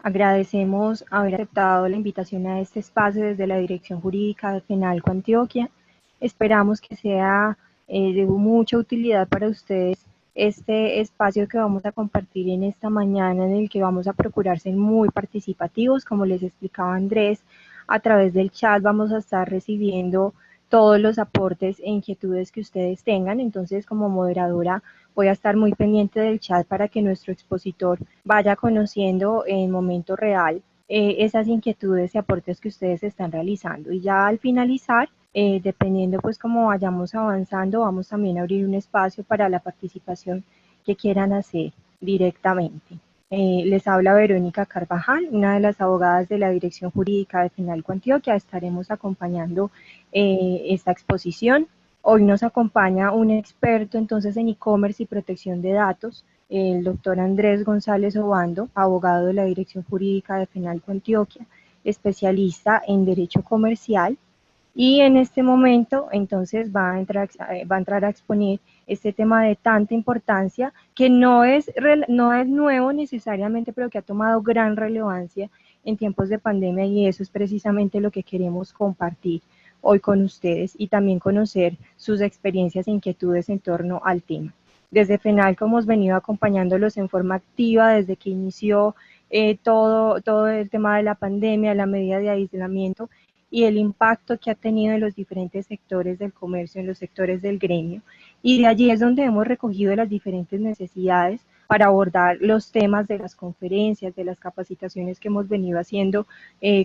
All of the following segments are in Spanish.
Agradecemos haber aceptado la invitación a este espacio desde la Dirección Jurídica de FENALCO Antioquia. Esperamos que sea de mucha utilidad para ustedes este espacio que vamos a compartir en esta mañana, en el que vamos a procurar ser muy participativos, como les explicaba Andrés. A través del chat vamos a estar recibiendo todos los aportes e inquietudes que ustedes tengan. Entonces, como moderadora, voy a estar muy pendiente del chat para que nuestro expositor vaya conociendo en momento real esas inquietudes y aportes que ustedes están realizando. Y ya al finalizar, dependiendo pues cómo vayamos avanzando, vamos también a abrir un espacio para la participación que quieran hacer directamente. Les habla Verónica Carvajal, una de las abogadas de la Dirección Jurídica de FENALCO Antioquia. Estaremos acompañando esta exposición. Hoy nos acompaña un experto entonces en e-commerce y protección de datos, el doctor Andrés González Obando, abogado de la Dirección Jurídica de FENALCO Antioquia, especialista en Derecho Comercial, y en este momento entonces va a entrar a exponer este tema de tanta importancia que no es nuevo necesariamente, pero que ha tomado gran relevancia en tiempos de pandemia, y eso es precisamente lo que queremos compartir hoy con ustedes y también conocer sus experiencias e inquietudes en torno al tema. Desde FENALCO hemos venido acompañándolos en forma activa desde que inició todo el tema de la pandemia, la medida de aislamiento y el impacto que ha tenido en los diferentes sectores del comercio, en los sectores del gremio. Y de allí es donde hemos recogido las diferentes necesidades para abordar los temas de las conferencias, de las capacitaciones que hemos venido haciendo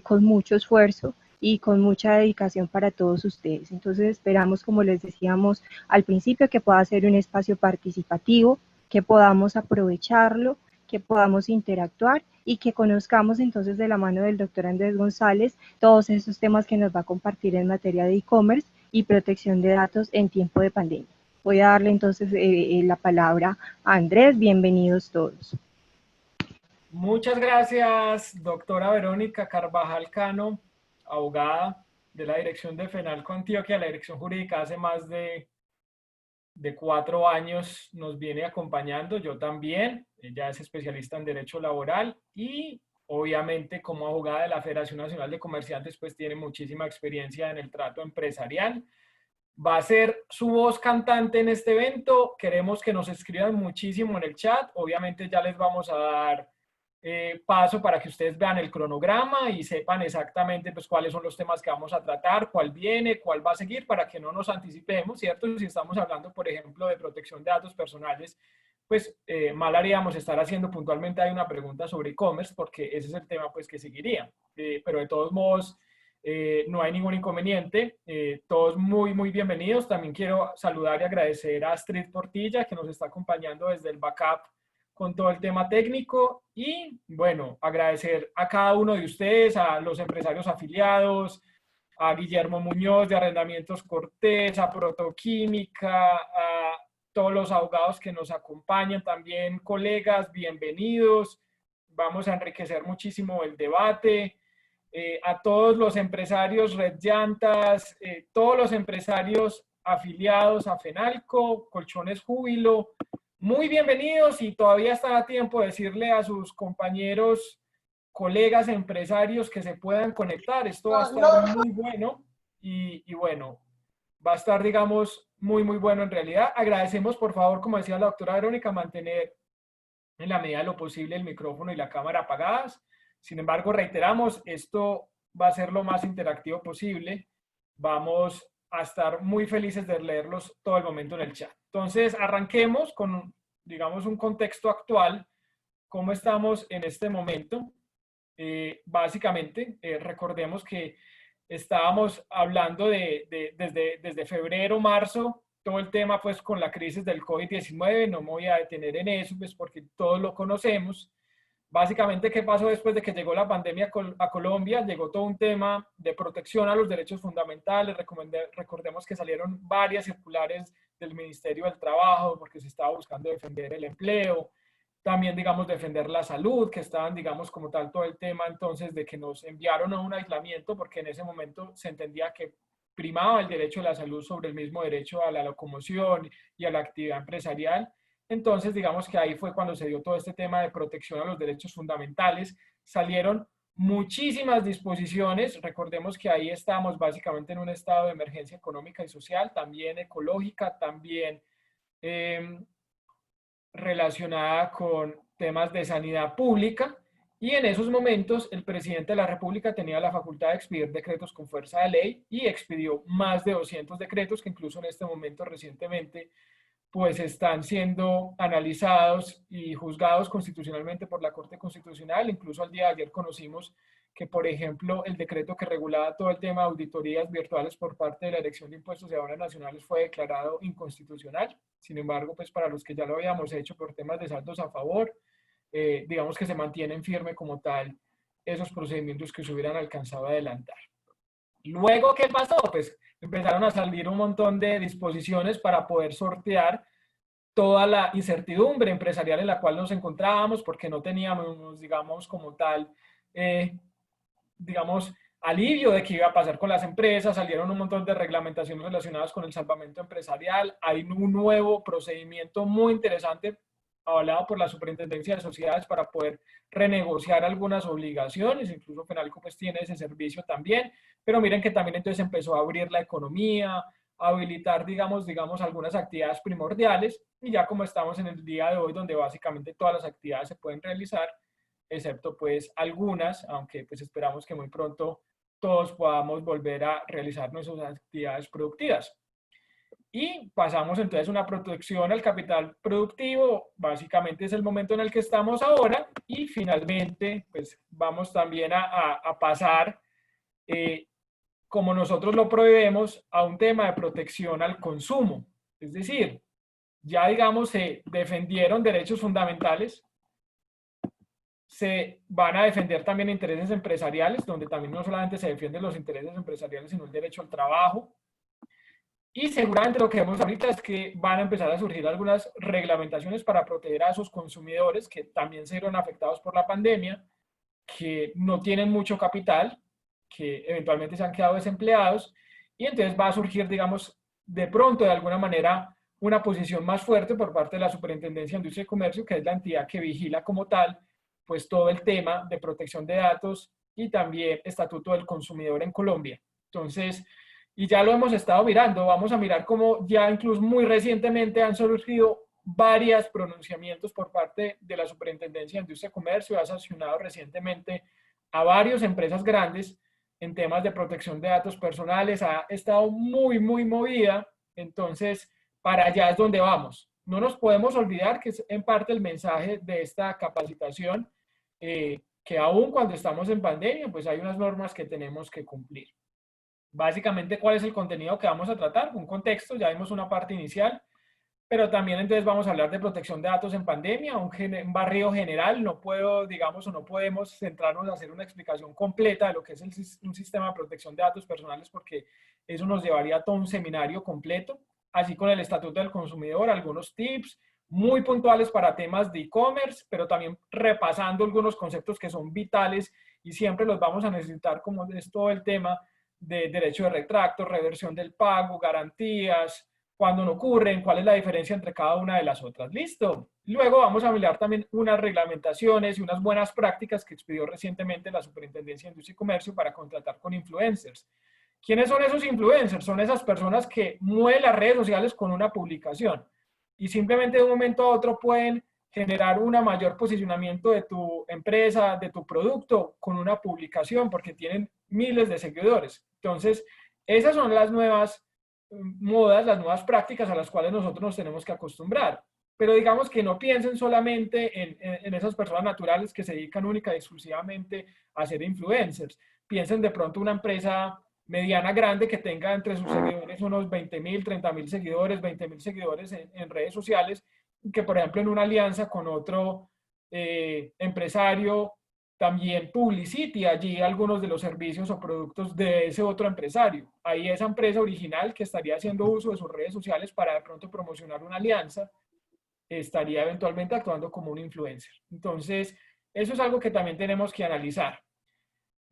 con mucho esfuerzo y con mucha dedicación para todos ustedes. Entonces esperamos, como les decíamos al principio, que pueda ser un espacio participativo, que podamos aprovecharlo, que podamos interactuar y que conozcamos entonces de la mano del doctor Andrés González todos esos temas que nos va a compartir en materia de e-commerce y protección de datos en tiempo de pandemia. Voy a darle entonces la palabra a Andrés. Bienvenidos todos. Muchas gracias, doctora Verónica Carvajal Cano, abogada de la Dirección de FENALCO Antioquia, la Dirección Jurídica hace más de 4 años nos viene acompañando, yo también, ella es especialista en Derecho Laboral y obviamente como abogada de la Federación Nacional de Comerciantes pues tiene muchísima experiencia en el trato empresarial. Va a ser su voz cantante en este evento, queremos que nos escriban muchísimo en el chat, obviamente ya les vamos a dar paso para que ustedes vean el cronograma y sepan exactamente pues cuáles son los temas que vamos a tratar, cuál viene, cuál va a seguir, para que no nos anticipemos, ¿cierto? Si estamos hablando, por ejemplo, de protección de datos personales, pues mal haríamos estar haciendo puntualmente hay una pregunta sobre e-commerce, porque ese es el tema pues que seguiría. Pero de todos modos, no hay ningún inconveniente. Todos muy bienvenidos. También quiero saludar y agradecer a Astrid Portilla, que nos está acompañando desde el backup con todo el tema técnico y, bueno, agradecer a cada uno de ustedes, a los empresarios afiliados, a Guillermo Muñoz de Arrendamientos Cortés, a Protoquímica, a todos los abogados que nos acompañan, también colegas, bienvenidos. Vamos a enriquecer muchísimo el debate. A todos los empresarios Red Llantas, todos los empresarios afiliados a FENALCO, Colchones Júbilo, muy bienvenidos y todavía está a tiempo de decirle a sus compañeros, colegas, empresarios que se puedan conectar. Esto va a estar muy bueno y bueno, va a estar, digamos, muy bueno en realidad. Agradecemos, por favor, como decía la doctora Verónica, mantener en la medida de lo posible el micrófono y la cámara apagadas. Sin embargo, reiteramos, esto va a ser lo más interactivo posible. Vamos a estar muy felices de leerlos todo el momento en el chat. Entonces, arranquemos con, digamos, un contexto actual. ¿Cómo estamos en este momento? Básicamente, recordemos que estábamos hablando desde febrero, marzo, todo el tema pues con la crisis del COVID-19, no me voy a detener en eso pues porque todos lo conocemos. Básicamente, ¿qué pasó después de que llegó la pandemia a Colombia? Llegó todo un tema de protección a los derechos fundamentales. Recordemos que salieron varias circulares del Ministerio del Trabajo porque se estaba buscando defender el empleo, también, digamos, defender la salud, que estaban, digamos, como tal todo el tema entonces de que nos enviaron a un aislamiento porque en ese momento se entendía que primaba el derecho a la salud sobre el mismo derecho a la locomoción y a la actividad empresarial. Entonces, digamos que ahí fue cuando se dio todo este tema de protección a los derechos fundamentales. Salieron muchísimas disposiciones. Recordemos que ahí estábamos básicamente en un estado de emergencia económica y social, también ecológica, también relacionada con temas de sanidad pública. Y en esos momentos el presidente de la República tenía la facultad de expedir decretos con fuerza de ley y expidió más de 200 decretos que incluso en este momento recientemente pues están siendo analizados y juzgados constitucionalmente por la Corte Constitucional. Incluso al día de ayer conocimos que, por ejemplo, el decreto que regulaba todo el tema de auditorías virtuales por parte de la Dirección de Impuestos y Aduanas Nacionales fue declarado inconstitucional. Sin embargo, pues para los que ya lo habíamos hecho por temas de saldos a favor, digamos que se mantienen firme como tal esos procedimientos que se hubieran alcanzado a adelantar. Luego, ¿qué pasó? Pues empezaron a salir un montón de disposiciones para poder sortear toda la incertidumbre empresarial en la cual nos encontrábamos, porque no teníamos, digamos, como tal, digamos, alivio de qué iba a pasar con las empresas. Salieron un montón de reglamentaciones relacionadas con el salvamento empresarial. Hay un nuevo procedimiento muy interesante avalado por la Superintendencia de Sociedades para poder renegociar algunas obligaciones. Incluso Fenalco pues tiene ese servicio también, pero miren que también entonces empezó a abrir la economía, a habilitar, digamos, algunas actividades primordiales, y ya como estamos en el día de hoy, donde básicamente todas las actividades se pueden realizar, excepto pues algunas, aunque pues esperamos que muy pronto todos podamos volver a realizar nuestras actividades productivas. Y pasamos entonces una protección al capital productivo, básicamente es el momento en el que estamos ahora, y finalmente pues vamos también a pasar, como nosotros lo prohibimos, a un tema de protección al consumo. Es decir, ya digamos se defendieron derechos fundamentales, se van a defender también intereses empresariales, donde también no solamente se defienden los intereses empresariales, sino el derecho al trabajo. Y seguramente lo que vemos ahorita es que van a empezar a surgir algunas reglamentaciones para proteger a esos consumidores que también se vieron afectados por la pandemia, que no tienen mucho capital, que eventualmente se han quedado desempleados, y entonces va a surgir, digamos, de pronto, de alguna manera, una posición más fuerte por parte de la Superintendencia de Industria y Comercio, que es la entidad que vigila como tal, pues todo el tema de protección de datos y también Estatuto del Consumidor en Colombia. Entonces, y ya lo hemos estado mirando, vamos a mirar cómo ya incluso muy recientemente han surgido varios pronunciamientos por parte de la Superintendencia de Industria y Comercio, ha sancionado recientemente a varias empresas grandes en temas de protección de datos personales, ha estado muy, muy movida. Entonces, para allá es donde vamos. No nos podemos olvidar que es en parte el mensaje de esta capacitación, que aún cuando estamos en pandemia, pues hay unas normas que tenemos que cumplir. Básicamente, ¿cuál es el contenido que vamos a tratar? Un contexto, ya vimos una parte inicial, pero también entonces vamos a hablar de protección de datos en pandemia, un barrido general. No puedo, digamos, o no podemos centrarnos a hacer una explicación completa de lo que es un sistema de protección de datos personales, porque eso nos llevaría a todo un seminario completo, así con el Estatuto del Consumidor, algunos tips muy puntuales para temas de e-commerce, pero también repasando algunos conceptos que son vitales y siempre los vamos a necesitar, como es todo el tema de derecho de retracto, reversión del pago, garantías, cuando no ocurren, cuál es la diferencia entre cada una de las otras. Listo. Luego vamos a mirar también unas reglamentaciones y unas buenas prácticas que expidió recientemente la Superintendencia de Industria y Comercio para contratar con influencers. ¿Quiénes son esos influencers? Son esas personas que mueven las redes sociales con una publicación y simplemente de un momento a otro pueden generar un mayor posicionamiento de tu empresa, de tu producto, con una publicación, porque tienen miles de seguidores. Entonces, esas son las nuevas modas, las nuevas prácticas a las cuales nosotros nos tenemos que acostumbrar. Pero digamos que no piensen solamente en esas personas naturales que se dedican única y exclusivamente a ser influencers. Piensen de pronto una empresa mediana, grande, que tenga entre sus seguidores unos 20.000, 30.000 seguidores, 20.000 seguidores en redes sociales, que por ejemplo en una alianza con otro empresario también publicite allí algunos de los servicios o productos de ese otro empresario. Ahí esa empresa original que estaría haciendo uso de sus redes sociales para de pronto promocionar una alianza, estaría eventualmente actuando como un influencer. Entonces, eso es algo que también tenemos que analizar.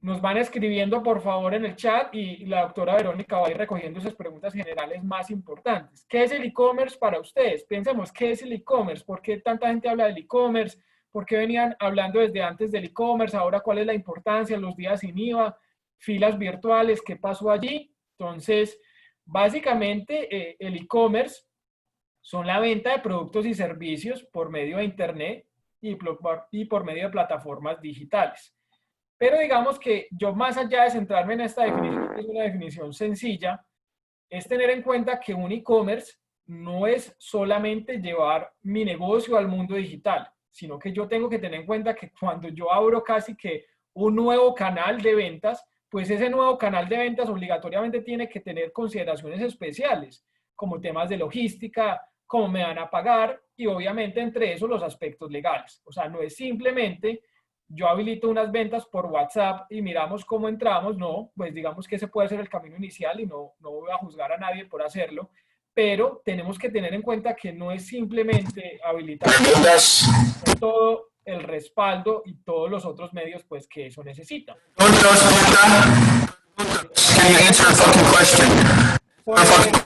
Nos van escribiendo, por favor, en el chat y la doctora Verónica va a ir recogiendo esas preguntas generales más importantes. ¿Qué es el e-commerce para ustedes? Pensemos, ¿qué es el e-commerce? ¿Por qué tanta gente habla del e-commerce? ¿Por qué venían hablando desde antes del e-commerce? Ahora, ¿cuál es la importancia? Los días sin IVA, filas virtuales, ¿qué pasó allí? Entonces, básicamente, el e-commerce son la venta de productos y servicios por medio de Internet y por medio de plataformas digitales. Pero digamos que yo, más allá de centrarme en esta definición, que es una definición sencilla, es tener en cuenta que un e-commerce no es solamente llevar mi negocio al mundo digital, sino que yo tengo que tener en cuenta que cuando yo abro casi que un nuevo canal de ventas, pues ese nuevo canal de ventas obligatoriamente tiene que tener consideraciones especiales, como temas de logística, cómo me van a pagar y obviamente entre esos los aspectos legales. O sea, no es simplemente yo habilito unas ventas por WhatsApp y miramos cómo entramos, no, pues digamos que ese puede ser el camino inicial y no voy a juzgar a nadie por hacerlo, pero tenemos que tener en cuenta que no es simplemente habilitar todo el respaldo y todos los otros medios pues que eso necesita.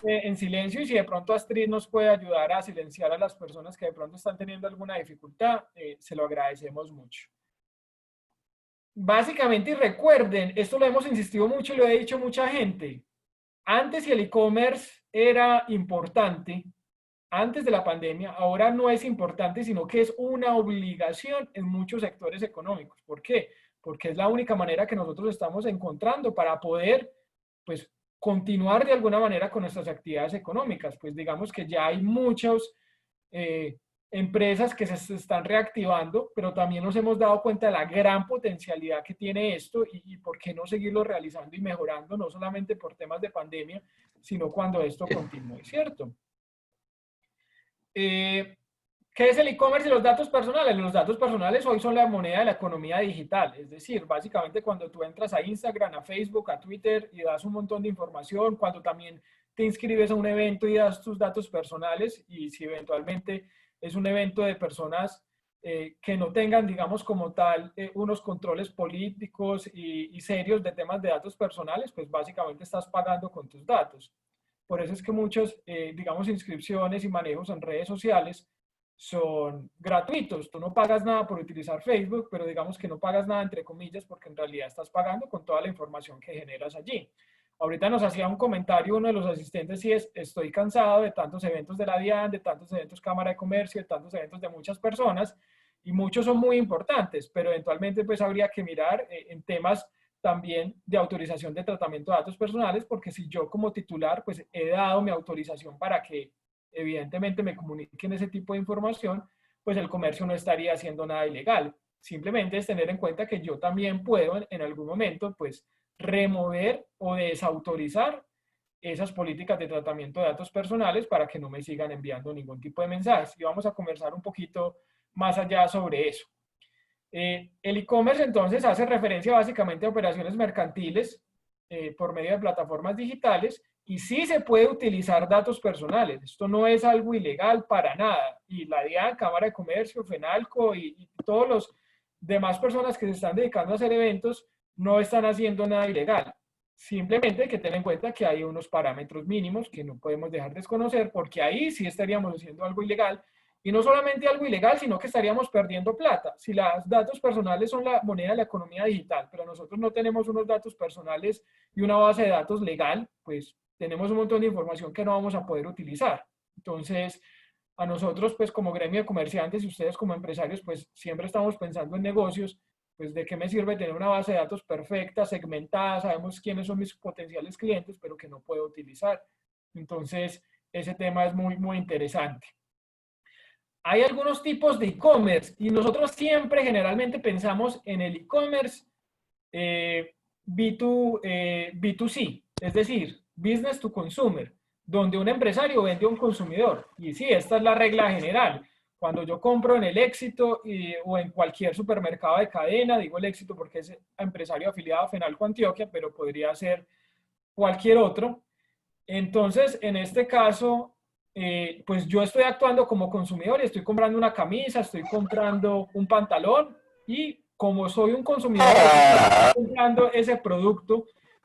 En silencio y si de pronto Astrid nos puede ayudar a silenciar a las personas que de pronto están teniendo alguna dificultad, se lo agradecemos mucho. Básicamente, y recuerden, esto lo hemos insistido mucho y lo he dicho mucha gente, antes si el e-commerce era importante, antes de la pandemia, ahora no es importante, sino que es una obligación en muchos sectores económicos. ¿Por qué? Porque es la única manera que nosotros estamos encontrando para poder, pues, continuar de alguna manera con nuestras actividades económicas. Pues digamos que ya hay muchos empresas que se están reactivando, pero también nos hemos dado cuenta de la gran potencialidad que tiene esto y por qué no seguirlo realizando y mejorando, no solamente por temas de pandemia, sino cuando esto continúe, ¿cierto? ¿Qué es el e-commerce y los datos personales? Los datos personales hoy son la moneda de la economía digital, es decir, básicamente cuando tú entras a Instagram, a Facebook, a Twitter y das un montón de información, cuando también te inscribes a un evento y das tus datos personales y si eventualmente es un evento de personas que no tengan, digamos, como tal, unos controles políticos y serios de temas de datos personales, pues básicamente estás pagando con tus datos. Por eso es que muchos, digamos, inscripciones y manejos en redes sociales son gratuitos. Tú no pagas nada por utilizar Facebook, pero digamos que no pagas nada entre comillas porque en realidad estás pagando con toda la información que generas allí. Ahorita nos hacía un comentario uno de los asistentes y es, estoy cansado de tantos eventos de la DIAN, de tantos eventos Cámara de Comercio, de tantos eventos de muchas personas y muchos son muy importantes, pero eventualmente pues habría que mirar en temas también de autorización de tratamiento de datos personales, porque si yo como titular pues he dado mi autorización para que evidentemente me comuniquen ese tipo de información, pues el comercio no estaría haciendo nada ilegal. Simplemente es tener en cuenta que yo también puedo en algún momento pues remover o desautorizar esas políticas de tratamiento de datos personales para que no me sigan enviando ningún tipo de mensajes. Y vamos a conversar un poquito más allá sobre eso. El e-commerce entonces hace referencia básicamente a operaciones mercantiles por medio de plataformas digitales y sí se puede utilizar datos personales. Esto no es algo ilegal para nada. Y la DIAN, Cámara de Comercio, FENALCO y todos los demás personas que se están dedicando a hacer eventos no están haciendo nada ilegal. Simplemente hay que tener en cuenta que hay unos parámetros mínimos que no podemos dejar desconocer porque ahí sí estaríamos haciendo algo ilegal. Y no solamente algo ilegal, sino que estaríamos perdiendo plata. Si los datos personales son la moneda de la economía digital, pero nosotros no tenemos unos datos personales y una base de datos legal, pues tenemos un montón de información que no vamos a poder utilizar. Entonces, a nosotros, pues como gremio de comerciantes y ustedes como empresarios, pues siempre estamos pensando en negocios, pues de qué me sirve tener una base de datos perfecta, segmentada, sabemos quiénes son mis potenciales clientes, pero que no puedo utilizar. Entonces, ese tema es muy, muy interesante. Hay algunos tipos de e-commerce y nosotros siempre generalmente pensamos en el e-commerce B2C, es decir, business to consumer, donde un empresario vende a un consumidor. Y sí, esta es la regla general. Cuando yo compro en el Éxito o en cualquier supermercado de cadena, digo el Éxito porque es empresario afiliado a Fenalco Antioquia, pero podría ser cualquier otro. Entonces, en este caso, pues yo estoy actuando como consumidor y estoy comprando una camisa, estoy comprando un pantalón y como soy un consumidor que estoy comprando ese producto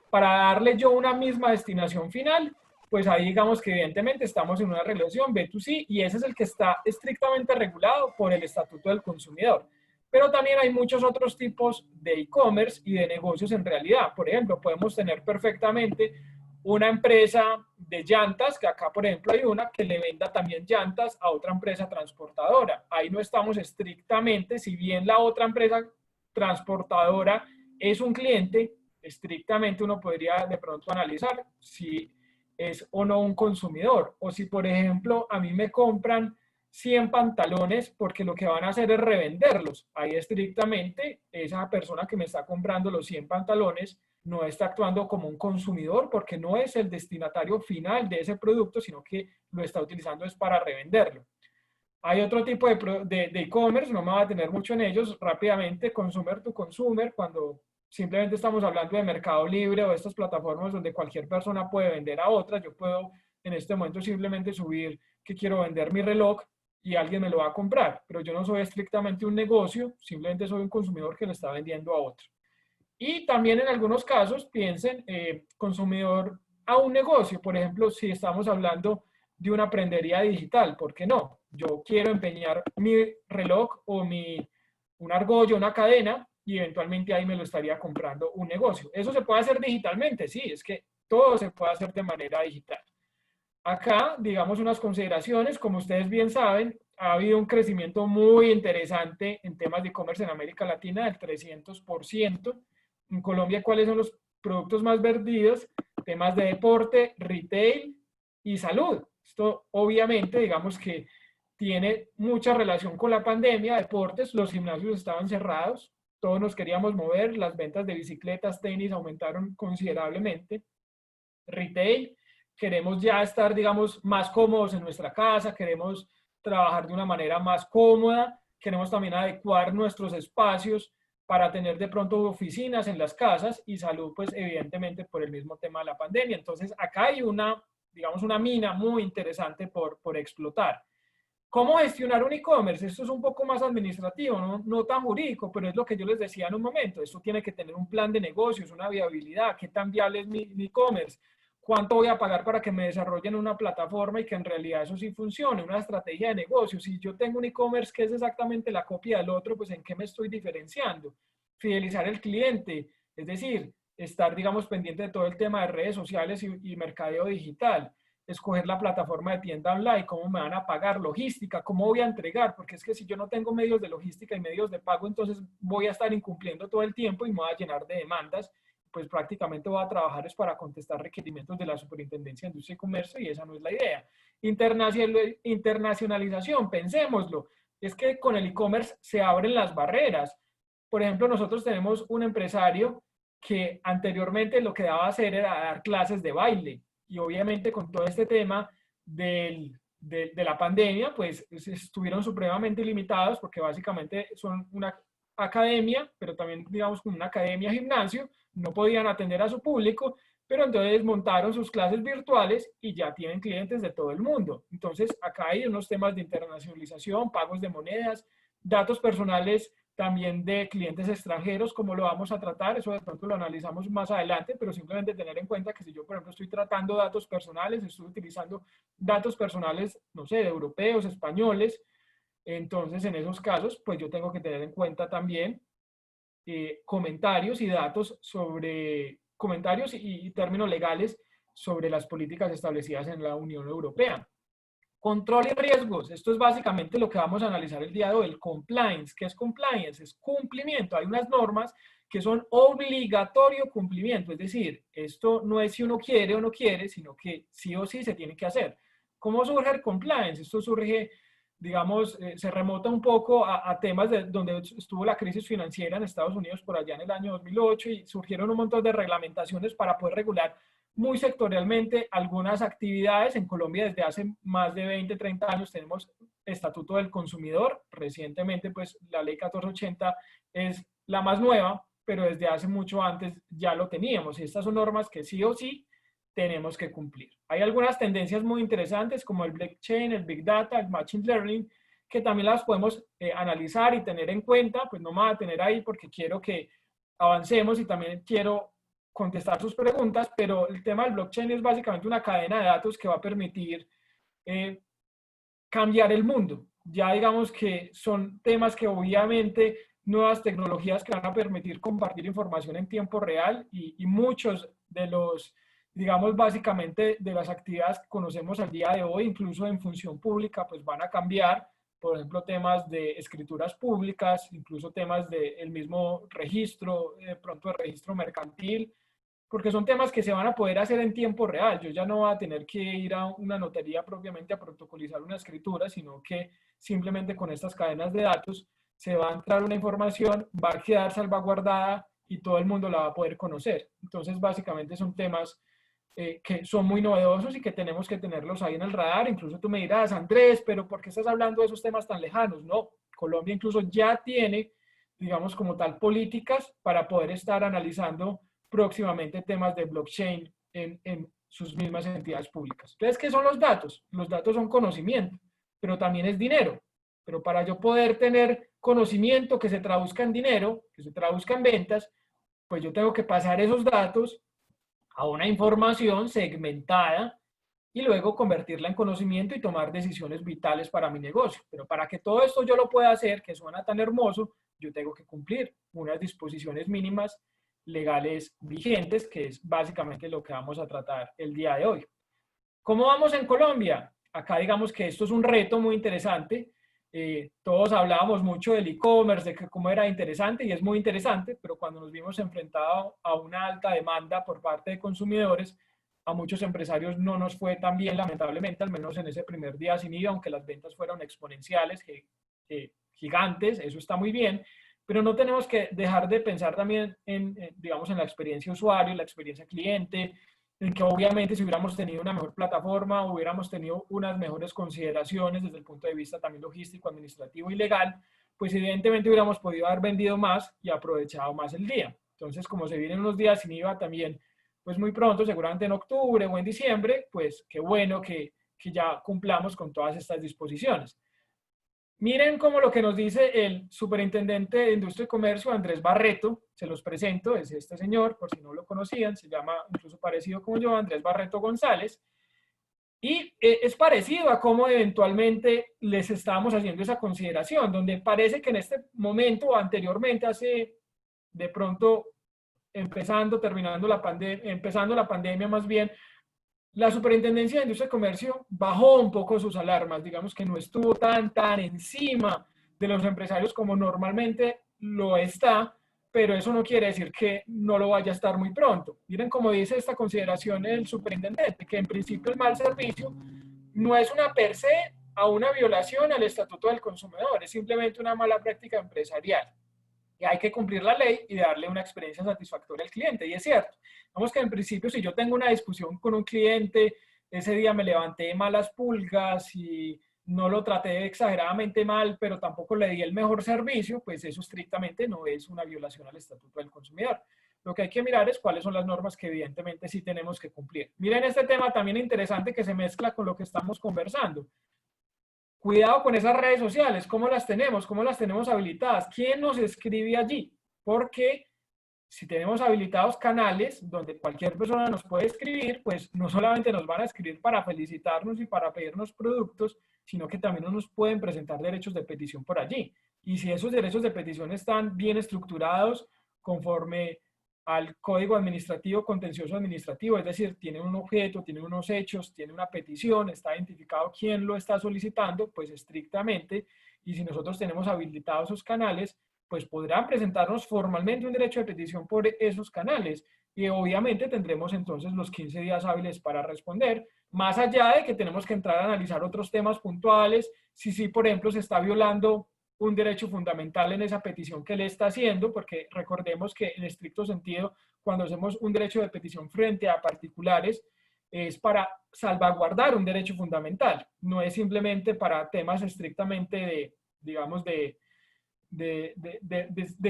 para darle yo una misma destinación final, pues ahí digamos que evidentemente estamos en una relación B2C y ese es el que está estrictamente regulado por el Estatuto del Consumidor. Pero también hay muchos otros tipos de e-commerce y de negocios en realidad. Por ejemplo, podemos tener perfectamente una empresa de llantas, que acá por ejemplo hay una que le venda también llantas a otra empresa transportadora. Ahí no estamos estrictamente, si bien la otra empresa transportadora es un cliente, estrictamente uno podría de pronto analizar si es o no un consumidor. O si por ejemplo a mí me compran 100 pantalones porque lo que van a hacer es revenderlos. Ahí estrictamente esa persona que me está comprando los 100 pantalones no está actuando como un consumidor porque no es el destinatario final de ese producto, sino que lo está utilizando es para revenderlo. Hay otro tipo de e-commerce, no me voy a tener mucho en ellos, rápidamente, consumer to consumer, cuando simplemente estamos hablando de Mercado Libre o estas plataformas donde cualquier persona puede vender a otra. Yo puedo en este momento simplemente subir que quiero vender mi reloj y alguien me lo va a comprar, pero yo no soy estrictamente un negocio, simplemente soy un consumidor que le está vendiendo a otro. Y también en algunos casos piensen consumidor a un negocio. Por ejemplo, si estamos hablando de una prendería digital, ¿por qué no? Yo quiero empeñar mi reloj o una argolla, una cadena, y eventualmente ahí me lo estaría comprando un negocio. ¿Eso se puede hacer digitalmente? Sí, es que todo se puede hacer de manera digital. Acá, digamos, unas consideraciones, como ustedes bien saben, ha habido un crecimiento muy interesante en temas de e-commerce en América Latina del 300%. En Colombia, ¿cuáles son los productos más vendidos? Temas de deporte, retail y salud. Esto obviamente, digamos que tiene mucha relación con la pandemia. Deportes, los gimnasios estaban cerrados, todos nos queríamos mover, las ventas de bicicletas, tenis aumentaron considerablemente. Retail, queremos ya estar, digamos, más cómodos en nuestra casa, queremos trabajar de una manera más cómoda, queremos también adecuar nuestros espacios para tener de pronto oficinas en las casas y salud, pues evidentemente por el mismo tema de la pandemia. Entonces, acá hay una, digamos, una mina muy interesante por explotar. ¿Cómo gestionar un e-commerce? Esto es un poco más administrativo, no tan jurídico, pero es lo que yo les decía en un momento. Esto tiene que tener un plan de negocios, una viabilidad, qué tan viable es mi e-commerce, cuánto voy a pagar para que me desarrollen una plataforma y que en realidad eso sí funcione, una estrategia de negocio. Si yo tengo un e-commerce que es exactamente la copia del otro, pues ¿en qué me estoy diferenciando? Fidelizar el cliente, es decir, estar, digamos, pendiente de todo el tema de redes sociales y mercadeo digital. Escoger la plataforma de tienda online, cómo me van a pagar, logística, cómo voy a entregar, porque es que si yo no tengo medios de logística y medios de pago, entonces voy a estar incumpliendo todo el tiempo y me voy a llenar de demandas, pues prácticamente voy a trabajar es para contestar requerimientos de la Superintendencia de Industria y Comercio y esa no es la idea. Internacionalización, pensémoslo, es que con el e-commerce se abren las barreras. Por ejemplo, nosotros tenemos un empresario que anteriormente lo que daba a hacer era dar clases de baile y obviamente con todo este tema de la pandemia, pues estuvieron supremamente limitados porque básicamente son una academia, pero también digamos como una academia gimnasio, no podían atender a su público, pero entonces montaron sus clases virtuales y ya tienen clientes de todo el mundo. Entonces acá hay unos temas de internacionalización, pagos de monedas, datos personales también de clientes extranjeros, cómo lo vamos a tratar, eso de pronto lo analizamos más adelante, pero simplemente tener en cuenta que si yo, por ejemplo, estoy tratando datos personales, estoy utilizando datos personales, no sé, de europeos, españoles, entonces en esos casos, pues yo tengo que tener en cuenta también comentarios y datos sobre, comentarios y términos legales sobre las políticas establecidas en la Unión Europea. Control y riesgos. Esto es básicamente lo que vamos a analizar el día de hoy. El compliance. ¿Qué es compliance? Es cumplimiento. Hay unas normas que son obligatorio cumplimiento. Es decir, esto no es si uno quiere o no quiere, sino que sí o sí se tiene que hacer. ¿Cómo surge el compliance? Esto surge, digamos, se remota un poco a temas de donde estuvo la crisis financiera en Estados Unidos por allá en el año 2008 y surgieron un montón de reglamentaciones para poder regular muy sectorialmente algunas actividades. En Colombia desde hace más de 20, 30 años tenemos Estatuto del Consumidor. Recientemente, pues la ley 1480 es la más nueva, pero desde hace mucho antes ya lo teníamos. Y estas son normas que sí o sí tenemos que cumplir. Hay algunas tendencias muy interesantes como el blockchain, el big data, el machine learning, que también las podemos analizar y tener en cuenta. Pues no me voy a tener ahí porque quiero que avancemos y también quiero contestar sus preguntas, pero el tema del blockchain es básicamente una cadena de datos que va a permitir cambiar el mundo. Ya digamos que son temas que obviamente nuevas tecnologías que van a permitir compartir información en tiempo real y muchos de los, digamos, básicamente de las actividades que conocemos al día de hoy, incluso en función pública, pues van a cambiar. Por ejemplo, temas de escrituras públicas, incluso temas del mismo registro, de pronto de registro mercantil, porque son temas que se van a poder hacer en tiempo real. Yo ya no voy a tener que ir a una notaría propiamente a protocolizar una escritura, sino que simplemente con estas cadenas de datos se va a entrar una información, va a quedar salvaguardada y todo el mundo la va a poder conocer. Entonces, básicamente son temas que son muy novedosos y que tenemos que tenerlos ahí en el radar. Incluso tú me dirás, Andrés, pero ¿por qué estás hablando de esos temas tan lejanos? No, Colombia incluso ya tiene, digamos, como tal, políticas para poder estar analizando próximamente temas de blockchain en sus mismas entidades públicas. Entonces, ¿qué son los datos? Los datos son conocimiento, pero también es dinero. Pero para yo poder tener conocimiento que se traduzca en dinero, que se traduzca en ventas, pues yo tengo que pasar esos datos a una información segmentada y luego convertirla en conocimiento y tomar decisiones vitales para mi negocio. Pero para que todo esto yo lo pueda hacer, que suena tan hermoso, yo tengo que cumplir unas disposiciones mínimas legales vigentes, que es básicamente lo que vamos a tratar el día de hoy. ¿Cómo vamos en Colombia? Acá digamos que esto es un reto muy interesante. Todos hablábamos mucho del e-commerce, de que cómo era interesante, y es muy interesante, pero cuando nos vimos enfrentados a una alta demanda por parte de consumidores, a muchos empresarios no nos fue tan bien, lamentablemente, al menos en ese primer día sin IVA, aunque las ventas fueron exponenciales, gigantes, eso está muy bien, pero no tenemos que dejar de pensar también digamos, en la experiencia usuario, la experiencia cliente, en que obviamente si hubiéramos tenido una mejor plataforma, hubiéramos tenido unas mejores consideraciones desde el punto de vista también logístico, administrativo y legal, pues evidentemente hubiéramos podido haber vendido más y aprovechado más el día. Entonces, como se vienen unos días sin IVA también, pues muy pronto, seguramente en octubre o en diciembre, pues qué bueno que ya cumplamos con todas estas disposiciones. Miren cómo lo que nos dice el superintendente de Industria y Comercio, Andrés Barreto, se los presento, es este señor, por si no lo conocían, se llama incluso parecido como yo, Andrés Barreto González, y es parecido a cómo eventualmente les estábamos haciendo esa consideración, donde parece que en este momento o anteriormente, hace de pronto terminando la pandemia, empezando la pandemia más bien, la Superintendencia de Industria y Comercio bajó un poco sus alarmas, digamos que no estuvo tan encima de los empresarios como normalmente lo está, pero eso no quiere decir que no lo vaya a estar muy pronto. Miren cómo dice esta consideración el superintendente, que en principio el mal servicio no es una per se a una violación al Estatuto del Consumidor, es simplemente una mala práctica empresarial. Y hay que cumplir la ley y darle una experiencia satisfactoria al cliente. Y es cierto, vamos que en principio si yo tengo una discusión con un cliente, ese día me levanté de malas pulgas y no lo traté exageradamente mal, pero tampoco le di el mejor servicio, pues eso estrictamente no es una violación al Estatuto del Consumidor. Lo que hay que mirar es cuáles son las normas que evidentemente sí tenemos que cumplir. Miren este tema también interesante que se mezcla con lo que estamos conversando. Cuidado con esas redes sociales, ¿cómo las tenemos? ¿Cómo las tenemos habilitadas? ¿Quién nos escribe allí? Porque si tenemos habilitados canales donde cualquier persona nos puede escribir, pues no solamente nos van a escribir para felicitarnos y para pedirnos productos, sino que también nos pueden presentar derechos de petición por allí. Y si esos derechos de petición están bien estructurados conforme al Código Administrativo Contencioso Administrativo, es decir, tiene un objeto, tiene unos hechos, tiene una petición, está identificado quién lo está solicitando, pues estrictamente, y si nosotros tenemos habilitados esos canales, pues podrán presentarnos formalmente un derecho de petición por esos canales, y obviamente tendremos entonces los 15 días hábiles para responder, más allá de que tenemos que entrar a analizar otros temas puntuales, si por ejemplo se está violando un derecho fundamental en esa petición que le está haciendo, porque recordemos que en estricto sentido, cuando hacemos un derecho de petición frente a particulares, es para salvaguardar un derecho fundamental, no es simplemente para temas estrictamente digamos, de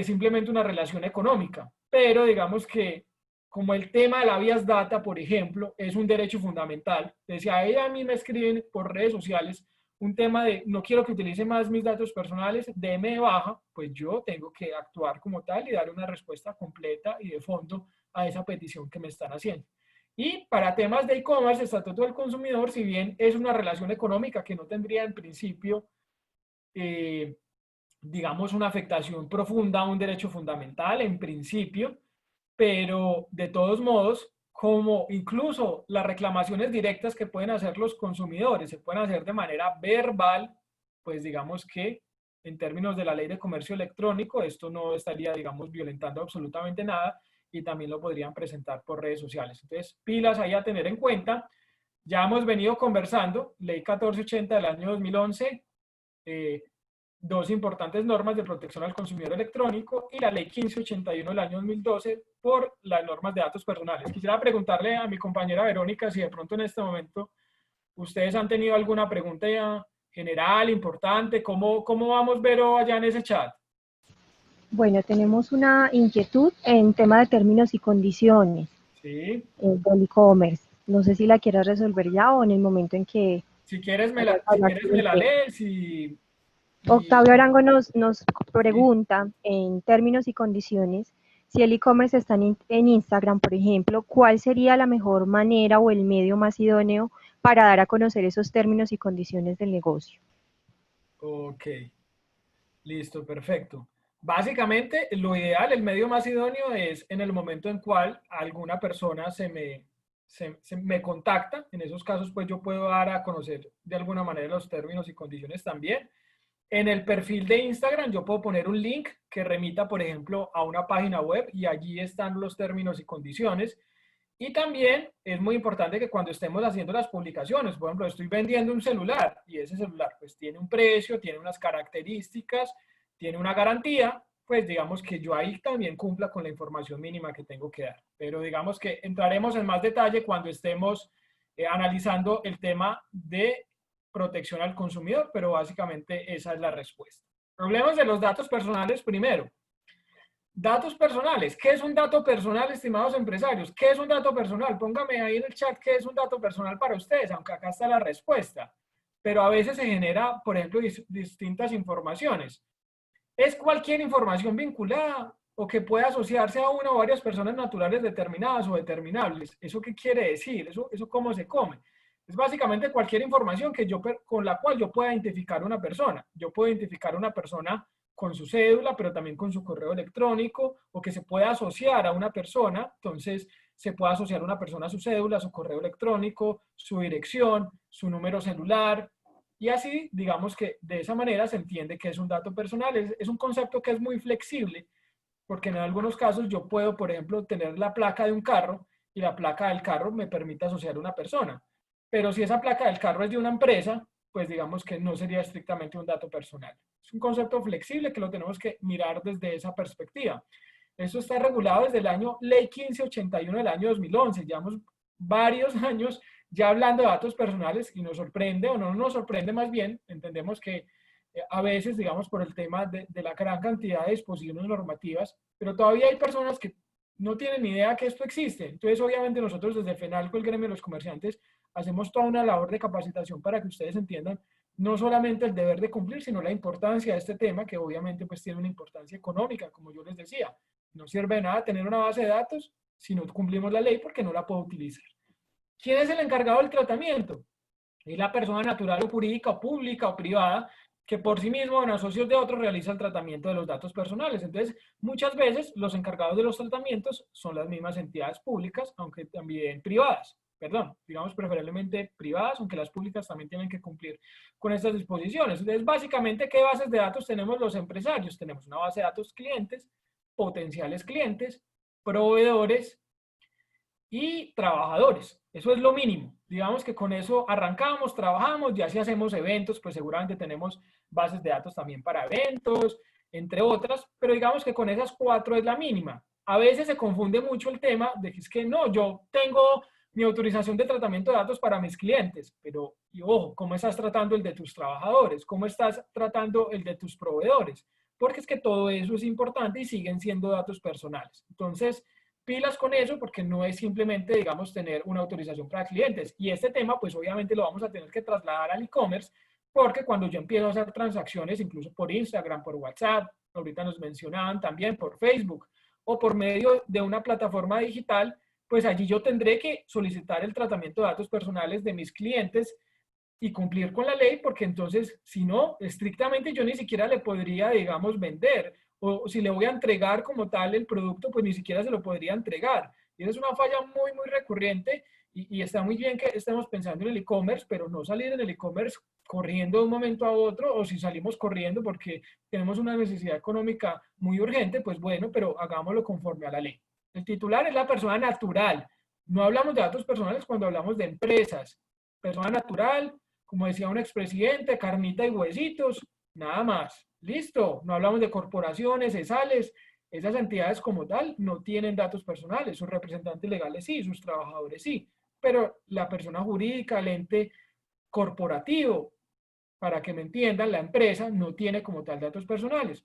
simplemente una relación económica, pero digamos que como el tema de la vías data, por ejemplo, es un derecho fundamental, si a mí me escriben por redes sociales un tema de no quiero que utilice más mis datos personales, déme de baja, pues yo tengo que actuar como tal y dar una respuesta completa y de fondo a esa petición que me están haciendo. Y para temas de e-commerce, Estatuto del Consumidor, si bien es una relación económica que no tendría en principio, digamos, una afectación profunda a un derecho fundamental, en principio, pero de todos modos, como incluso las reclamaciones directas que pueden hacer los consumidores se pueden hacer de manera verbal, pues digamos que en términos de la ley de comercio electrónico, esto no estaría, digamos, violentando absolutamente nada y también lo podrían presentar por redes sociales. Entonces, pilas ahí a tener en cuenta. Ya hemos venido conversando, ley 1480 del año 2011, dos importantes normas de protección al consumidor electrónico y la ley 1581 del año 2012 por las normas de datos personales. Quisiera preguntarle a mi compañera Verónica si de pronto en este momento ustedes han tenido alguna pregunta general, importante. ¿Cómo vamos, Vero, allá en ese chat? Bueno, tenemos una inquietud en tema de términos y condiciones Sí. del e-commerce. No sé si la quieras resolver ya o en el momento en que Si quieres me hayas si hablado quieres sobre me el la tema. lees Octavio Arango nos y pregunta en términos y condiciones si el e-commerce está en Instagram, por ejemplo, ¿cuál sería la mejor manera o el medio más idóneo para dar a conocer esos términos y condiciones del negocio? ok, listo, perfecto. Básicamente, lo ideal, el medio más idóneo es en el momento en cual alguna persona se me contacta. En esos casos, pues yo puedo dar a conocer de alguna manera los términos y condiciones también. En el perfil de Instagram yo puedo poner un link que remita, por ejemplo, a una página web y allí están los términos y condiciones. Y también es muy importante que cuando estemos haciendo las publicaciones, por ejemplo, estoy vendiendo un celular y ese celular pues tiene un precio, tiene unas características, tiene una garantía, pues digamos que yo ahí también cumpla con la información mínima que tengo que dar. Pero digamos que entraremos en más detalle cuando estemos analizando el tema de protección al consumidor, pero básicamente esa es la respuesta. Problemas de los datos personales primero. Datos personales. ¿Qué es un dato personal, estimados empresarios? ¿Qué es un dato personal? Póngame ahí en el chat qué es un dato personal para ustedes, aunque acá está la respuesta. Pero a veces se genera, por ejemplo, distintas informaciones. Es cualquier información vinculada o que pueda asociarse a una o varias personas naturales determinadas o determinables. ¿Eso qué quiere decir? ¿Eso cómo se come? Es básicamente cualquier información que con la cual yo pueda identificar una persona. Yo puedo identificar una persona con su cédula, pero también con su correo electrónico, o que se pueda asociar a una persona. Entonces, se puede asociar una persona a su cédula, su correo electrónico, su dirección, su número celular, y así, digamos que de esa manera se entiende que es un dato personal. Es un concepto que es muy flexible, porque en algunos casos yo puedo, por ejemplo, tener la placa de un carro y la placa del carro me permite asociar a una persona. Pero si esa placa del carro es de una empresa, pues digamos que no sería estrictamente un dato personal. Es un concepto flexible que lo tenemos que mirar desde esa perspectiva. Eso está regulado desde el año Ley 1581 del año 2011. Llevamos varios años ya hablando de datos personales y nos sorprende, o no nos sorprende más bien, entendemos que a veces, digamos, por el tema de la gran cantidad de disposiciones normativas, pero todavía hay personas que no tienen ni idea que esto existe. Entonces, obviamente, nosotros desde FENALCO, el gremio de los comerciantes, hacemos toda una labor de capacitación para que ustedes entiendan no solamente el deber de cumplir, sino la importancia de este tema, que obviamente pues tiene una importancia económica, como yo les decía. No sirve de nada tener una base de datos si no cumplimos la ley porque no la puedo utilizar. ¿Quién es el encargado del tratamiento? Es la persona natural o jurídica o pública o privada que por sí mismo en asocios de otros realiza el tratamiento de los datos personales. Entonces, muchas veces los encargados de los tratamientos son las mismas entidades públicas, aunque también privadas. Perdón, digamos preferiblemente privadas, aunque las públicas también tienen que cumplir con estas disposiciones. Entonces, básicamente, ¿qué bases de datos tenemos los empresarios? Tenemos una base de datos clientes, potenciales clientes, proveedores y trabajadores. Eso es lo mínimo. Digamos que con eso arrancamos, trabajamos, ya si hacemos eventos, pues seguramente tenemos bases de datos también para eventos, entre otras, pero digamos que con esas cuatro es la mínima. A veces se confunde mucho el tema de que es que no, yo tengo mi autorización de tratamiento de datos para mis clientes, pero y ojo, ¿cómo estás tratando el de tus trabajadores? ¿Cómo estás tratando el de tus proveedores? Porque es que todo eso es importante y siguen siendo datos personales. Entonces, pilas con eso porque no es simplemente, digamos, tener una autorización para clientes. Y este tema, pues obviamente lo vamos a tener que trasladar al e-commerce porque cuando yo empiezo a hacer transacciones, incluso por Instagram, por WhatsApp, ahorita nos mencionaban también por Facebook, o por medio de una plataforma digital, pues allí yo tendré que solicitar el tratamiento de datos personales de mis clientes y cumplir con la ley, porque entonces, si no, estrictamente yo ni siquiera le podría, digamos, vender, o si le voy a entregar como tal el producto, pues ni siquiera se lo podría entregar. Y esa es una falla muy, muy recurrente, y está muy bien que estemos pensando en el e-commerce, pero no salir en el e-commerce corriendo de un momento a otro, o si salimos corriendo porque tenemos una necesidad económica muy urgente, pues bueno, pero hagámoslo conforme a la ley. El titular es la persona natural. No hablamos de datos personales cuando hablamos de empresas. Persona natural, como decía un expresidente, carnita y huesitos, nada más. Listo, no hablamos de corporaciones, ESALes, esas entidades como tal no tienen datos personales, sus representantes legales sí, sus trabajadores sí, pero la persona jurídica, el ente corporativo, para que me entiendan, la empresa no tiene como tal datos personales.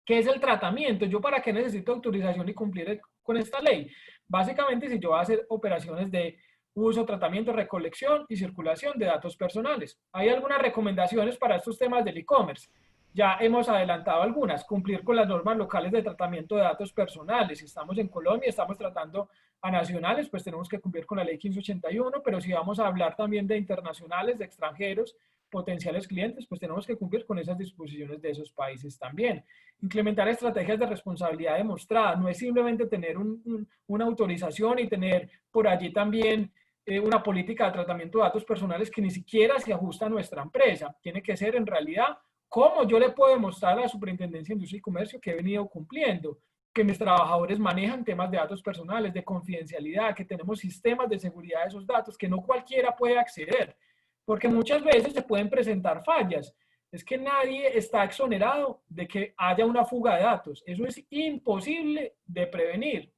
¿Qué es el tratamiento? ¿Yo para qué necesito autorización y cumplir con esta ley? Básicamente, si yo voy a hacer operaciones de uso, tratamiento, recolección y circulación de datos personales. Hay algunas recomendaciones para estos temas del e-commerce. Ya hemos adelantado algunas. Cumplir con las normas locales de tratamiento de datos personales. Si estamos en Colombia, estamos tratando a nacionales, pues tenemos que cumplir con la ley 1581, pero si vamos a hablar también de internacionales, de extranjeros, potenciales clientes, pues tenemos que cumplir con esas disposiciones de esos países también. Implementar estrategias de responsabilidad demostrada. No es simplemente tener una autorización y tener por allí también una política de tratamiento de datos personales que ni siquiera se ajusta a nuestra empresa. Tiene que ser en realidad cómo yo le puedo demostrar a la Superintendencia de Industria y Comercio que he venido cumpliendo, que mis trabajadores manejan temas de datos personales, de confidencialidad, que tenemos sistemas de seguridad de esos datos, que no cualquiera puede acceder, porque muchas veces se pueden presentar fallas. Es que nadie está exonerado de que haya una fuga de datos. Eso es imposible de prevenir.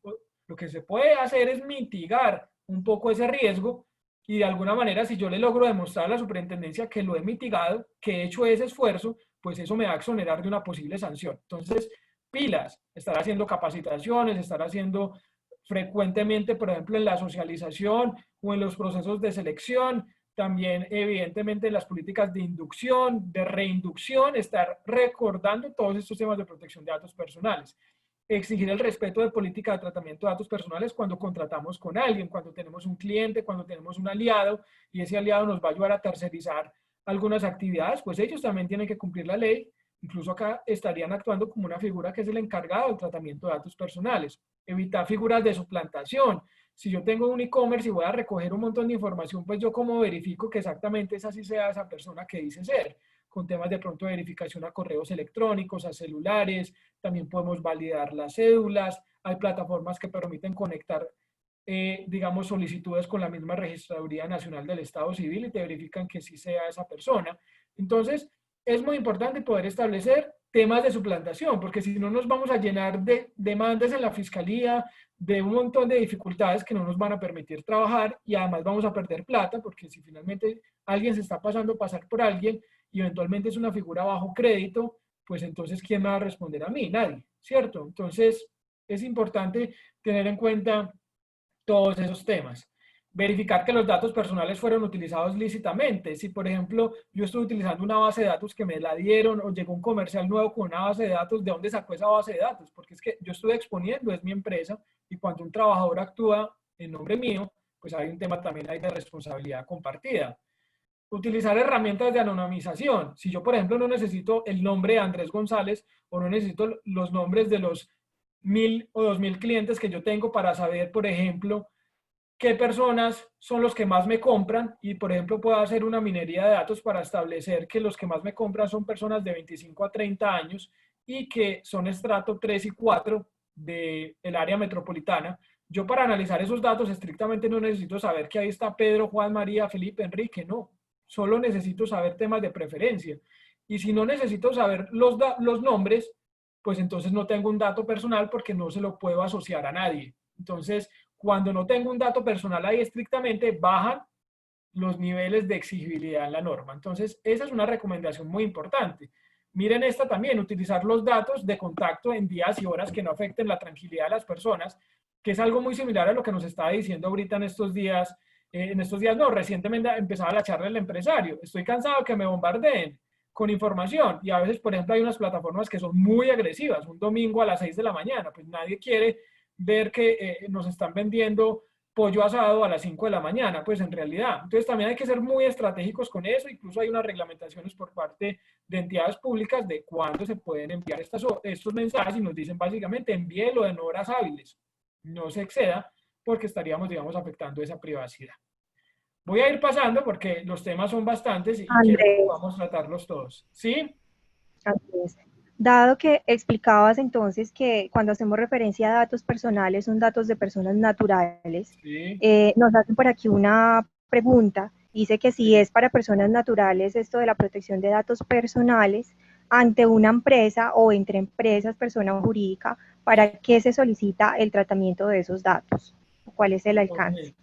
Lo que se puede hacer es mitigar un poco ese riesgo y de alguna manera, si yo le logro demostrar a la superintendencia que lo he mitigado, que he hecho ese esfuerzo, pues eso me va a exonerar de una posible sanción. Entonces, pilas, estar haciendo capacitaciones, estar haciendo frecuentemente, por ejemplo, en la socialización o en los procesos de selección, también evidentemente en las políticas de inducción, de reinducción, estar recordando todos estos temas de protección de datos personales. Exigir el respeto de política de tratamiento de datos personales cuando contratamos con alguien, cuando tenemos un cliente, cuando tenemos un aliado y ese aliado nos va a ayudar a tercerizar algunas actividades, pues ellos también tienen que cumplir la ley. Incluso acá estarían actuando como una figura que es el encargado del tratamiento de datos personales. Evitar figuras de suplantación. Si yo tengo un e-commerce y voy a recoger un montón de información, pues yo cómo verifico que exactamente esa sí sea esa persona que dice ser, con temas de pronto de verificación a correos electrónicos, a celulares, también podemos validar las cédulas, hay plataformas que permiten conectar, digamos, solicitudes con la misma Registraduría Nacional del Estado Civil y te verifican que sí sea esa persona. Entonces, es muy importante poder establecer temas de suplantación, porque si no nos vamos a llenar de demandas en la fiscalía, de un montón de dificultades que no nos van a permitir trabajar y además vamos a perder plata, porque si finalmente alguien se está pasando a pasar por alguien y eventualmente es una figura bajo crédito, pues entonces ¿quién me va a responder a mí? Nadie, ¿cierto? Entonces es importante tener en cuenta todos esos temas. Verificar que los datos personales fueron utilizados lícitamente. Si, por ejemplo, yo estoy utilizando una base de datos que me la dieron o llegó un comercial nuevo con una base de datos, ¿de dónde sacó esa base de datos? Porque es que yo estoy exponiendo, es mi empresa, y cuando un trabajador actúa en nombre mío, pues hay un tema también ahí de responsabilidad compartida. Utilizar herramientas de anonimización. Si yo, por ejemplo, no necesito el nombre de Andrés González o no necesito los nombres de los 1000 o 2000 clientes que yo tengo para saber, por ejemplo, qué personas son los que más me compran y, por ejemplo, puedo hacer una minería de datos para establecer que los que más me compran son personas de 25 a 30 años y que son estrato 3 y 4 del área metropolitana. Yo para analizar esos datos estrictamente no necesito saber que ahí está Pedro, Juan, María, Felipe, Enrique, no. Solo necesito saber temas de preferencia. Y si no necesito saber los nombres, pues entonces no tengo un dato personal porque no se lo puedo asociar a nadie. Entonces, cuando no tengo un dato personal ahí estrictamente, bajan los niveles de exigibilidad en la norma. Entonces, esa es una recomendación muy importante. Miren esta también, utilizar los datos de contacto en días y horas que no afecten la tranquilidad de las personas, que es algo muy similar a lo que nos estaba diciendo ahorita en estos días en estos días no, recientemente empezaba la charla del empresario, estoy cansado de que me bombardeen con información y a veces, por ejemplo, hay unas plataformas que son muy agresivas, un domingo a las 6 de la mañana, pues nadie quiere ver que nos están vendiendo pollo asado a las 5 de la mañana, pues en realidad. Entonces también hay que ser muy estratégicos con eso, incluso hay unas reglamentaciones por parte de entidades públicas de cuándo se pueden enviar estos mensajes y nos dicen básicamente envíelo en horas hábiles, no se exceda porque estaríamos, digamos, afectando esa privacidad. Voy a ir pasando porque los temas son bastantes y quiero que Andrés, podamos tratarlos todos. ¿Sí? Andrés, dado que explicabas entonces que cuando hacemos referencia a datos personales son datos de personas naturales, Sí. nos hacen por aquí una pregunta. Dice que si es para personas naturales esto de la protección de datos personales ante una empresa o entre empresas, persona jurídica, ¿para qué se solicita el tratamiento de esos datos? ¿Cuál es el alcance? Okay.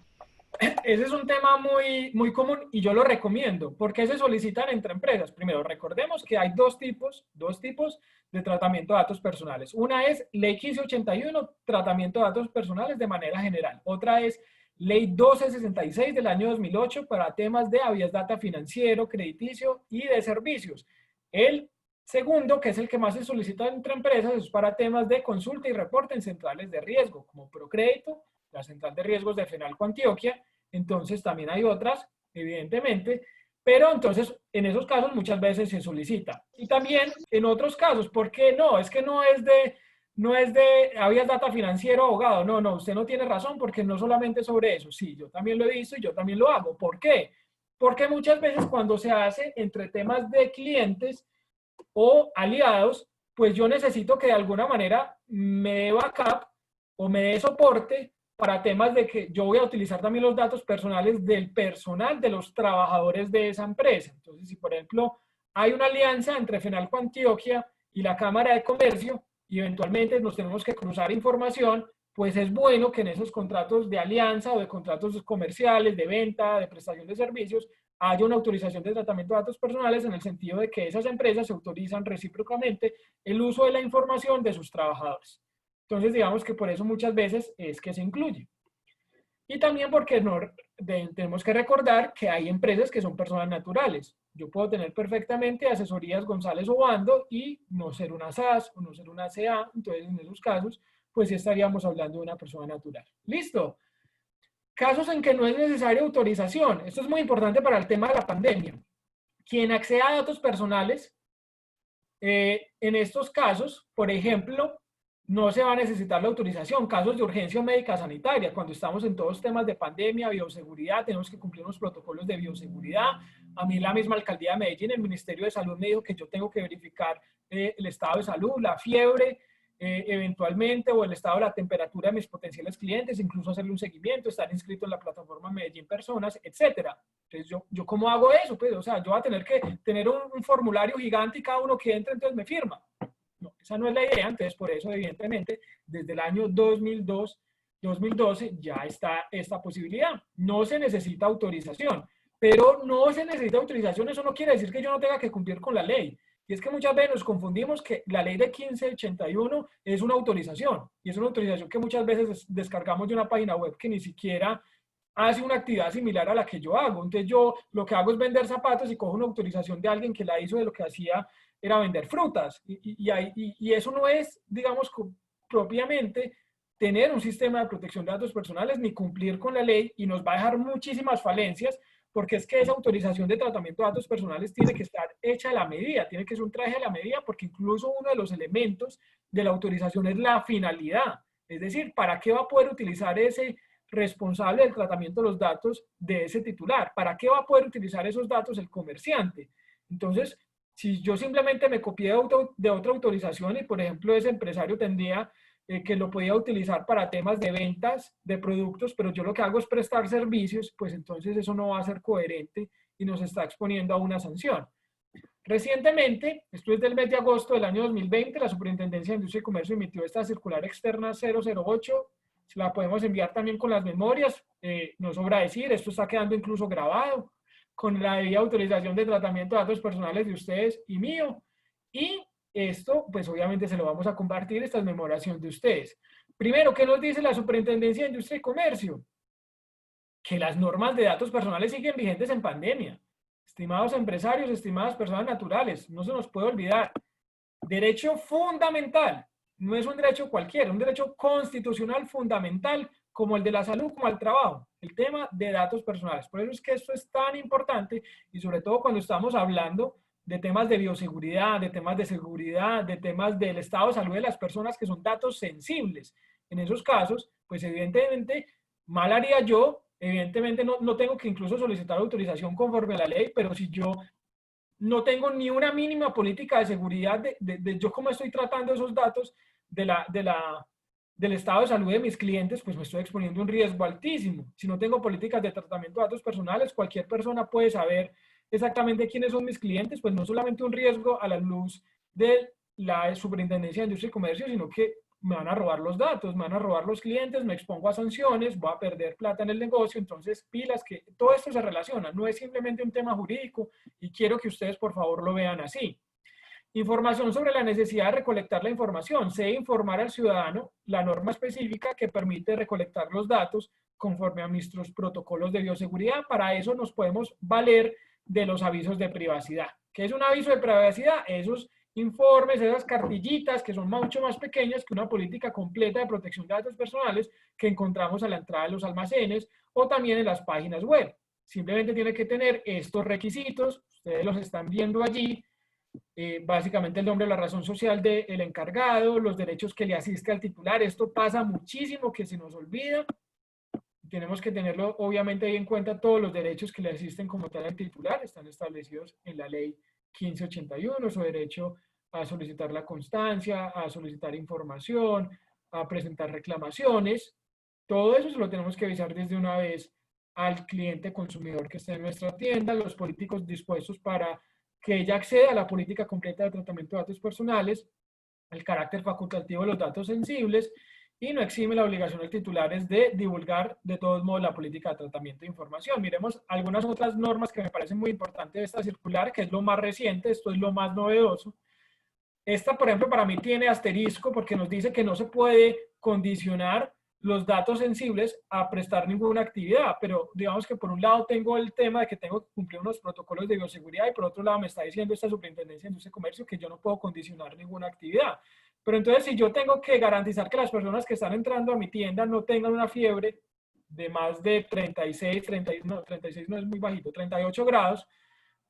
Ese es un tema muy común y yo lo recomiendo. ¿Por qué se solicitan entre empresas? Primero, recordemos que hay dos tipos de tratamiento de datos personales. Una es Ley 1581, tratamiento de datos personales de manera general. Otra es Ley 1266 del año 2008 para temas de habeas data financiero, crediticio y de servicios. El segundo, que es el que más se solicita entre empresas, es para temas de consulta y reporte en centrales de riesgo, como Procrédito, la central de riesgos de FENALCO Antioquia. Entonces también hay otras, evidentemente, pero entonces en esos casos muchas veces se solicita. Y también en otros casos, ¿por qué no? Es que no es de habeas data financiero, abogado. No, no, usted no tiene razón porque no solamente sobre eso. Sí, yo también lo he visto y yo también lo hago. ¿Por qué? Porque muchas veces cuando se hace entre temas de clientes o aliados, pues yo necesito que de alguna manera me dé backup o me dé soporte para temas de que yo voy a utilizar también los datos personales del personal, de los trabajadores de esa empresa. Entonces, si por ejemplo hay una alianza entre FENALCO Antioquia y la Cámara de Comercio y eventualmente nos tenemos que cruzar información, pues es bueno que en esos contratos de alianza o de contratos comerciales, de venta, de prestación de servicios, haya una autorización de tratamiento de datos personales en el sentido de que esas empresas se autorizan recíprocamente el uso de la información de sus trabajadores. Entonces, digamos que por eso muchas veces es que se incluye. Y también porque tenemos que recordar que hay empresas que son personas naturales. Yo puedo tener perfectamente asesorías González Obando y no ser una SAS o no ser una CA. Entonces, en esos casos, pues sí estaríamos hablando de una persona natural. ¿Listo? Casos en que no es necesaria autorización. Esto es muy importante para el tema de la pandemia. Quien acceda a datos personales, en estos casos, por ejemplo, no se va a necesitar la autorización. Casos de urgencia médica sanitaria, cuando estamos en todos temas de pandemia, bioseguridad, tenemos que cumplir unos protocolos de bioseguridad. A mí la misma alcaldía de Medellín, el Ministerio de Salud me dijo que yo tengo que verificar el estado de salud, la fiebre, eventualmente, o el estado de la temperatura de mis potenciales clientes, incluso hacerle un seguimiento, estar inscrito en la plataforma Medellín Personas, etcétera. Entonces, ¿yo cómo hago eso? Pues, o sea, yo voy a tener que tener un formulario gigante y cada uno que entre, entonces me firma. No, esa no es la idea. Entonces, por eso, evidentemente, desde el año 2012 ya está esta posibilidad. No se necesita autorización, pero no se necesita autorización. Eso no quiere decir que yo no tenga que cumplir con la ley. Y es que muchas veces nos confundimos que la ley de 1581 es una autorización. Y es una autorización que muchas veces descargamos de una página web que ni siquiera hace una actividad similar a la que yo hago. Entonces yo lo que hago es vender zapatos y cojo una autorización de alguien que la hizo de lo que hacía era vender frutas. Y eso no es, digamos, propiamente tener un sistema de protección de datos personales ni cumplir con la ley y nos va a dejar muchísimas falencias porque es que esa autorización de tratamiento de datos personales tiene que estar hecha a la medida, tiene que ser un traje a la medida porque incluso uno de los elementos de la autorización es la finalidad. Es decir, ¿para qué va a poder utilizar ese responsable del tratamiento de los datos de ese titular? ¿Para qué va a poder utilizar esos datos el comerciante? Entonces, si yo simplemente me copié de otra autorización y, por ejemplo, ese empresario tendría que lo podía utilizar para temas de ventas de productos, pero yo lo que hago es prestar servicios, pues entonces eso no va a ser coherente y nos está exponiendo a una sanción. Recientemente, esto es del mes de agosto del año 2020, la Superintendencia de Industria y Comercio emitió esta circular externa 008, se la podemos enviar también con las memorias, no sobra decir, esto está quedando incluso grabado, con la debida autorización de tratamiento de datos personales de ustedes y mío, y esto, pues obviamente se lo vamos a compartir, esta es memoración de ustedes. Primero, ¿qué nos dice la Superintendencia de Industria y Comercio? que las normas de datos personales siguen vigentes en pandemia. Estimados empresarios, estimadas personas naturales, no se nos puede olvidar, derecho fundamental, no es un derecho cualquiera, un derecho constitucional fundamental como el de la salud, como el trabajo, el tema de datos personales. Por eso es que esto es tan importante y sobre todo cuando estamos hablando de temas de bioseguridad, de temas de seguridad, de temas del estado de salud de las personas que son datos sensibles. En esos casos, pues evidentemente, mal haría yo, evidentemente no tengo que incluso solicitar autorización conforme a la ley, pero si yo no tengo ni una mínima política de seguridad de yo cómo estoy tratando esos datos del estado de salud de mis clientes, pues me estoy exponiendo a un riesgo altísimo. Si no tengo políticas de tratamiento de datos personales, cualquier persona puede saber exactamente quiénes son mis clientes, pues no solamente un riesgo a la luz de la Superintendencia de Industria y Comercio, sino que me van a robar los datos, me van a robar los clientes, me expongo a sanciones, voy a perder plata en el negocio. Entonces, pilas, que todo esto se relaciona, no es simplemente un tema jurídico, y quiero que ustedes por favor lo vean así. Información sobre la necesidad de recolectar la información. Se debe informar al ciudadano la norma específica que permite recolectar los datos conforme a nuestros protocolos de bioseguridad. Para eso nos podemos valer de los avisos de privacidad. ¿Qué es un aviso de privacidad? Esos informes, esas cartillitas que son mucho más pequeñas que una política completa de protección de datos personales que encontramos a la entrada de los almacenes o también en las páginas web. Simplemente tiene que tener estos requisitos, ustedes los están viendo allí, básicamente el nombre, la razón social del encargado, los derechos que le asiste al titular. Esto pasa muchísimo que se nos olvida. Tenemos que tenerlo obviamente ahí en cuenta. Todos los derechos que le asisten como tal al titular están establecidos en la ley 1581, su derecho a solicitar la constancia, a solicitar información, a presentar reclamaciones. Todo eso se lo tenemos que avisar desde una vez al cliente consumidor que esté en nuestra tienda, los políticos dispuestos para que ella acceda a la política completa de tratamiento de datos personales, el carácter facultativo de los datos sensibles, y no exime la obligación del titular es de divulgar de todos modos la política de tratamiento de información. Miremos algunas otras normas que me parecen muy importantes de esta circular, que es lo más reciente, esto es lo más novedoso. Esta, por ejemplo, para mí tiene asterisco porque nos dice que no se puede condicionar los datos sensibles a prestar ninguna actividad, pero digamos que por un lado tengo el tema de que tengo que cumplir unos protocolos de bioseguridad y por otro lado me está diciendo esta Superintendencia de Industria y Comercio que yo no puedo condicionar ninguna actividad. Pero entonces si yo tengo que garantizar que las personas que están entrando a mi tienda no tengan una fiebre de más de 36 no es muy bajito, 38 grados,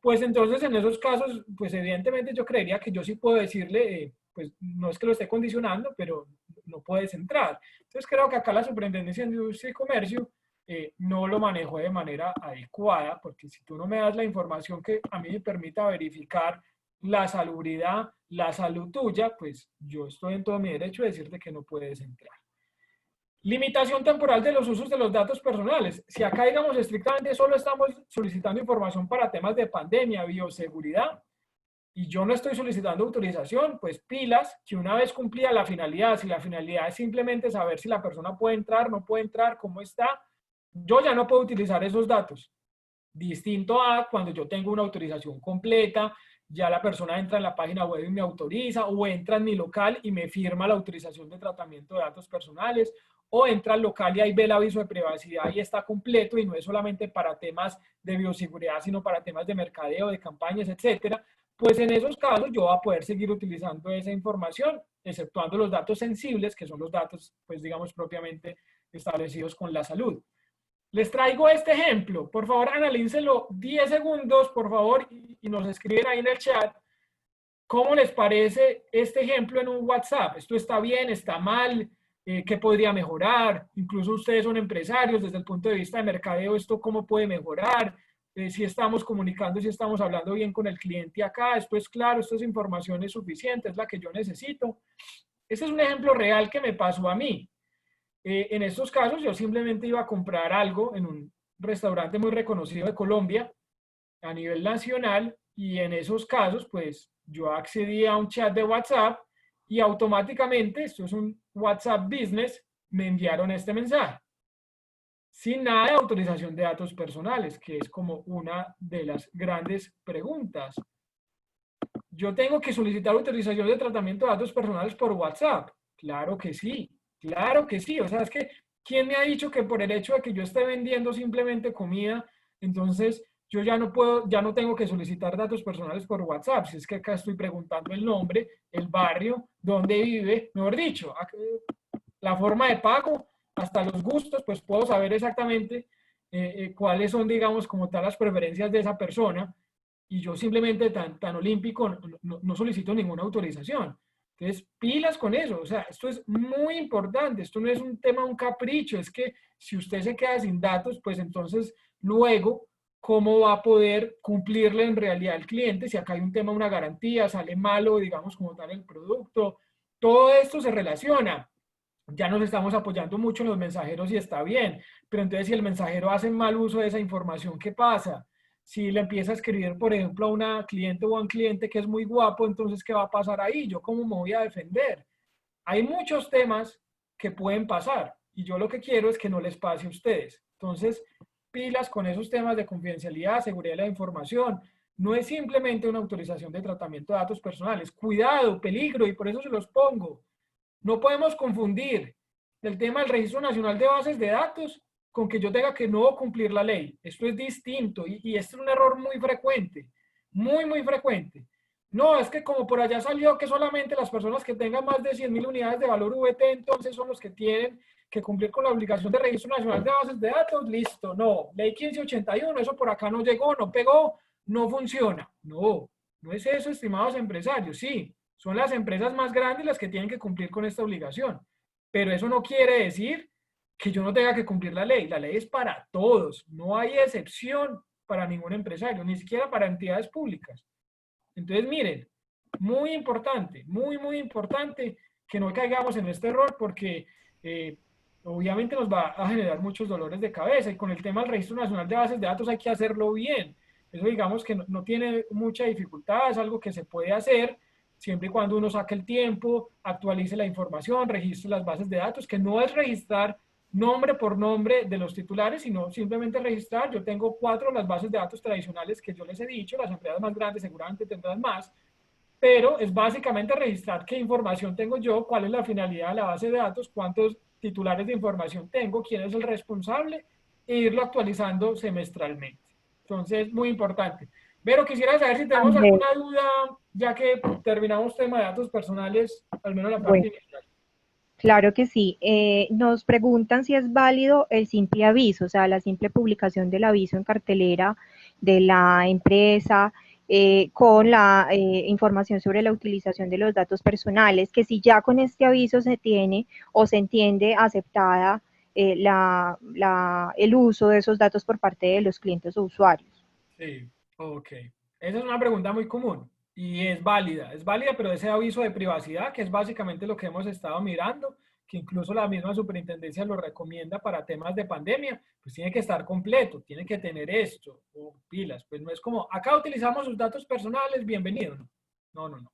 pues entonces en esos casos, pues evidentemente yo creería que yo sí puedo decirle, pues no es que lo esté condicionando, pero no puedes entrar. Entonces creo que acá la Superintendencia de Industria y Comercio no lo manejó de manera adecuada, porque si tú no me das la información que a mí me permita verificar la salubridad, la salud tuya, pues yo estoy en todo mi derecho de decirte que no puedes entrar. Limitación temporal de los usos de los datos personales. Si acá, digamos, estrictamente solo estamos solicitando información para temas de pandemia, bioseguridad, y yo no estoy solicitando autorización, pues pilas, que una vez cumplida la finalidad, si la finalidad es simplemente saber si la persona puede entrar, no puede entrar, cómo está, yo ya no puedo utilizar esos datos. Distinto a cuando yo tengo una autorización completa, ya la persona entra en la página web y me autoriza, o entra en mi local y me firma la autorización de tratamiento de datos personales, o entra al local y ahí ve el aviso de privacidad y está completo y no es solamente para temas de bioseguridad, sino para temas de mercadeo, de campañas, etcétera. Pues en esos casos yo voy a poder seguir utilizando esa información, exceptuando los datos sensibles, que son los datos, pues digamos, propiamente establecidos con la salud. Les traigo este ejemplo. Por favor, analícenlo 10 segundos, por favor, y nos escriben ahí en el chat cómo les parece este ejemplo en un WhatsApp. ¿Esto está bien? ¿Está mal? ¿Qué podría mejorar? Incluso ustedes son empresarios, desde el punto de vista de mercadeo, ¿esto cómo puede mejorar? Si estamos comunicando, si estamos hablando bien con el cliente acá, esto es claro, esto es información es suficiente, es la que yo necesito. Este es un ejemplo real que me pasó a mí. En estos casos yo simplemente iba a comprar algo en un restaurante muy reconocido de Colombia a nivel nacional y en esos casos pues yo accedí a un chat de WhatsApp y automáticamente, esto es un WhatsApp Business, me enviaron este mensaje sin nada de autorización de datos personales, que es como una de las grandes preguntas. ¿Yo tengo que solicitar autorización de tratamiento de datos personales por WhatsApp? Claro que sí. Claro que sí, o sea, es que ¿Quién me ha dicho que por el hecho de que yo esté vendiendo simplemente comida, entonces yo ya no puedo, ya no tengo que solicitar datos personales por WhatsApp? Si es que acá estoy preguntando el nombre, el barrio, dónde vive, mejor dicho, la forma de pago, hasta los gustos, pues puedo saber exactamente cuáles son, digamos, como tal las preferencias de esa persona, y yo simplemente tan olímpico no solicito ninguna autorización. Entonces, pilas con eso, o sea, esto es muy importante, esto no es un tema, un capricho, es que si usted se queda sin datos, pues entonces luego, ¿cómo va a poder cumplirle en realidad al cliente si acá hay un tema, una garantía, sale malo, digamos, como tal el producto? Todo esto se relaciona. Ya nos estamos apoyando mucho en los mensajeros y está bien, pero entonces si el mensajero hace mal uso de esa información, ¿qué pasa? Si le empieza a escribir, por ejemplo, a una cliente o a un cliente que es muy guapo, entonces, ¿qué va a pasar ahí? ¿Yo cómo me voy a defender? Hay muchos temas que pueden pasar y yo lo que quiero es que no les pase a ustedes. Entonces, pilas con esos temas de confidencialidad, seguridad de la información. No es simplemente una autorización de tratamiento de datos personales. Cuidado, peligro, y por eso se los pongo. No podemos confundir el tema del Registro Nacional de Bases de Datos con que yo tenga que no cumplir la ley. Esto es distinto y esto es un error muy frecuente, muy frecuente. No, es que como por allá salió que solamente las personas que tengan más de 100.000 unidades de valor VT, entonces son los que tienen que cumplir con la obligación de Registro Nacional de Bases de Datos, listo. No, ley 1581, eso por acá no llegó, no pegó, no funciona. No, no es eso, estimados empresarios. Sí, son las empresas más grandes las que tienen que cumplir con esta obligación. Pero eso no quiere decir que yo no tenga que cumplir la ley. La ley es para todos. No hay excepción para ningún empresario, ni siquiera para entidades públicas. Entonces, miren, muy importante que no caigamos en este error porque obviamente nos va a generar muchos dolores de cabeza y con el tema del Registro Nacional de Bases de Datos hay que hacerlo bien. Eso digamos que no tiene mucha dificultad, es algo que se puede hacer siempre y cuando uno saque el tiempo, actualice la información, registre las bases de datos, que no es registrar nombre por nombre de los titulares, sino simplemente registrar. Yo tengo 4 las bases de datos tradicionales que yo les he dicho, las empresas más grandes seguramente tendrán más, pero es básicamente registrar qué información tengo yo, cuál es la finalidad de la base de datos, cuántos titulares de información tengo, quién es el responsable, e irlo actualizando semestralmente. Entonces, muy importante. Pero quisiera saber si tenemos Andrés, alguna duda, ya que terminamos tema de datos personales, al menos la parte bueno, inicial. claro que sí. Nos preguntan si es válido el simple aviso, o sea, la simple publicación del aviso en cartelera de la empresa con la información sobre la utilización de los datos personales, que si ya con este aviso se tiene o se entiende aceptada el uso de esos datos por parte de los clientes o usuarios. Sí, ok. Esa es una pregunta muy común y es válida, pero ese aviso de privacidad, que es básicamente lo que hemos estado mirando, que incluso la misma superintendencia lo recomienda para temas de pandemia, pues tiene que estar completo, tiene que tener esto, o pilas, pues no es como, acá utilizamos sus datos personales, bienvenido, no.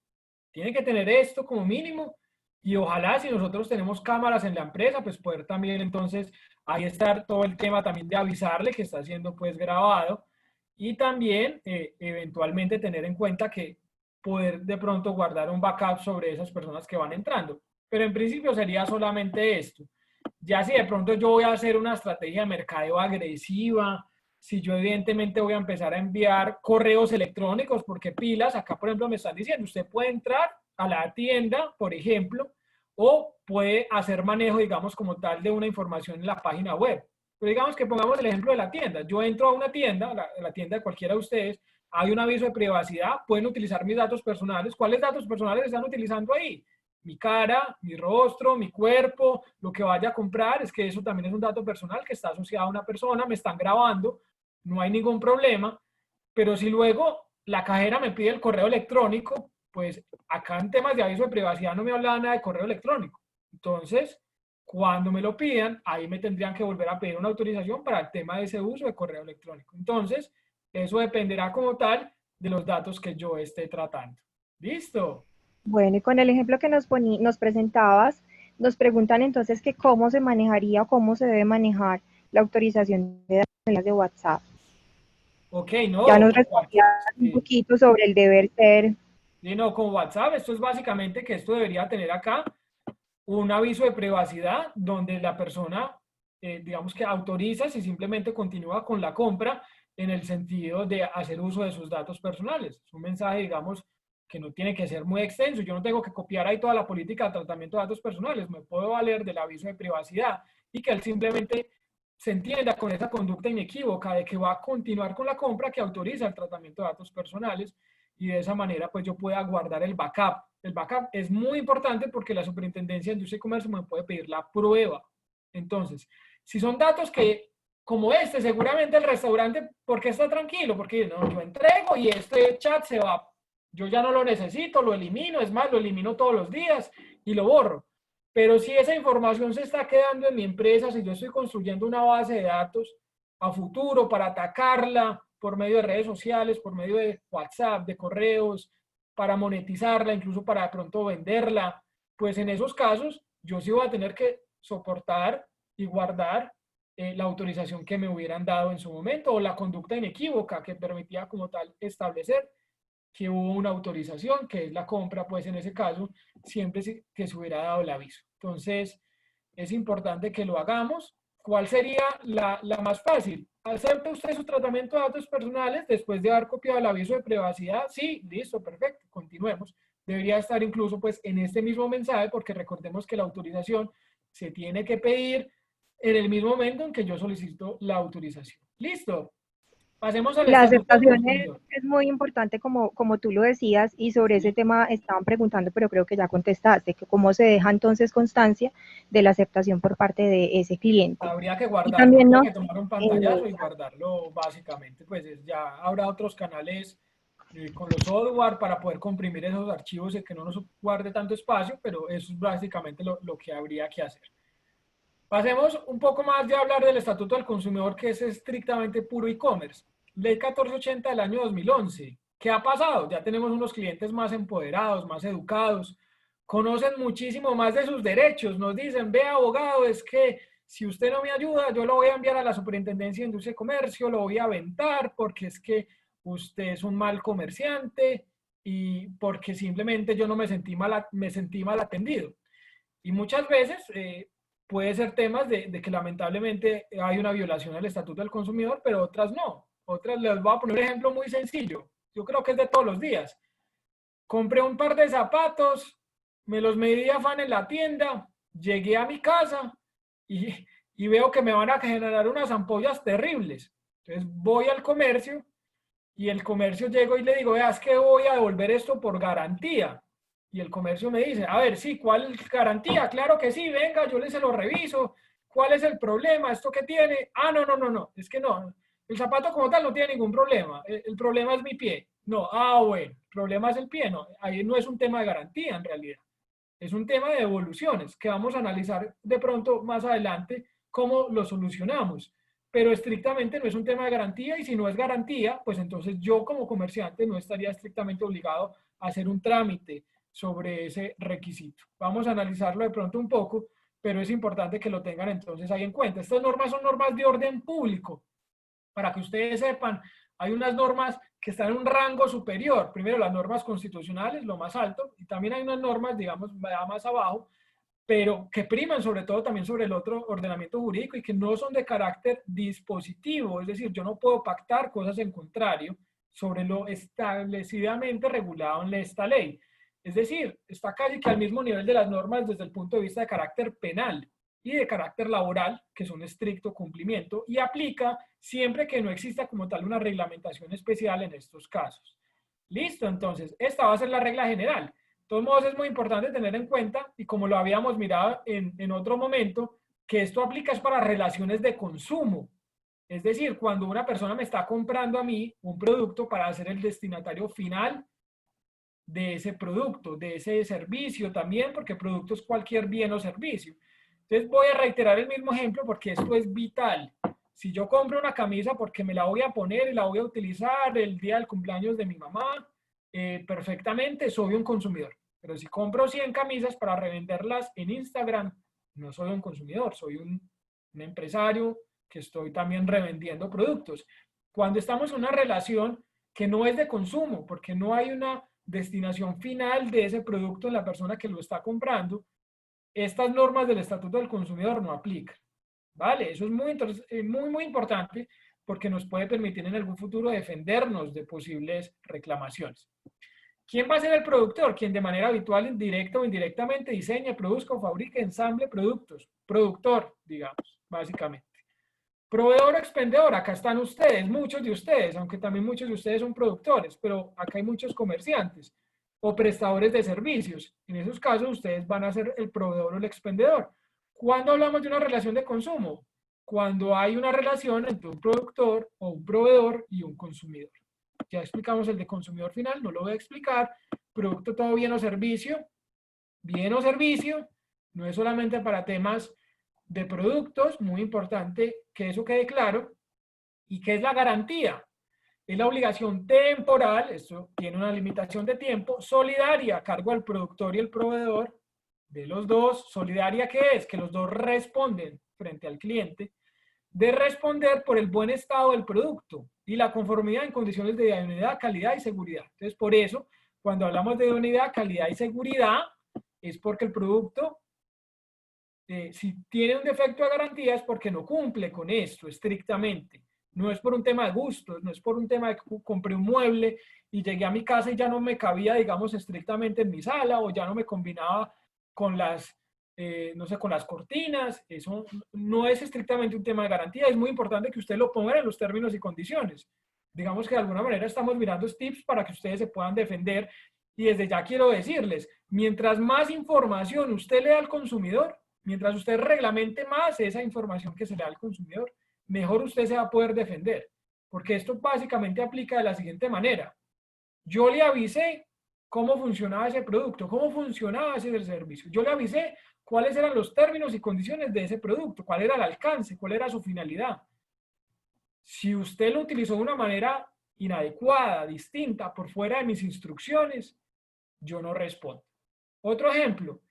Tiene que tener esto como mínimo y ojalá si nosotros tenemos cámaras en la empresa, pues poder también entonces ahí estar todo el tema también de avisarle que está siendo pues grabado y también eventualmente tener en cuenta que poder de pronto guardar un backup sobre esas personas que van entrando. Pero en principio sería solamente esto. Ya si de pronto yo voy a hacer una estrategia de mercadeo agresiva, si yo evidentemente voy a empezar a enviar correos electrónicos, porque pilas, acá por ejemplo me están diciendo, usted puede entrar a la tienda, por ejemplo, o puede hacer manejo, digamos, como tal de una información en la página web. Pero digamos que pongamos el ejemplo de la tienda. Yo entro a una tienda, la tienda de cualquiera de ustedes, hay un aviso de privacidad, pueden utilizar mis datos personales. ¿Cuáles datos personales están utilizando ahí? Mi cara, mi rostro, mi cuerpo, lo que vaya a comprar, es que eso también es un dato personal que está asociado a una persona, me están grabando, no hay ningún problema, pero si luego la cajera me pide el correo electrónico, pues acá en temas de aviso de privacidad no me habla nada de correo electrónico. Entonces, cuando me lo pidan, ahí me tendrían que volver a pedir una autorización para el tema de ese uso de correo electrónico. Entonces, eso dependerá como tal de los datos que yo esté tratando. ¿Listo? Bueno, y con el ejemplo que nos presentabas, nos preguntan entonces que cómo se manejaría o cómo se debe manejar la autorización de datos de WhatsApp. Ok, Ya no, nos con respondías un sí. poquito sobre el deber ser. Sí, no, con WhatsApp, esto es básicamente que esto debería tener acá un aviso de privacidad donde la persona digamos que autoriza si simplemente continúa con la compra en el sentido de hacer uso de sus datos personales. Es un mensaje, digamos, que no tiene que ser muy extenso. Yo no tengo que copiar ahí toda la política de tratamiento de datos personales. Me puedo valer del aviso de privacidad y que él simplemente se entienda con esa conducta inequívoca de que va a continuar con la compra que autoriza el tratamiento de datos personales y de esa manera pues yo pueda guardar el backup. El backup es muy importante porque la Superintendencia de Industria y Comercio me puede pedir la prueba. Entonces, si son datos que, como este, seguramente el restaurante, ¿por qué está tranquilo? Porque no, yo entrego y este chat se va. Yo ya no lo necesito, lo elimino, es más, lo elimino todos los días y lo borro. Pero si esa información se está quedando en mi empresa, si yo estoy construyendo una base de datos a futuro para atacarla por medio de redes sociales, por medio de WhatsApp, de correos, para monetizarla, incluso para de pronto venderla, pues en esos casos yo sí voy a tener que soportar y guardar la autorización que me hubieran dado en su momento o la conducta inequívoca que permitía como tal establecer que hubo una autorización, que es la compra, pues en ese caso, siempre que se hubiera dado el aviso. Entonces, es importante que lo hagamos. ¿Cuál sería la más fácil? ¿Acepta usted su tratamiento de datos personales después de haber copiado el aviso de privacidad? Sí, listo, perfecto, continuemos. Debería estar incluso pues en este mismo mensaje porque recordemos que la autorización se tiene que pedir en el mismo momento en que yo solicito la autorización. Listo. Pasemos al La estatuto del aceptación consumidor. es muy importante, como tú lo decías, y sobre ese tema estaban preguntando, pero creo que ya contestaste, que cómo se deja entonces constancia de la aceptación por parte de ese cliente. Habría que Y guardarlo, también habría nos, que tomar un pantallazo y guardarlo básicamente. Pues ya habrá otros canales con los software para poder comprimir esos archivos y que no nos guarde tanto espacio, pero eso es básicamente lo que habría que hacer. Pasemos un poco más de hablar del Estatuto del Consumidor, que es estrictamente puro e-commerce. Ley 1480 del año 2011. ¿Qué ha pasado? Ya tenemos unos clientes más empoderados, más educados, conocen muchísimo más de sus derechos. Nos dicen, ve abogado, es que si usted no me ayuda, yo lo voy a enviar a la Superintendencia de Industria y Comercio, lo voy a aventar porque es que usted es un mal comerciante y porque simplemente yo no me sentí mal atendido. Y muchas veces puede ser temas de que lamentablemente hay una violación del Estatuto del Consumidor, pero otras no. Otras les voy a poner un ejemplo muy sencillo. Yo creo que es de todos los días. Compré un par de zapatos, me los medí afán en la tienda, llegué a mi casa y veo que me van a generar unas ampollas terribles. Entonces voy al comercio y el comercio llego y le digo, es que voy a devolver esto por garantía. Y el comercio me dice, a ver, sí, ¿cuál garantía? Claro que sí, venga, yo se lo reviso. ¿Cuál es el problema? ¿Esto qué tiene? Ah, no, es que no. El zapato como tal no tiene ningún problema. El problema es mi pie. No, bueno, el problema es el pie. No, ahí no es un tema de garantía en realidad. Es un tema de devoluciones que vamos a analizar de pronto más adelante cómo lo solucionamos. Pero estrictamente no es un tema de garantía y si no es garantía, pues entonces yo como comerciante no estaría estrictamente obligado a hacer un trámite sobre ese requisito. Vamos a analizarlo de pronto un poco, pero es importante que lo tengan entonces ahí en cuenta. Estas normas son normas de orden público. Para que ustedes sepan, hay unas normas que están en un rango superior. Primero, las normas constitucionales, lo más alto, y también hay unas normas, digamos, más abajo, pero que priman sobre todo también sobre el otro ordenamiento jurídico y que no son de carácter dispositivo, es decir, yo no puedo pactar cosas en contrario sobre lo establecidamente regulado en esta ley. Es decir, está casi que al mismo nivel de las normas desde el punto de vista de carácter penal y de carácter laboral, que son estricto cumplimiento, y aplica siempre que no exista como tal una reglamentación especial en estos casos. Listo, entonces, esta va a ser la regla general. De todos modos, es muy importante tener en cuenta, y como lo habíamos mirado en otro momento, que esto aplica es para relaciones de consumo. Es decir, cuando una persona me está comprando a mí un producto para ser el destinatario final de ese producto, de ese servicio también, porque producto es cualquier bien o servicio. Entonces voy a reiterar el mismo ejemplo porque esto es vital. Si yo compro una camisa porque me la voy a poner y la voy a utilizar el día del cumpleaños de mi mamá, perfectamente soy un consumidor. Pero si compro 100 camisas para revenderlas en Instagram, no soy un consumidor, soy un empresario que estoy también revendiendo productos. Cuando estamos en una relación que no es de consumo, porque no hay una destinación final de ese producto en la persona que lo está comprando, estas normas del Estatuto del Consumidor no aplican. ¿vale? Eso es muy importante porque nos puede permitir en algún futuro defendernos de posibles reclamaciones. ¿Quién va a ser el productor? Quien de manera habitual, directa o indirectamente, diseña, produzca o fabrique, ensamble productos. Productor, digamos, básicamente. Proveedor o expendedor, acá están ustedes, muchos de ustedes, aunque también muchos de ustedes son productores, pero acá hay muchos comerciantes o prestadores de servicios. En esos casos, ustedes van a ser el proveedor o el expendedor. ¿Cuándo hablamos de una relación de consumo? Cuando hay una relación entre un productor o un proveedor y un consumidor. Ya explicamos el de consumidor final, no lo voy a explicar. Producto, todo bien o servicio. Bien o servicio no es solamente para temas de productos, muy importante que eso quede claro. ¿Y qué es la garantía? Es la obligación temporal, esto tiene una limitación de tiempo, solidaria a cargo del productor y el proveedor, de los dos. ¿Solidaria qué es? Que los dos responden frente al cliente, de responder por el buen estado del producto y la conformidad en condiciones de idoneidad, calidad y seguridad. Entonces, por eso, cuando hablamos de idoneidad, calidad y seguridad, es porque el producto, si tiene un defecto de garantía, es porque no cumple con esto estrictamente. No es por un tema de gustos, no es por un tema de que compré un mueble y llegué a mi casa y ya no me cabía, digamos, estrictamente en mi sala, o ya no me combinaba con las, no sé, con las cortinas. Eso no es estrictamente un tema de garantía. Es muy importante que usted lo ponga en los términos y condiciones. Digamos que de alguna manera estamos mirando tips para que ustedes se puedan defender. Y desde ya quiero decirles, mientras más información usted le da al consumidor, mientras usted reglamente más esa información que se le da al consumidor, mejor usted se va a poder defender. Porque esto básicamente aplica de la siguiente manera. Yo le avisé cómo funcionaba ese producto, cómo funcionaba ese servicio. Yo le avisé cuáles eran los términos y condiciones de ese producto, cuál era el alcance, cuál era su finalidad. Si usted lo utilizó de una manera inadecuada, distinta, por fuera de mis instrucciones, yo no respondo. Otro ejemplo.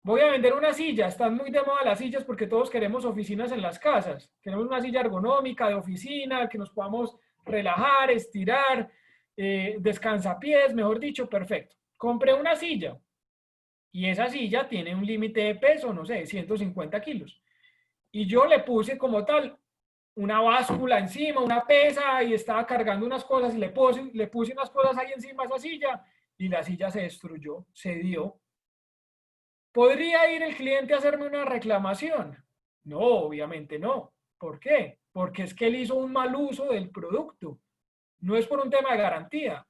Voy a vender una silla. Están muy de moda las sillas porque todos queremos oficinas en las casas. Queremos una silla ergonómica de oficina, que nos podamos relajar, estirar, descansapiés, mejor dicho, perfecto. Compré una silla y esa silla tiene un límite de peso, no sé, 150 kilos. Y yo le puse como tal una báscula encima, una pesa, y estaba cargando unas cosas y le puse unas cosas ahí encima de esa silla y la silla se destruyó, se dio. ¿Podría ir el cliente a hacerme una reclamación? No, obviamente no. ¿Por qué? Porque es que él hizo un mal uso del producto. No es por un tema de garantía.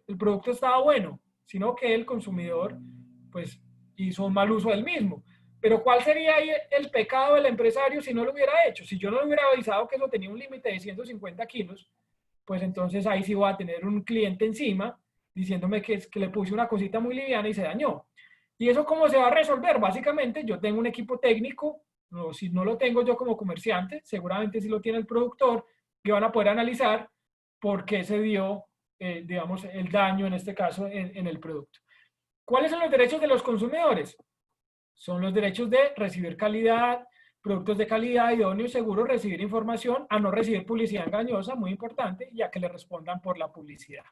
El producto estaba bueno, sino que el consumidor, pues, hizo un mal uso del mismo. Pero ¿cuál sería ahí el pecado del empresario si no lo hubiera hecho? Si yo no le hubiera avisado que eso tenía un límite de 150 kilos, pues entonces ahí sí voy a tener un cliente encima diciéndome que le puse una cosita muy liviana y se dañó. ¿Y eso cómo se va a resolver? Básicamente, yo tengo un equipo técnico, o si no lo tengo yo como comerciante, seguramente sí lo tiene el productor, que van a poder analizar por qué se dio, digamos, el daño, en este caso, en el producto. ¿Cuáles son los derechos de los consumidores? Son los derechos de recibir calidad, productos de calidad, idóneos, seguros, recibir información, a no recibir publicidad engañosa, muy importante, y a que le respondan por la publicidad.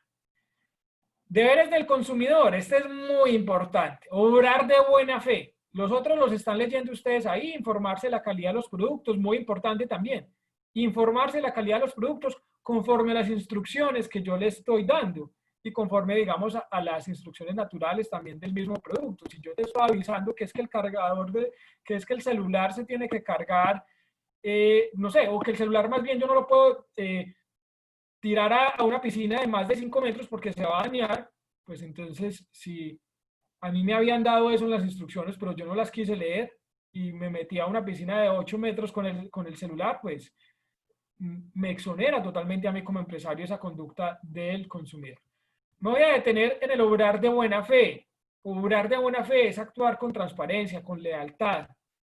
Deberes del consumidor, este es muy importante. Obrar de buena fe. Los otros los están leyendo ustedes ahí. Informarse de la calidad de los productos, muy importante también. Informarse de la calidad de los productos conforme a las instrucciones que yo le estoy dando y conforme, digamos, a las instrucciones naturales también del mismo producto. Si yo te estoy avisando que es que el cargador, que es que el celular se tiene que cargar, no sé, o que el celular más bien yo no lo puedo tirar a una piscina de más de 5 metros porque se va a dañar, pues entonces si a mí me habían dado eso en las instrucciones, pero yo no las quise leer y me metí a una piscina de 8 metros con el celular, pues me exonera totalmente a mí como empresario esa conducta del consumidor. Me voy a detener en el obrar de buena fe. Obrar de buena fe es actuar con transparencia, con lealtad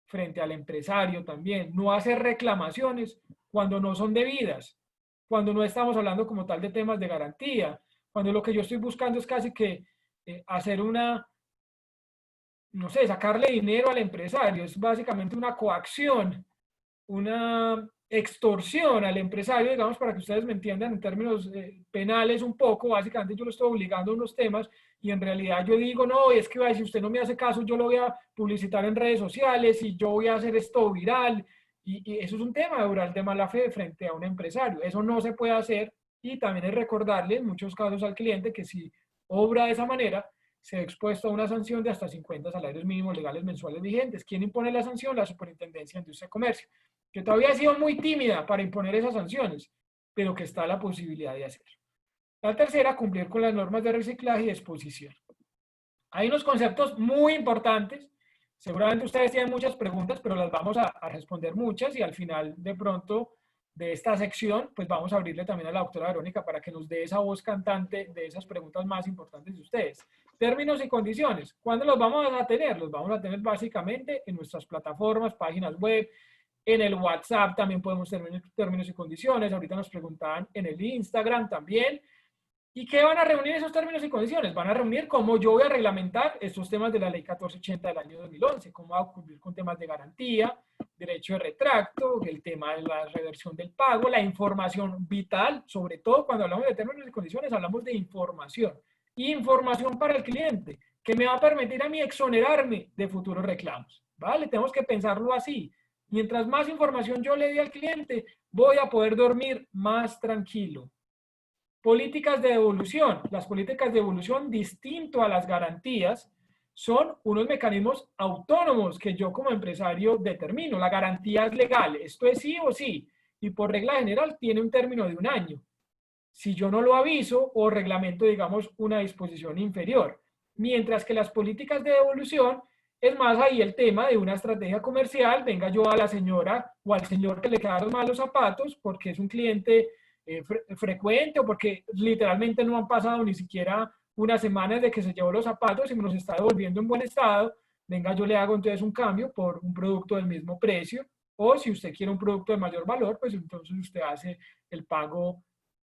frente al empresario también. No hacer reclamaciones cuando no son debidas, cuando no estamos hablando como tal de temas de garantía, cuando lo que yo estoy buscando es casi que hacer una, no sé, sacarle dinero al empresario. Es básicamente una coacción, una extorsión al empresario, digamos, para que ustedes me entiendan en términos penales un poco. Básicamente yo lo estoy obligando a unos temas y en realidad yo digo, no, es que si usted no me hace caso, yo lo voy a publicitar en redes sociales y yo voy a hacer esto viral Y eso es un tema de obrar de mala fe frente a un empresario. Eso no se puede hacer, y también es recordarle en muchos casos al cliente que si obra de esa manera, se ha expuesto a una sanción de hasta 50 salarios mínimos legales mensuales vigentes. ¿Quién impone la sanción? La Superintendencia de Industria y Comercio, que todavía ha sido muy tímida para imponer esas sanciones, pero que está la posibilidad de hacerlo. La tercera, cumplir con las normas de reciclaje y exposición. Hay unos conceptos muy importantes. Seguramente ustedes tienen muchas preguntas, pero las vamos a responder muchas, y al final de pronto de esta sección, pues vamos a abrirle también a la doctora Verónica para que nos dé esa voz cantante de esas preguntas más importantes de ustedes. Términos y condiciones. ¿Cuándo los vamos a tener? Los vamos a tener básicamente en nuestras plataformas, páginas web, en el WhatsApp también podemos tener términos y condiciones. Ahorita nos preguntaban en el Instagram también. ¿Y qué van a reunir esos términos y condiciones? Van a reunir cómo yo voy a reglamentar estos temas de la Ley 1480 del año 2011, cómo va a cumplir con temas de garantía, derecho de retracto, el tema de la reversión del pago, la información vital. Sobre todo cuando hablamos de términos y condiciones, hablamos de información. Información para el cliente, que me va a permitir a mí exonerarme de futuros reclamos. ¿Vale? Tenemos que pensarlo así. Mientras más información yo le dé al cliente, voy a poder dormir más tranquilo. Políticas de devolución. Las políticas de devolución, distinto a las garantías, son unos mecanismos autónomos que yo como empresario determino. La garantía es legal, esto es sí o sí, y por regla general tiene un término de 1 año. Si yo no lo aviso o reglamento, digamos, una disposición inferior. Mientras que las políticas de devolución es más ahí el tema de una estrategia comercial. Venga yo a la señora o al señor que le quedaron mal los zapatos porque es un cliente frecuente, o porque literalmente no han pasado ni siquiera unas semanas de que se llevó los zapatos y me los está devolviendo en buen estado. Venga, yo le hago entonces un cambio por un producto del mismo precio, o si usted quiere un producto de mayor valor, pues entonces usted hace el pago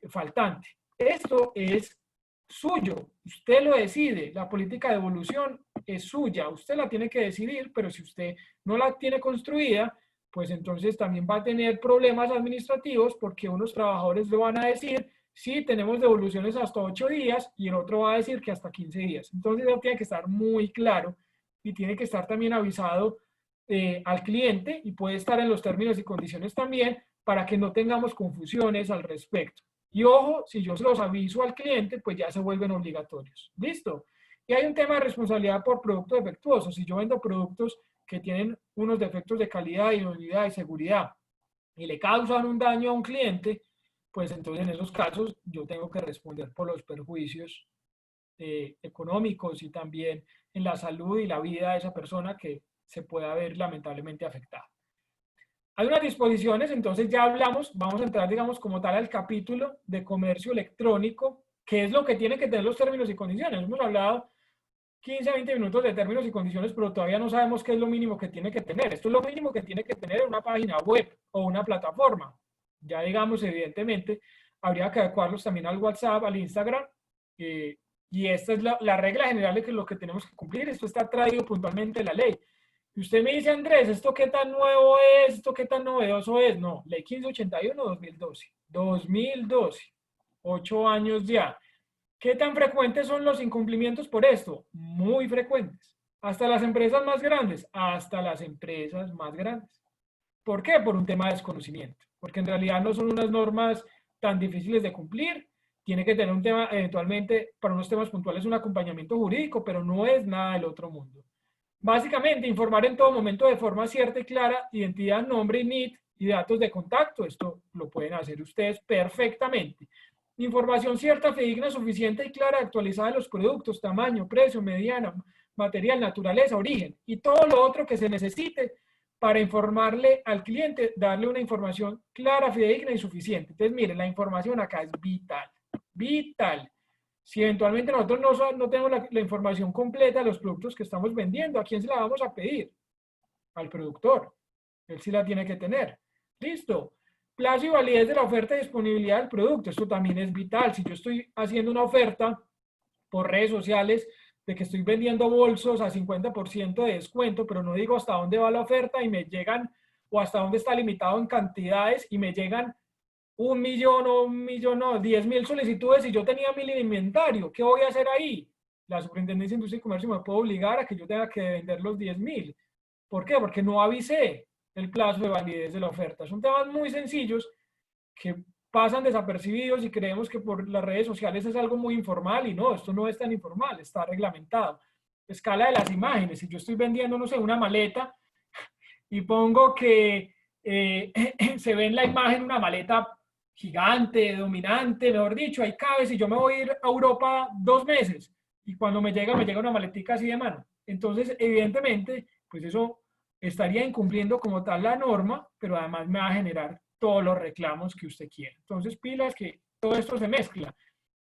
faltante. Esto es suyo, usted lo decide. La política de devolución es suya, usted la tiene que decidir, pero si usted no la tiene construida, pues entonces también va a tener problemas administrativos, porque unos trabajadores le van a decir, sí, tenemos devoluciones hasta 8 días, y el otro va a decir que hasta 15 días. Entonces eso tiene que estar muy claro, y tiene que estar también avisado al cliente, y puede estar en los términos y condiciones también, para que no tengamos confusiones al respecto. Y ojo, si yo se los aviso al cliente, pues ya se vuelven obligatorios. ¿Listo? Y hay un tema de responsabilidad por producto defectuoso. Si yo vendo productos que tienen unos defectos de calidad, idoneidad y seguridad, y le causan un daño a un cliente, pues entonces en esos casos yo tengo que responder por los perjuicios económicos, y también en la salud y la vida de esa persona que se pueda ver lamentablemente afectada. Hay unas disposiciones, entonces ya hablamos, vamos a entrar, digamos, como tal al capítulo de comercio electrónico, que es lo que tiene que tener los términos y condiciones. Hemos hablado 15 a 20 minutos de términos y condiciones, pero todavía no sabemos qué es lo mínimo que tiene que tener. Esto es lo mínimo que tiene que tener una página web o una plataforma. Ya digamos, evidentemente, habría que adecuarlos también al WhatsApp, al Instagram, y esta es la regla general de que lo que tenemos que cumplir. Esto está traído puntualmente en la ley. Y usted me dice, Andrés, ¿esto qué tan nuevo es? ¿Esto qué tan novedoso es? No, Ley 1581-2012. 2012. 8 años ya. ¿Qué tan frecuentes son los incumplimientos por esto? Muy frecuentes. Hasta las empresas más grandes. Hasta las empresas más grandes. ¿Por qué? Por un tema de desconocimiento. Porque en realidad no son unas normas tan difíciles de cumplir. Tiene que tener un tema, eventualmente, para unos temas puntuales, un acompañamiento jurídico, pero no es nada del otro mundo. Básicamente, informar en todo momento de forma cierta y clara, identidad, nombre y NIT y datos de contacto. Esto lo pueden hacer ustedes perfectamente. Información cierta, fidedigna, suficiente y clara, actualizada de los productos, tamaño, precio, mediana, material, naturaleza, origen y todo lo otro que se necesite para informarle al cliente, darle una información clara, fidedigna y suficiente. Entonces, miren, la información acá es vital. Vital. Si eventualmente nosotros no tenemos la información completa de los productos que estamos vendiendo, ¿a quién se la vamos a pedir? Al productor. Él sí la tiene que tener. Listo. Plazo y validez de la oferta y disponibilidad del producto. Esto también es vital. Si yo estoy haciendo una oferta por redes sociales de que estoy vendiendo bolsos a 50% de descuento, pero no digo hasta dónde va la oferta y me llegan, o hasta dónde está limitado en cantidades, y me llegan 1 millón o 1 millón, no, 10.000 solicitudes y yo tenía 1.000 en inventario. ¿Qué voy a hacer ahí? La Superintendencia de Industria y Comercio me puede obligar a que yo tenga que vender los 10.000. ¿Por qué? Porque no avisé. el plazo de validez de la oferta. Son temas muy sencillos que pasan desapercibidos y creemos que por las redes sociales es algo muy informal y no, esto no es tan informal, está reglamentado. Escala de las imágenes, si yo estoy vendiendo, no sé, una maleta y pongo que se ve en la imagen una maleta gigante, dominante, mejor dicho, ahí cabe, si yo me voy a ir a Europa 2 meses y cuando me llega una maletica así de mano. Entonces, evidentemente, pues eso estaría incumpliendo como tal la norma, pero además me va a generar todos los reclamos que usted quiera. Entonces, pilas que todo esto se mezcla.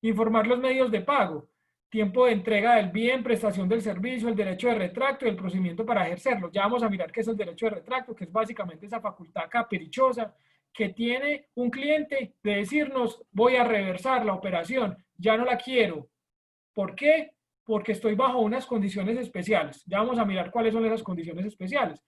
Informar los medios de pago, tiempo de entrega del bien, prestación del servicio, el derecho de retracto y el procedimiento para ejercerlo. Ya vamos a mirar qué es el derecho de retracto, que es básicamente esa facultad caprichosa que tiene un cliente de decirnos, voy a reversar la operación, ya no la quiero. ¿Por qué? Porque estoy bajo unas condiciones especiales. Ya vamos a mirar cuáles son esas condiciones especiales.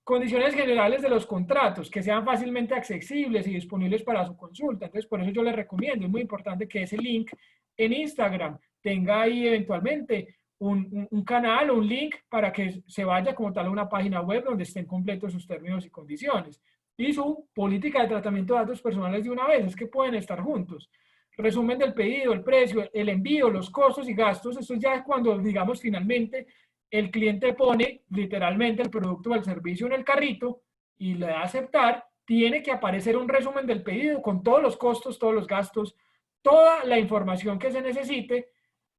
Condiciones generales de los contratos, que sean fácilmente accesibles y disponibles para su consulta. Entonces, por eso yo les recomiendo, es muy importante que ese link en Instagram tenga ahí eventualmente un canal o un link para que se vaya como tal a una página web donde estén completos sus términos y condiciones. Y su política de tratamiento de datos personales de una vez, es que pueden estar juntos. Resumen del pedido, el precio, el envío, los costos y gastos. Esto ya es cuando, digamos, finalmente el cliente pone literalmente el producto o el servicio en el carrito y le da a aceptar, tiene que aparecer un resumen del pedido con todos los costos, todos los gastos, toda la información que se necesite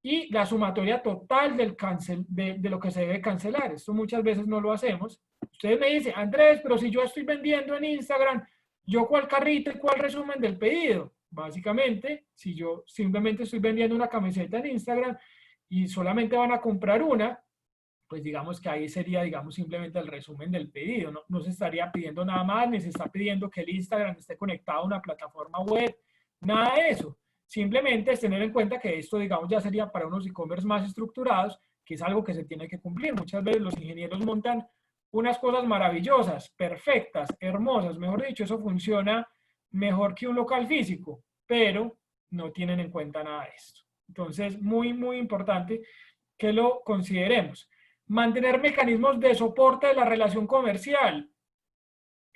y la sumatoria total de lo que se debe cancelar. Esto muchas veces no lo hacemos. Ustedes me dicen, Andrés, pero si yo estoy vendiendo en Instagram, ¿yo cuál carrito y cuál resumen del pedido? Básicamente, si yo simplemente estoy vendiendo una camiseta en Instagram y solamente van a comprar una, pues digamos que ahí sería, digamos, simplemente el resumen del pedido. No se estaría pidiendo nada más, ni se está pidiendo que el Instagram esté conectado a una plataforma web, nada de eso. Simplemente es tener en cuenta que esto, digamos, ya sería para unos e-commerce más estructurados, que es algo que se tiene que cumplir. Muchas veces los ingenieros montan unas cosas maravillosas, perfectas, hermosas, mejor dicho, eso funciona mejor que un local físico, pero no tienen en cuenta nada de esto. Entonces, muy, muy importante que lo consideremos. Mantener mecanismos de soporte de la relación comercial,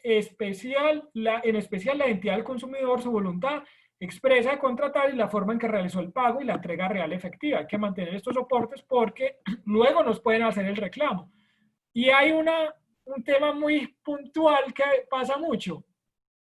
en especial la identidad del consumidor, su voluntad expresa de contratar y la forma en que realizó el pago y la entrega real efectiva. Hay que mantener estos soportes porque luego nos pueden hacer el reclamo. Y hay un tema muy puntual que pasa mucho,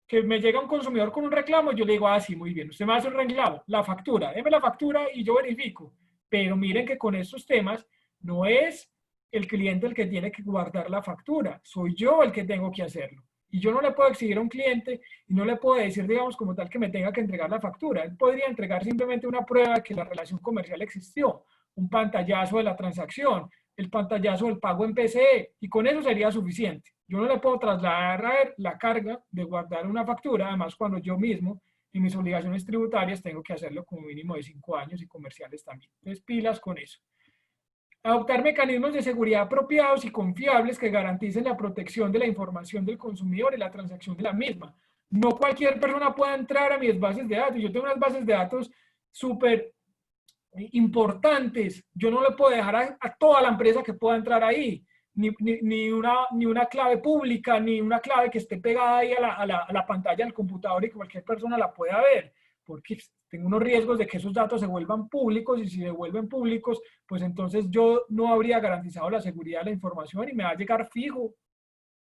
que me llega un consumidor con un reclamo, yo le digo, ah, sí, muy bien, usted me hace un reclamo, la factura, déme la factura y yo verifico. Pero miren que con estos temas no es el cliente el que tiene que guardar la factura, soy yo el que tengo que hacerlo. Y yo no le puedo exigir a un cliente y no le puedo decir, digamos, como tal, que me tenga que entregar la factura. Él podría entregar simplemente una prueba de que la relación comercial existió, un pantallazo de la transacción, el pantallazo del pago en PCE, y con eso sería suficiente. Yo no le puedo trasladar a él la carga de guardar una factura, además cuando yo mismo en mis obligaciones tributarias tengo que hacerlo como mínimo de 5 años y comerciales también. Entonces, pilas con eso. Adoptar mecanismos de seguridad apropiados y confiables que garanticen la protección de la información del consumidor y la transacción de la misma. No cualquier persona puede entrar a mis bases de datos. Yo tengo unas bases de datos súper importantes. Yo no le puedo dejar a toda la empresa que pueda entrar ahí. Ni una clave pública, ni una clave que esté pegada ahí a la pantalla del computador y que cualquier persona la pueda ver, porque tengo unos riesgos de que esos datos se vuelvan públicos y si se vuelven públicos, pues entonces yo no habría garantizado la seguridad de la información y me va a llegar fijo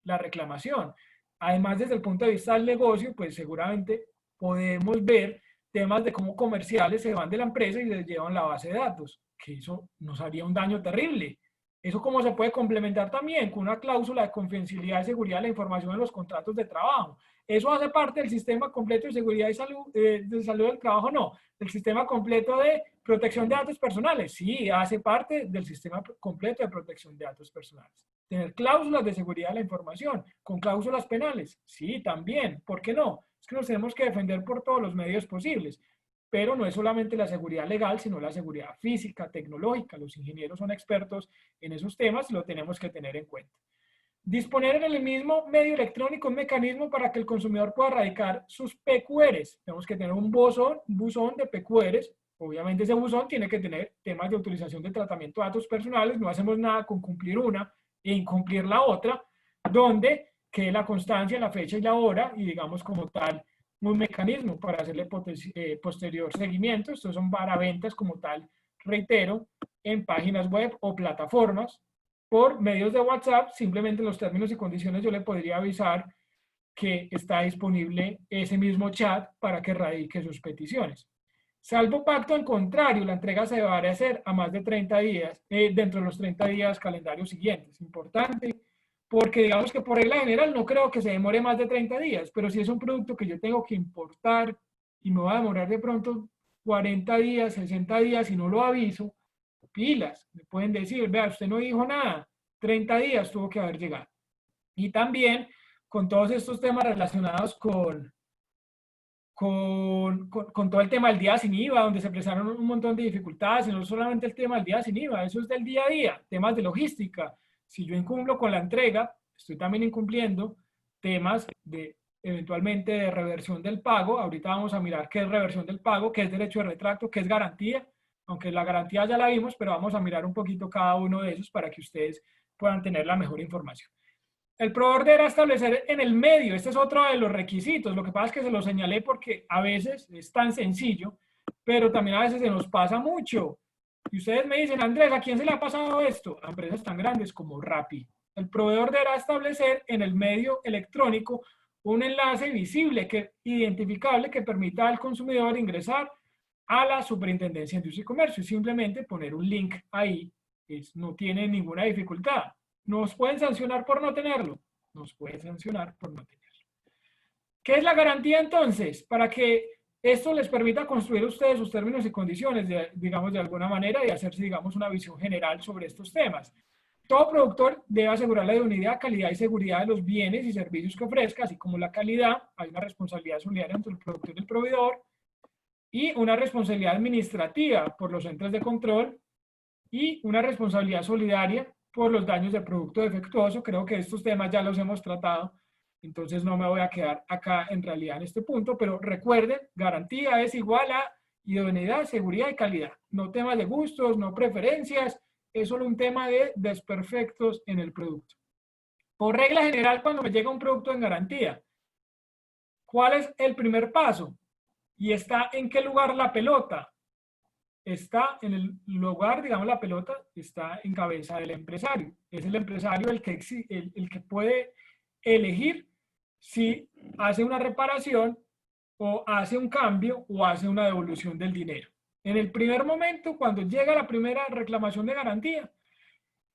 la reclamación. Además, desde el punto de vista del negocio, pues seguramente podemos ver temas de cómo comerciales se van de la empresa y les llevan la base de datos, que eso nos haría un daño terrible. Eso como se puede complementar también con una cláusula de confidencialidad y seguridad de la información en los contratos de trabajo. ¿Eso hace parte del sistema completo de seguridad y salud, de salud del trabajo? No. ¿Del sistema completo de protección de datos personales? Sí, hace parte del sistema completo de protección de datos personales. ¿Tener cláusulas de seguridad de la información con cláusulas penales? Sí, también. ¿Por qué no? Es que nos tenemos que defender por todos los medios posibles. Pero no es solamente la seguridad legal, sino la seguridad física, tecnológica. Los ingenieros son expertos en esos temas y lo tenemos que tener en cuenta. Disponer en el mismo medio electrónico un mecanismo para que el consumidor pueda radicar sus PQRs. Tenemos que tener un buzón de PQRs. Obviamente ese buzón tiene que tener temas de utilización de tratamiento de datos personales. No hacemos nada con cumplir una e incumplir la otra, donde que la constancia, la fecha y la hora, y digamos como tal un mecanismo para hacerle posterior seguimiento. Estos son para ventas como tal, reitero, en páginas web o plataformas. Por medios de WhatsApp, simplemente en los términos y condiciones yo le podría avisar que está disponible ese mismo chat para que radique sus peticiones. Salvo pacto en contrario, la entrega se deberá hacer a más de 30 días, dentro de los 30 días calendarios siguientes. Importante, porque digamos que por regla general no creo que se demore más de 30 días, pero si es un producto que yo tengo que importar y me va a demorar de pronto 40 días, 60 días y no lo aviso, pilas, me pueden decir, vea, usted no dijo nada, 30 días tuvo que haber llegado. Y también con todos estos temas relacionados con todo el tema del día sin IVA, donde se presentaron un montón de dificultades, y no solamente el tema del día sin IVA, eso es del día a día, temas de logística. Si yo incumplo con la entrega, estoy también incumpliendo temas de eventualmente de reversión del pago. Ahorita vamos a mirar qué es reversión del pago, qué es derecho de retracto, qué es garantía, aunque la garantía ya la vimos, pero vamos a mirar un poquito cada uno de esos para que ustedes puedan tener la mejor información. El proveedor deberá establecer en el medio, este es otro de los requisitos, lo que pasa es que se lo señalé porque a veces es tan sencillo, pero también a veces se nos pasa mucho. Y ustedes me dicen, Andrés, ¿a quién se le ha pasado esto? A empresas tan grandes como Rappi. El proveedor deberá establecer en el medio electrónico un enlace visible, identificable, que permita al consumidor ingresar a la Superintendencia de Industria y Comercio y simplemente poner un link ahí, no tiene ninguna dificultad. ¿Nos pueden sancionar por no tenerlo? Nos pueden sancionar por no tenerlo. ¿Qué es la garantía entonces? Para que esto les permita construir a ustedes sus términos y condiciones, digamos, de alguna manera, y hacerse, digamos, una visión general sobre estos temas. Todo productor debe asegurar la idoneidad, calidad y seguridad de los bienes y servicios que ofrezca, así como la calidad. Hay una responsabilidad solidaria entre el productor y el proveedor, y una responsabilidad administrativa por los entes de control, y una responsabilidad solidaria por los daños de producto defectuoso. Creo que estos temas ya los hemos tratado, entonces no me voy a quedar acá en realidad en este punto, pero recuerden, garantía es igual a idoneidad, seguridad y calidad. No temas de gustos, no preferencias, es solo un tema de desperfectos en el producto. Por regla general, cuando me llega un producto en garantía, ¿cuál es el primer paso? ¿Y está en qué lugar la pelota? Está en el lugar, digamos, la pelota está en cabeza del empresario. Es el empresario el que puede elegir si hace una reparación o hace un cambio o hace una devolución del dinero. En el primer momento, cuando llega la primera reclamación de garantía,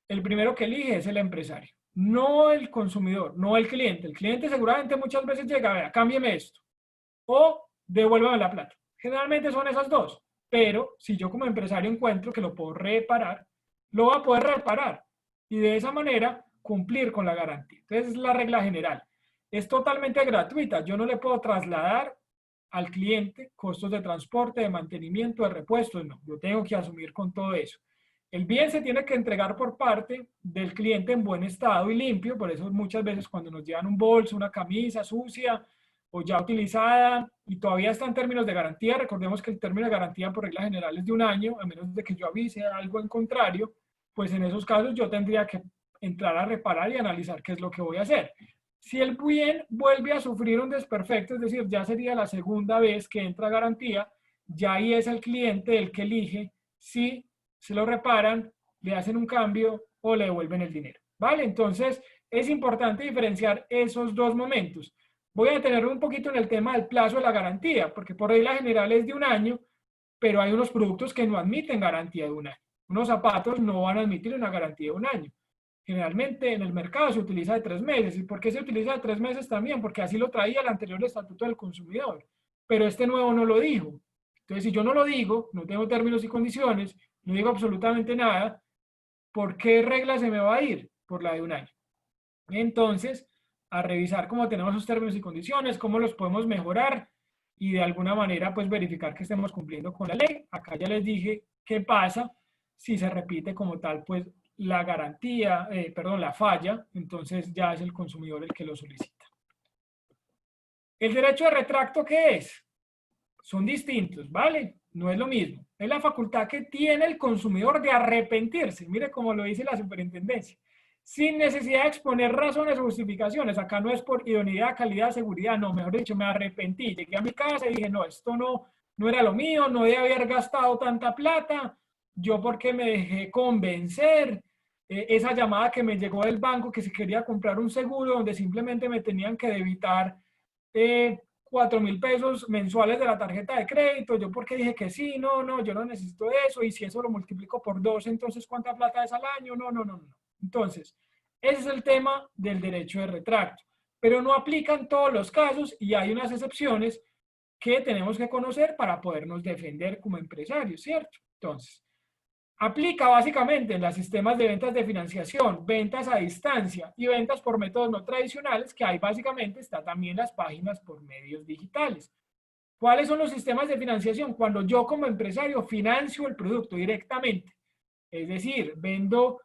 el primero que elige es el empresario, no el consumidor, no el cliente. El cliente seguramente muchas veces llega, vea, cámbieme esto o devuélvame la plata. Generalmente son esas dos. Pero si yo como empresario encuentro que lo puedo reparar, lo voy a poder reparar y de esa manera cumplir con la garantía. Entonces es la regla general. Es totalmente gratuita. Yo no le puedo trasladar al cliente costos de transporte, de mantenimiento, de repuestos. No, yo tengo que asumir con todo eso. El bien se tiene que entregar por parte del cliente en buen estado y limpio. Por eso muchas veces cuando nos llevan un bolso, una camisa sucia, o ya utilizada y todavía está en términos de garantía, recordemos que el término de garantía por regla general es de 1 año, a menos de que yo avise algo en contrario, pues en esos casos yo tendría que entrar a reparar y analizar qué es lo que voy a hacer. Si el bien vuelve a sufrir un desperfecto, es decir, ya sería la segunda vez que entra garantía, ya ahí es el cliente el que elige si se lo reparan, le hacen un cambio o le devuelven el dinero. ¿Vale? Entonces, es importante diferenciar esos dos momentos. Voy a detenerme un poquito en el tema del plazo de la garantía, porque por regla general es de 1 año, pero hay unos productos que no admiten garantía de 1 año. Unos zapatos no van a admitir una garantía de 1 año. Generalmente en el mercado se utiliza de 3 meses. ¿Y por qué se utiliza de 3 meses también? Porque así lo traía el anterior Estatuto del Consumidor. Pero este nuevo no lo dijo. Entonces, si yo no lo digo, no tengo términos y condiciones, no digo absolutamente nada, ¿por qué regla se me va a ir? Por la de 1 año. Entonces, a revisar cómo tenemos esos términos y condiciones, cómo los podemos mejorar y de alguna manera pues verificar que estemos cumpliendo con la ley. Acá ya les dije qué pasa si se repite como tal pues la garantía, la falla, entonces ya es el consumidor el que lo solicita. ¿El derecho de retracto qué es? Son distintos, ¿vale? No es lo mismo. Es la facultad que tiene el consumidor de arrepentirse. Mire cómo lo dice la superintendencia. sin necesidad de exponer razones o justificaciones. Acá no es por idoneidad, calidad, seguridad, no, mejor dicho, me arrepentí. Llegué a mi casa y dije, no, esto no era lo mío, no debía haber gastado tanta plata, yo porque me dejé convencer. Esa llamada que me llegó del banco que se quería comprar un seguro donde simplemente me tenían que debitar 4.000 pesos mensuales de la tarjeta de crédito, yo porque dije que sí, no, yo no necesito eso, y si eso lo multiplico por 2, entonces ¿cuánta plata es al año? No. Entonces, ese es el tema del derecho de retracto, pero no aplica en todos los casos y hay unas excepciones que tenemos que conocer para podernos defender como empresarios, ¿cierto? Entonces, aplica básicamente en los sistemas de ventas de financiación, ventas a distancia y ventas por métodos no tradicionales, que ahí básicamente está también las páginas por medios digitales. ¿Cuáles son los sistemas de financiación? Cuando yo como empresario financio el producto directamente. Es decir, vendo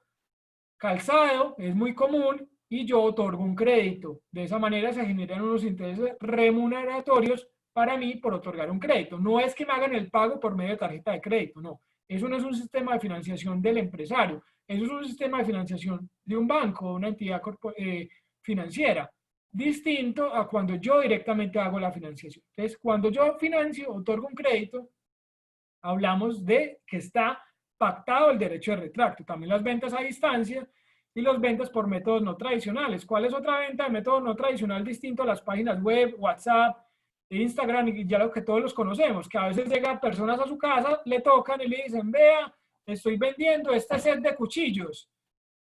calzado, es muy común, y yo otorgo un crédito. De esa manera se generan unos intereses remuneratorios para mí por otorgar un crédito. No es que me hagan el pago por medio de tarjeta de crédito, no. Eso no es un sistema de financiación del empresario. Eso es un sistema de financiación de un banco, de una entidad financiera. Distinto a cuando yo directamente hago la financiación. Entonces, cuando yo financio, otorgo un crédito, hablamos de que está pactado el derecho de retracto. También las ventas a distancia y las ventas por métodos no tradicionales. ¿Cuál es otra venta de método no tradicional distinto a las páginas web, WhatsApp, Instagram y ya lo que todos los conocemos? Que a veces llegan personas a su casa, le tocan y le dicen, vea, estoy vendiendo este set de cuchillos.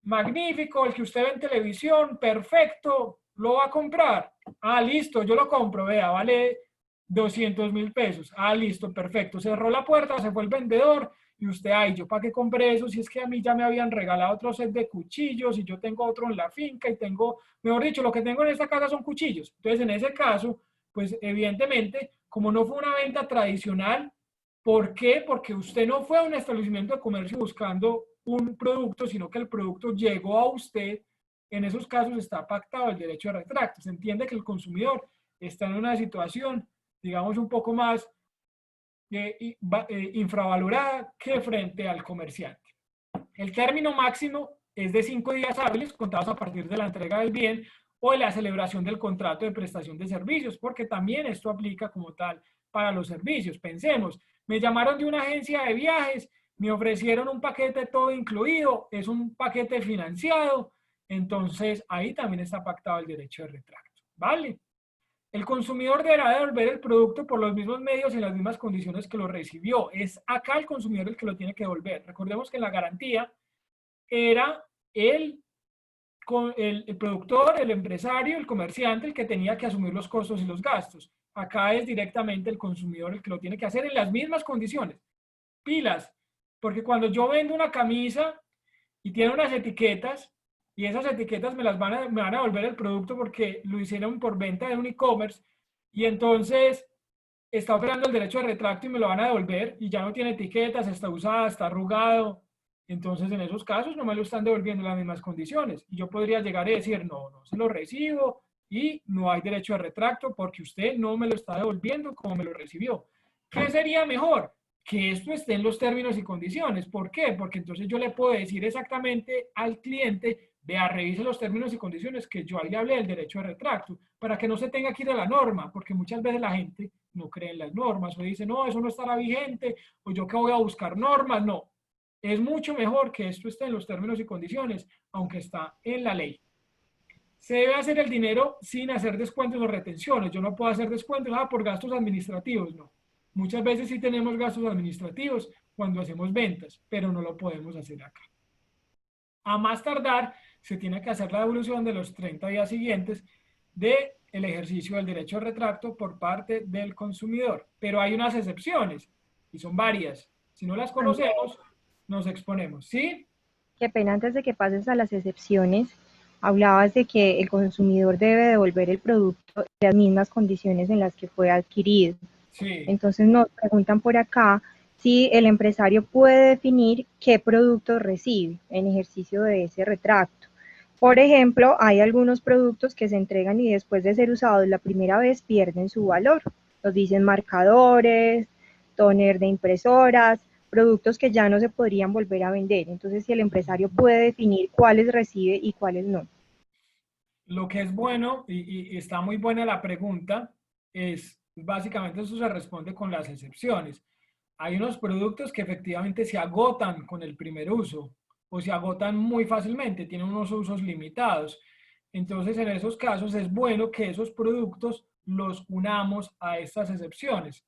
Magnífico, el que usted ve en televisión, perfecto, lo va a comprar. Ah, listo, yo lo compro, vea, vale 200.000 pesos. Ah, listo, perfecto. Cerró la puerta, se fue el vendedor y usted, ay, ¿yo para qué compré eso? Si es que a mí ya me habían regalado otro set de cuchillos y yo tengo otro en la finca y tengo, mejor dicho, lo que tengo en esta casa son cuchillos. Entonces, en ese caso, pues evidentemente, como no fue una venta tradicional, ¿por qué? Porque usted no fue a un establecimiento de comercio buscando un producto, sino que el producto llegó a usted. En esos casos está pactado el derecho de retracto. Se entiende que el consumidor está en una situación, digamos, un poco más infravalorada que frente al comerciante. El término máximo es de 5 días hábiles contados a partir de la entrega del bien o de la celebración del contrato de prestación de servicios, porque también esto aplica como tal para los servicios. Pensemos, me llamaron de una agencia de viajes, me ofrecieron un paquete todo incluido, es un paquete financiado, entonces ahí también está pactado el derecho de retracto, ¿vale? El consumidor deberá devolver el producto por los mismos medios y en las mismas condiciones que lo recibió. Es acá el consumidor el que lo tiene que devolver. Recordemos que la garantía era el productor, el empresario, el comerciante, el que tenía que asumir los costos y los gastos. Acá es directamente el consumidor el que lo tiene que hacer en las mismas condiciones. Pilas, porque cuando yo vendo una camisa y tiene unas etiquetas, y esas etiquetas me van a devolver el producto porque lo hicieron por venta de un e-commerce, y entonces está operando el derecho de retracto y me lo van a devolver, y ya no tiene etiquetas, está usada, está arrugado. Entonces, en esos casos no me lo están devolviendo en las mismas condiciones. Y yo podría llegar y decir, no se lo recibo y no hay derecho de retracto porque usted no me lo está devolviendo como me lo recibió. ¿Qué sería mejor? Que esto esté en los términos y condiciones. ¿Por qué? Porque entonces yo le puedo decir exactamente al cliente, vea, revise los términos y condiciones que yo ahí le hablé del derecho de retracto, para que no se tenga que ir a la norma, porque muchas veces la gente no cree en las normas o dice, no, eso no estará vigente, o yo que voy a buscar normas. No, es mucho mejor que esto esté en los términos y condiciones, aunque está en la ley. Se debe hacer el dinero sin hacer descuentos o retenciones. Yo no puedo hacer descuentos por gastos administrativos, no. Muchas veces sí tenemos gastos administrativos cuando hacemos ventas, pero no lo podemos hacer acá. A más tardar, se tiene que hacer la devolución de los 30 días siguientes del ejercicio del derecho de retracto por parte del consumidor. Pero hay unas excepciones, y son varias. Si no las conocemos, nos exponemos, ¿sí? Qué pena, antes de que pases a las excepciones, hablabas de que el consumidor debe devolver el producto en las mismas condiciones en las que fue adquirido. Sí. Entonces nos preguntan por acá si el empresario puede definir qué producto recibe en ejercicio de ese retracto. Por ejemplo, hay algunos productos que se entregan y después de ser usados la primera vez pierden su valor. Nos dicen marcadores, tóner de impresoras, productos que ya no se podrían volver a vender. Entonces, si el empresario puede definir cuáles recibe y cuáles no. Lo que es bueno, y está muy buena la pregunta, es básicamente eso se responde con las excepciones. Hay unos productos que efectivamente se agotan con el primer uso o se agotan muy fácilmente, tienen unos usos limitados. Entonces, en esos casos es bueno que esos productos los unamos a estas excepciones.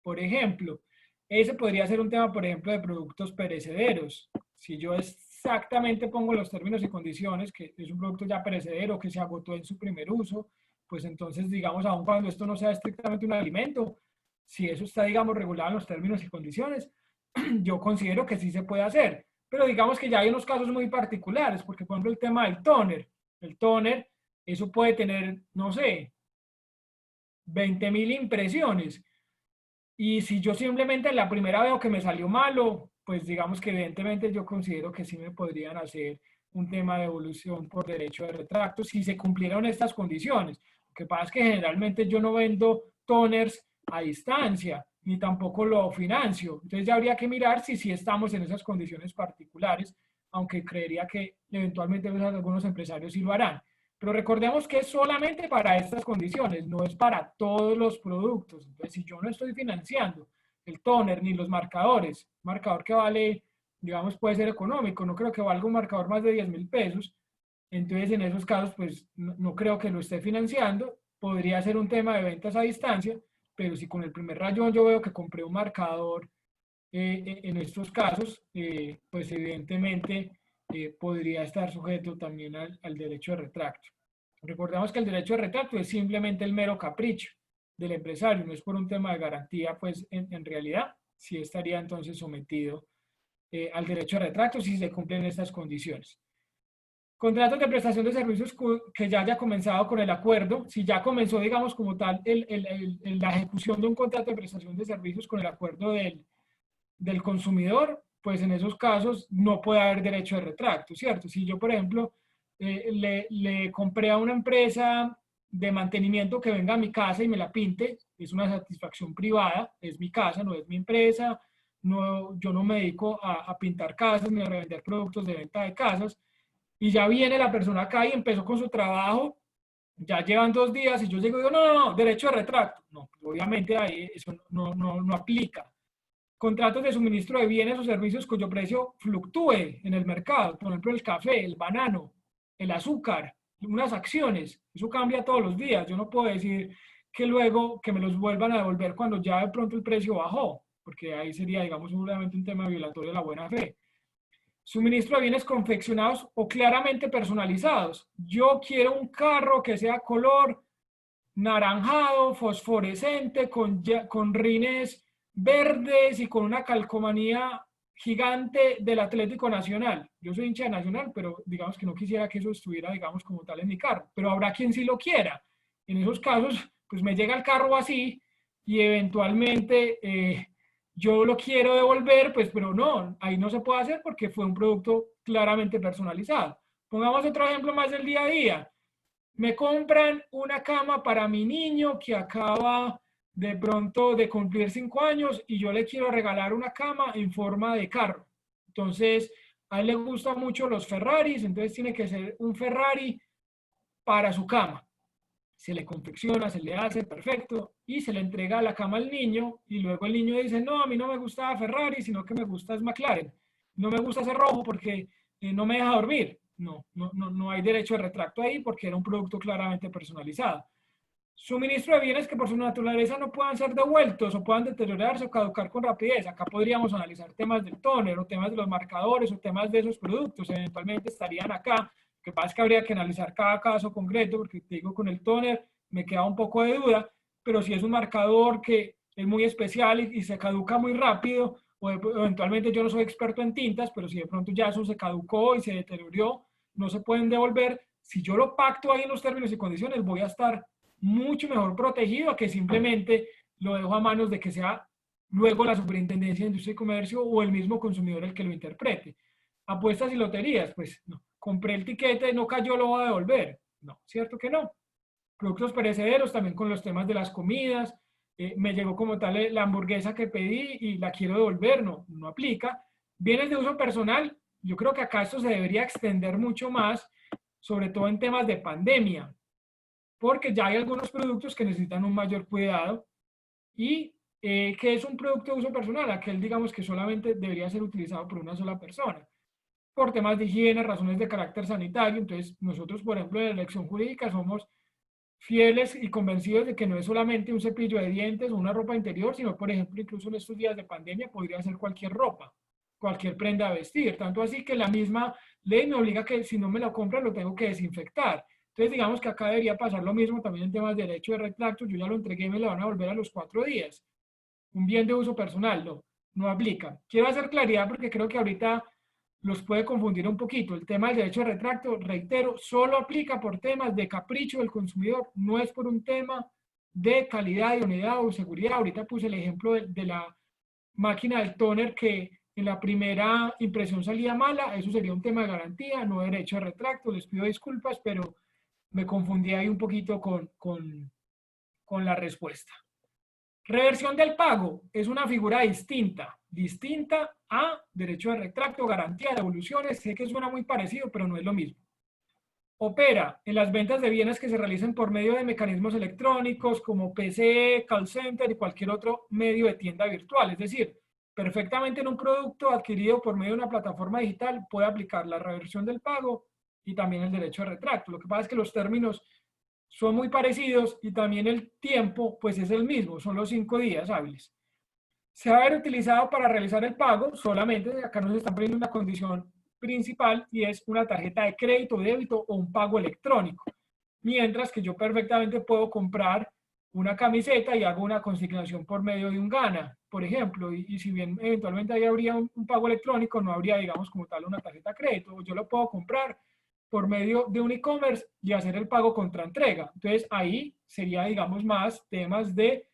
Por ejemplo, ese podría ser un tema, por ejemplo, de productos perecederos. Si yo exactamente pongo los términos y condiciones, que es un producto ya perecedero, que se agotó en su primer uso, pues entonces, digamos, aun cuando esto no sea estrictamente un alimento, si eso está, digamos, regulado en los términos y condiciones, yo considero que sí se puede hacer. Pero digamos que ya hay unos casos muy particulares, porque por ejemplo el tema del toner. El toner, eso puede tener, no sé, 20.000 impresiones. Y si yo simplemente en la primera veo que me salió malo, pues digamos que evidentemente yo considero que sí me podrían hacer un tema de evolución por derecho de retracto si se cumplieron estas condiciones. Lo que pasa es que generalmente yo no vendo toners a distancia, ni tampoco lo financio. Entonces ya habría que mirar si sí estamos en esas condiciones particulares, aunque creería que eventualmente algunos empresarios sí lo harán. Pero recordemos que es solamente para estas condiciones, no es para todos los productos. Entonces, si yo no estoy financiando el toner ni los marcadores, marcador que vale, digamos, puede ser económico, no creo que valga un marcador más de 10.000 pesos, entonces en esos casos, pues no creo que lo esté financiando, podría ser un tema de ventas a distancia, pero si con el primer rayón yo veo que compré un marcador en estos casos, pues evidentemente podría estar sujeto también al derecho de retracto. Recordemos que el derecho de retracto es simplemente el mero capricho del empresario, no es por un tema de garantía, pues en realidad sí estaría entonces sometido al derecho de retracto si se cumplen estas condiciones. Contratos de prestación de servicios que ya haya comenzado con el acuerdo, si ya comenzó, digamos, como tal, la ejecución de un contrato de prestación de servicios con el acuerdo del consumidor, pues en esos casos no puede haber derecho de retracto, ¿cierto? Si yo, por ejemplo, le compré a una empresa de mantenimiento que venga a mi casa y me la pinte, es una satisfacción privada, es mi casa, no es mi empresa, no, yo no me dedico a pintar casas ni a revender productos de venta de casas, y ya viene la persona acá y empezó con su trabajo, ya llevan 2 días y yo llego y digo, no, no, no, derecho de retracto. No, obviamente ahí eso no aplica. Contratos de suministro de bienes o servicios cuyo precio fluctúe en el mercado, por ejemplo el café, el banano, el azúcar, unas acciones, eso cambia todos los días. Yo no puedo decir que luego que me los vuelvan a devolver cuando ya de pronto el precio bajó, porque ahí sería, digamos, seguramente un tema violatorio de la buena fe. Suministro de bienes confeccionados o claramente personalizados. Yo quiero un carro que sea color naranjado, fosforescente, con rines verdes y con una calcomanía gigante del Atlético Nacional. Yo soy hincha de Nacional, pero digamos que no quisiera que eso estuviera, digamos, como tal en mi carro. Pero habrá quien sí lo quiera. En esos casos, pues me llega el carro así y eventualmente yo lo quiero devolver, pues, pero no, ahí no se puede hacer porque fue un producto claramente personalizado. Pongamos otro ejemplo más del día a día. Me compran una cama para mi niño que acaba de pronto de cumplir 5 años y yo le quiero regalar una cama en forma de carro. Entonces, a él le gustan mucho los Ferraris, entonces tiene que ser un Ferrari para su cama. Se le confecciona, se le hace perfecto y se le entrega la cama al niño y luego el niño dice, no, a mí no me gusta Ferrari, sino que me gusta es McLaren. No me gusta ese rojo porque no me deja dormir. No hay derecho de retracto ahí porque era un producto claramente personalizado. Suministro de bienes que por su naturaleza no puedan ser devueltos o puedan deteriorarse o caducar con rapidez. Acá podríamos analizar temas del tóner o temas de los marcadores o temas de esos productos. Eventualmente estarían acá. Lo que pasa es que habría que analizar cada caso concreto porque te digo, con el tóner me queda un poco de duda, pero si es un marcador que es muy especial y se caduca muy rápido, o eventualmente yo no soy experto en tintas, pero si de pronto ya eso se caducó y se deterioró, no se pueden devolver. Si yo lo pacto ahí en los términos y condiciones, voy a estar mucho mejor protegido a que simplemente lo dejo a manos de que sea luego la Superintendencia de Industria y Comercio o el mismo consumidor el que lo interprete. Apuestas y loterías, pues no. Compré el tiquete, no cayó, lo voy a devolver. No, cierto que no. Productos perecederos también con los temas de las comidas. me llegó como tal la hamburguesa que pedí y la quiero devolver, no, no aplica. Bienes de uso personal, yo creo que acá esto se debería extender mucho más, sobre todo en temas de pandemia, porque ya hay algunos productos que necesitan un mayor cuidado. Y ¿qué es un producto de uso personal? Aquel, digamos, que solamente debería ser utilizado por una sola persona, por temas de higiene, razones de carácter sanitario. Entonces, nosotros, por ejemplo, en la elección jurídica somos fieles y convencidos de que no es solamente un cepillo de dientes o una ropa interior, sino, por ejemplo, incluso en estos días de pandemia podría ser cualquier ropa, cualquier prenda a vestir. Tanto así que la misma ley me obliga que si no me lo compran lo tengo que desinfectar. Entonces, digamos que acá debería pasar lo mismo también en temas de derecho de retracto. Yo ya lo entregué y me lo van a volver a los 4 días. Un bien de uso personal, no, no aplica. Quiero hacer claridad porque creo que ahorita los puede confundir un poquito. El tema del derecho de retracto, reitero, solo aplica por temas de capricho del consumidor, no es por un tema de calidad, de unidad o seguridad. Ahorita puse el ejemplo de la máquina del tóner que en la primera impresión salía mala, eso sería un tema de garantía, no derecho de retracto. Les pido disculpas, pero me confundí ahí un poquito con la respuesta. Reversión del pago es una figura distinta a derecho de retracto, garantía, devoluciones. Sé que suena muy parecido, pero no es lo mismo. Opera en las ventas de bienes que se realicen por medio de mecanismos electrónicos como PC, call center y cualquier otro medio de tienda virtual. Es decir, perfectamente en un producto adquirido por medio de una plataforma digital puede aplicar la reversión del pago y también el derecho de retracto. Lo que pasa es que los términos son muy parecidos y también el tiempo pues es el mismo, son los 5 días hábiles. Se va a ver utilizado para realizar el pago solamente, acá nos están poniendo una condición principal y es una tarjeta de crédito, débito o un pago electrónico. Mientras que yo perfectamente puedo comprar una camiseta y hago una consignación por medio de un Gana, por ejemplo, y si bien eventualmente ahí habría un pago electrónico, no habría, digamos, como tal una tarjeta de crédito, o yo lo puedo comprar por medio de un e-commerce y hacer el pago contra entrega. Entonces ahí sería, digamos, más temas de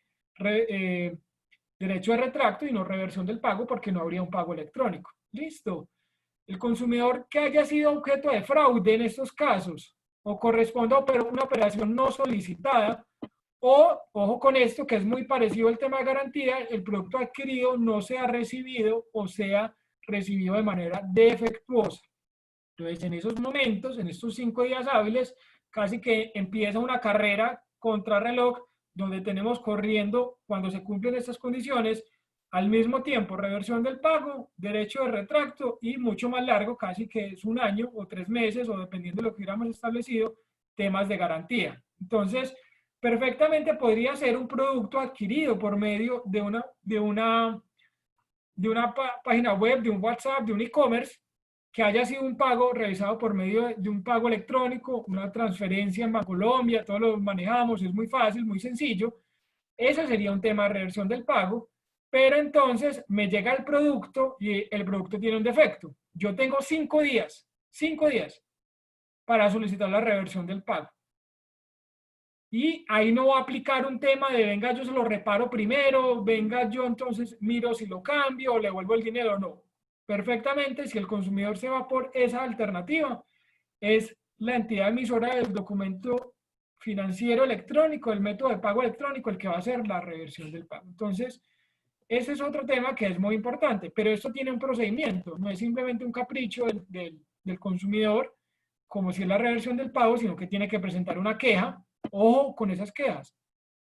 derecho de retracto y no reversión del pago porque no habría un pago electrónico. Listo. El consumidor que haya sido objeto de fraude en estos casos o corresponda a una operación no solicitada o, ojo con esto, que es muy parecido al tema de garantía, el producto adquirido no sea recibido o sea recibido de manera defectuosa. Entonces, en esos momentos, en estos 5 días hábiles, casi que empieza una carrera contra reloj donde tenemos corriendo, cuando se cumplen estas condiciones, al mismo tiempo reversión del pago, derecho de retracto y mucho más largo, casi que es 1 año o 3 meses o dependiendo de lo que hubiéramos establecido, temas de garantía. Entonces, perfectamente podría ser un producto adquirido por medio de una página web, de un WhatsApp, de un e-commerce, que haya sido un pago realizado por medio de un pago electrónico, una transferencia en Bancolombia, todos lo manejamos, es muy fácil, muy sencillo. Eso sería un tema de reversión del pago, pero entonces me llega el producto y el producto tiene un defecto. Yo tengo 5 días para solicitar la reversión del pago. Y ahí no va a aplicar un tema de venga, yo se lo reparo primero, venga, yo entonces miro si lo cambio o le devuelvo el dinero. No. Perfectamente, si el consumidor se va por esa alternativa, es la entidad emisora del documento financiero electrónico, el método de pago electrónico, el que va a hacer la reversión del pago. Entonces, ese es otro tema que es muy importante, pero esto tiene un procedimiento, no es simplemente un capricho del consumidor, como si es la reversión del pago, sino que tiene que presentar una queja. Ojo con esas quejas,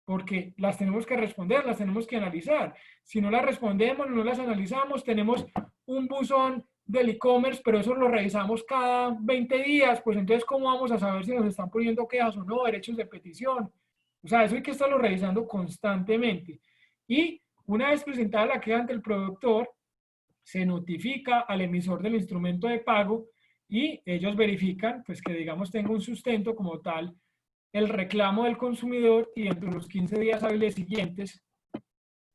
porque las tenemos que responder, las tenemos que analizar. Si no las respondemos, no las analizamos, tenemos un buzón del e-commerce, pero eso lo revisamos cada 20 días, pues entonces, ¿cómo vamos a saber si nos están poniendo quejas o no, derechos de petición? O sea, eso hay que estarlo revisando constantemente. Y una vez presentada la queja ante el productor, se notifica al emisor del instrumento de pago y ellos verifican, pues que digamos tenga un sustento como tal el reclamo del consumidor y dentro de los 15 días hábiles siguientes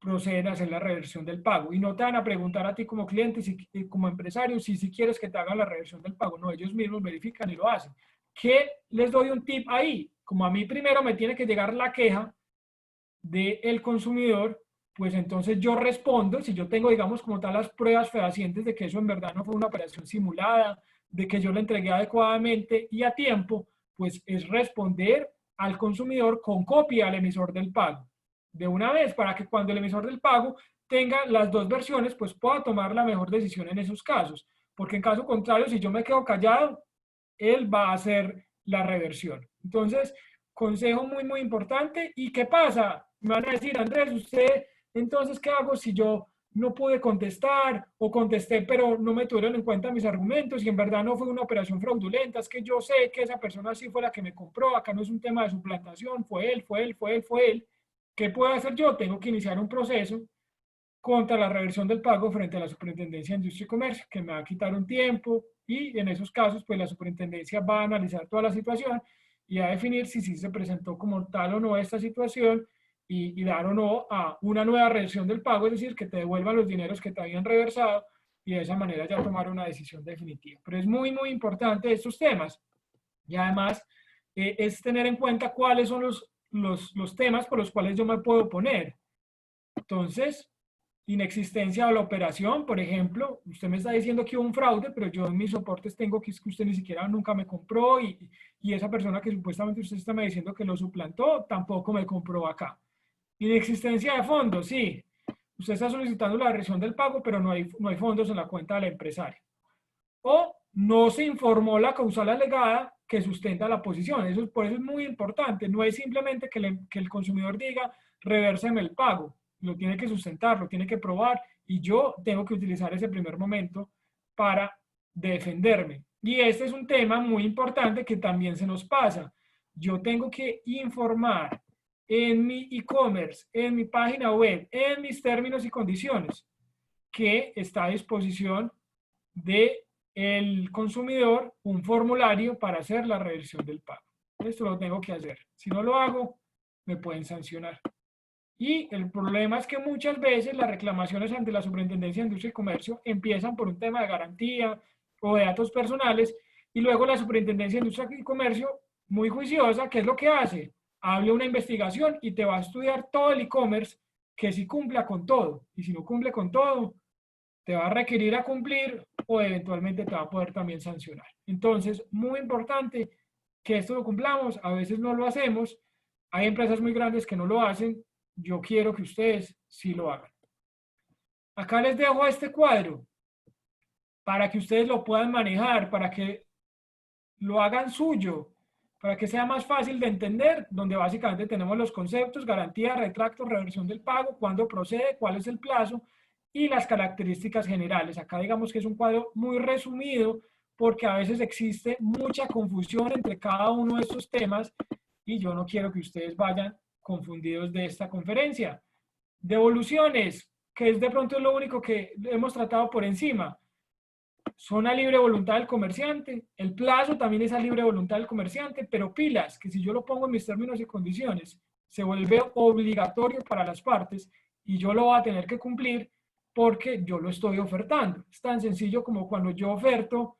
proceden a hacer la reversión del pago. Y no te van a preguntar a ti como cliente, como empresario, si quieres que te hagan la reversión del pago. No, ellos mismos verifican y lo hacen. ¿Qué les doy un tip ahí? Como a mí primero me tiene que llegar la queja del consumidor, pues entonces yo respondo, si yo tengo, digamos, como tal las pruebas fehacientes de que eso en verdad no fue una operación simulada, de que yo le entregué adecuadamente y a tiempo, pues es responder al consumidor con copia al emisor del pago. de una vez para que cuando el emisor del pago tenga las dos versiones, pues pueda tomar la mejor decisión en esos casos. Porque en caso contrario, si yo me quedo callado, él va a hacer la reversión. Entonces, consejo muy, muy importante. ¿Y qué pasa? Me van a decir, Andrés, usted, entonces, ¿qué hago si yo no pude contestar o contesté pero no me tuvieron en cuenta mis argumentos y en verdad no fue una operación fraudulenta? Es que yo sé que esa persona sí fue la que me compró, acá no es un tema de suplantación, fue él, fue él, fue él, fue él. ¿Qué puedo hacer yo? Tengo que iniciar un proceso contra la reversión del pago frente a la Superintendencia de Industria y Comercio, que me va a quitar un tiempo y en esos casos, pues la Superintendencia va a analizar toda la situación y a definir si sí se presentó como tal o no esta situación y dar o no a una nueva reversión del pago, es decir, que te devuelvan los dineros que te habían reversado y de esa manera ya tomar una decisión definitiva. Pero es muy, muy importante estos temas y además es tener en cuenta cuáles son los temas por los cuales yo me puedo oponer. Entonces, inexistencia de la operación, por ejemplo, usted me está diciendo que hubo un fraude, pero yo en mis soportes tengo que es que usted ni siquiera nunca me compró y esa persona que supuestamente usted está me diciendo que lo suplantó, tampoco me compró acá. Inexistencia de fondos, sí. Usted está solicitando la reversión del pago, pero no hay fondos en la cuenta del empresario. O no se informó la causal alegada que sustenta la posición. Por eso es muy importante. No es simplemente que el consumidor diga, revérseme el pago. Lo tiene que sustentar, lo tiene que probar y yo tengo que utilizar ese primer momento para defenderme. Y este es un tema muy importante que también se nos pasa. Yo tengo que informar en mi e-commerce, en mi página web, en mis términos y condiciones, que está a disposición de el consumidor un formulario para hacer la reversión del pago. Esto lo tengo que hacer. Si no lo hago, me pueden sancionar. Y el problema es que muchas veces las reclamaciones ante la Superintendencia de Industria y Comercio empiezan por un tema de garantía o de datos personales y luego la Superintendencia de Industria y Comercio, muy juiciosa, ¿qué es lo que hace? Hable una investigación y te va a estudiar todo el e-commerce que sí cumpla con todo. Y si no cumple con todo, te va a requerir a cumplir o eventualmente te va a poder también sancionar. Entonces, muy importante que esto lo cumplamos. A veces no lo hacemos. Hay empresas muy grandes que no lo hacen. Yo quiero que ustedes sí lo hagan. Acá les dejo este cuadro para que ustedes lo puedan manejar, para que lo hagan suyo, para que sea más fácil de entender, donde básicamente tenemos los conceptos, garantía, retracto, reversión del pago, cuándo procede, cuál es el plazo y las características generales. Acá digamos que es un cuadro muy resumido porque a veces existe mucha confusión entre cada uno de estos temas y yo no quiero que ustedes vayan confundidos de esta conferencia. Devoluciones, que es de pronto lo único que hemos tratado por encima. Son a libre voluntad del comerciante, el plazo también es a libre voluntad del comerciante, pero pilas, que si yo lo pongo en mis términos y condiciones, se vuelve obligatorio para las partes y yo lo voy a tener que cumplir porque yo lo estoy ofertando. Es tan sencillo como cuando yo oferto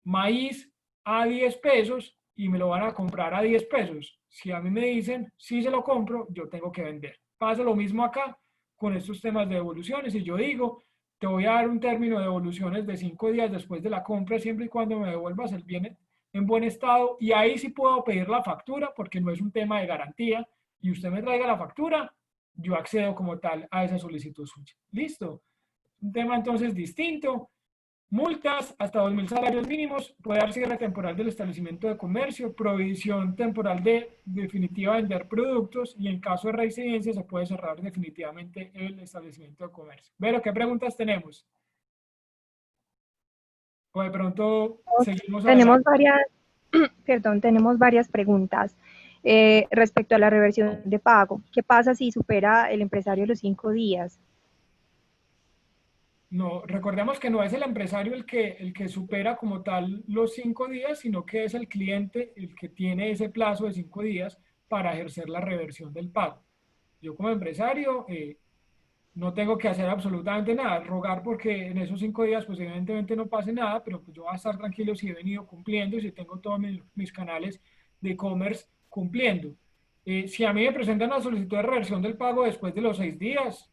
maíz a 10 pesos y me lo van a comprar a 10 pesos. Si a mí me dicen, sí se lo compro, yo tengo que vender. Pasa lo mismo acá con estos temas de devoluciones y yo digo, te voy a dar un término de devoluciones de 5 días después de la compra, siempre y cuando me devuelvas el bien en buen estado. Y ahí sí puedo pedir la factura, porque no es un tema de garantía. Y usted me traiga la factura, yo accedo como tal a esa solicitud suya. ¿Listo? Un tema entonces distinto. Multas hasta 2.000 salarios mínimos, puede dar cierre temporal del establecimiento de comercio, prohibición temporal de definitiva vender productos y en caso de reincidencia se puede cerrar definitivamente el establecimiento de comercio. Pero, ¿qué preguntas tenemos? O de pronto seguimos Tenemos adelante. varias, perdón, tenemos varias preguntas respecto a la reversión de pago. ¿Qué pasa si supera el empresario los 5 días? No, recordemos que no es el empresario el que supera como tal los 5 días, sino que es el cliente el que tiene ese plazo de 5 días para ejercer la reversión del pago. Yo como empresario no tengo que hacer absolutamente nada, rogar porque en esos 5 días pues evidentemente no pase nada, pero pues yo voy a estar tranquilo si he venido cumpliendo y si tengo todos mis canales de e-commerce cumpliendo. Si a mí me presentan una solicitud de reversión del pago después de los 6 días,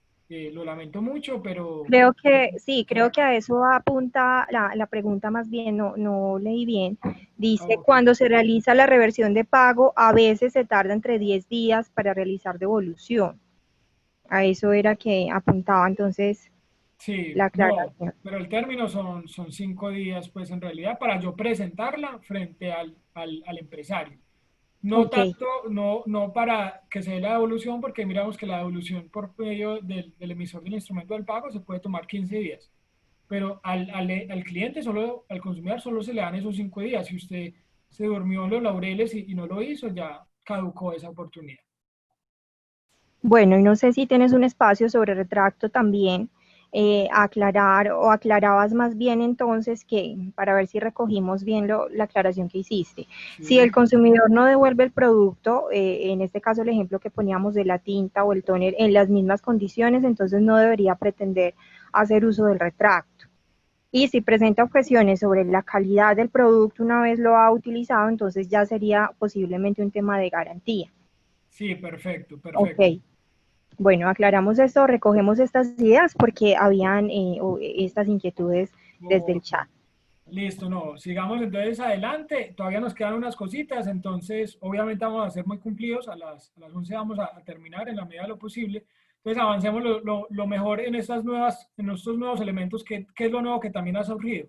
lo lamento mucho, pero Creo que sí, creo que a eso apunta la pregunta más bien, no leí bien. Dice, ok. cuando se realiza la reversión de pago, a veces se tarda entre 10 días para realizar devolución. A eso era que apuntaba entonces Sí, la no, aclaración. pero el término son 5 días, pues en realidad para yo presentarla frente al empresario. No Ok, tanto, no para que se dé la devolución, porque miramos que la devolución por medio del emisor del instrumento del pago se puede tomar 15 días, pero al cliente, solo, al consumidor, solo se le dan esos 5 días. Si usted se durmió en los laureles y no lo hizo, ya caducó esa oportunidad. bueno, y no sé si tienes un espacio sobre retracto también, aclarar o aclarabas más bien entonces que, para ver si recogimos bien la aclaración que hiciste. Si el Sí. consumidor no devuelve el producto, en este caso el ejemplo que poníamos de la tinta o el tóner en las mismas condiciones, entonces no debería pretender hacer uso del retracto. Y si presenta objeciones sobre la calidad del producto una vez lo ha utilizado, entonces ya sería posiblemente un tema de garantía. Sí, perfecto, Ok, perfecto. bueno, aclaramos esto, recogemos estas ideas porque habían estas inquietudes desde el Ok. chat. Listo, no, sigamos entonces adelante. Todavía nos quedan unas cositas, entonces obviamente vamos a ser muy cumplidos. A las 11 vamos a terminar en la medida de lo posible. Entonces avancemos lo mejor en en estos nuevos elementos. ¿Qué es lo nuevo que también ha surgido?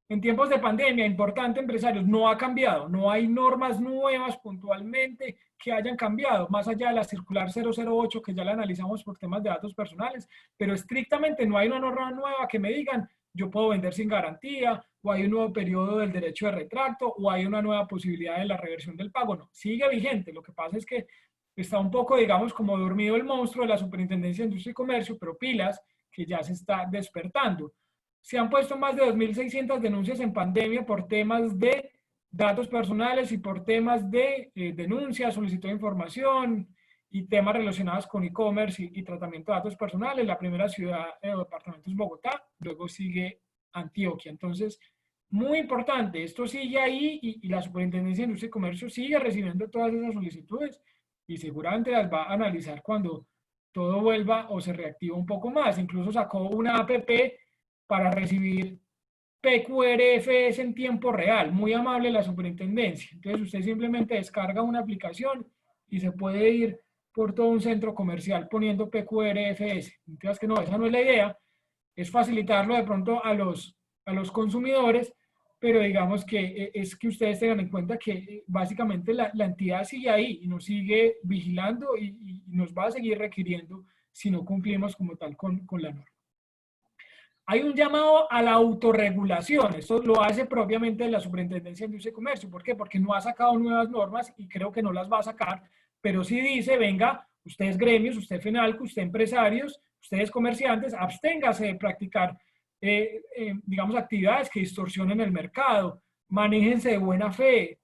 En tiempos de pandemia, importante, empresarios, no ha cambiado, no hay normas nuevas puntualmente que hayan cambiado, más allá de la circular 008 que ya la analizamos por temas de datos personales, pero estrictamente no hay una norma nueva que me digan yo puedo vender sin garantía, o hay un nuevo periodo del derecho de retracto, o hay una nueva posibilidad de la reversión del pago. No, sigue vigente. Lo que pasa es que está un poco, digamos, como dormido el monstruo de la Superintendencia de Industria y Comercio, pero pilas que ya se está despertando. Se han puesto más de 2.600 denuncias en pandemia por temas de datos personales y por temas de denuncias, solicitud de información y temas relacionados con e-commerce y tratamiento de datos personales. La primera ciudad o departamento es Bogotá, luego sigue Antioquia. Entonces, muy importante, esto sigue ahí y la Superintendencia de Industria y Comercio sigue recibiendo todas esas solicitudes y seguramente las va a analizar cuando todo vuelva o se reactiva un poco más. Incluso sacó una APP para recibir PQRFS en tiempo real. Muy amable la superintendencia. Entonces usted simplemente descarga una aplicación y se puede ir por todo un centro comercial poniendo PQRFS. Entonces que no, esa no es la idea. Es facilitarlo de pronto a los consumidores, pero digamos que es que ustedes tengan en cuenta que básicamente la entidad sigue ahí y nos sigue vigilando y nos va a seguir requiriendo si no cumplimos como tal con la norma. Hay un llamado a la autorregulación. Esto lo hace propiamente la Superintendencia de Industria y Comercio. ¿Por qué? Porque no ha sacado nuevas normas y creo que no las va a sacar, pero sí dice, venga, ustedes gremios, usted FENALCO, usted empresarios, ustedes comerciantes, absténgase de practicar, digamos, actividades que distorsionen el mercado, manéjense de buena fe,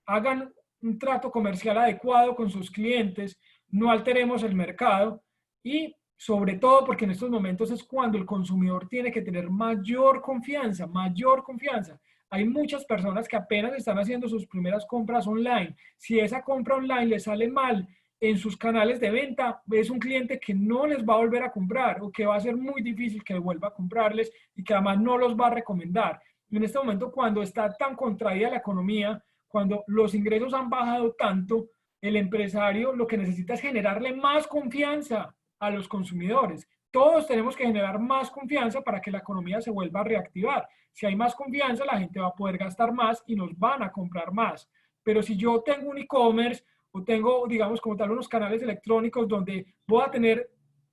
hagan un trato comercial adecuado con sus clientes, no alteremos el mercado y sobre todo porque en estos momentos es cuando el consumidor tiene que tener mayor confianza, mayor confianza. Hay muchas personas que apenas están haciendo sus primeras compras online. Si esa compra online les sale mal en sus canales de venta, es un cliente que no les va a volver a comprar o que va a ser muy difícil que vuelva a comprarles y que además no los va a recomendar. Y en este momento, cuando está tan contraída la economía, cuando los ingresos han bajado tanto, el empresario lo que necesita es generarle más confianza a los consumidores. Todos tenemos que generar más confianza para que la economía se vuelva a reactivar. Si hay más confianza, la gente va a poder gastar más y nos van a comprar más. Pero si yo tengo un e-commerce o tengo, digamos, como tal, unos canales electrónicos donde voy a tener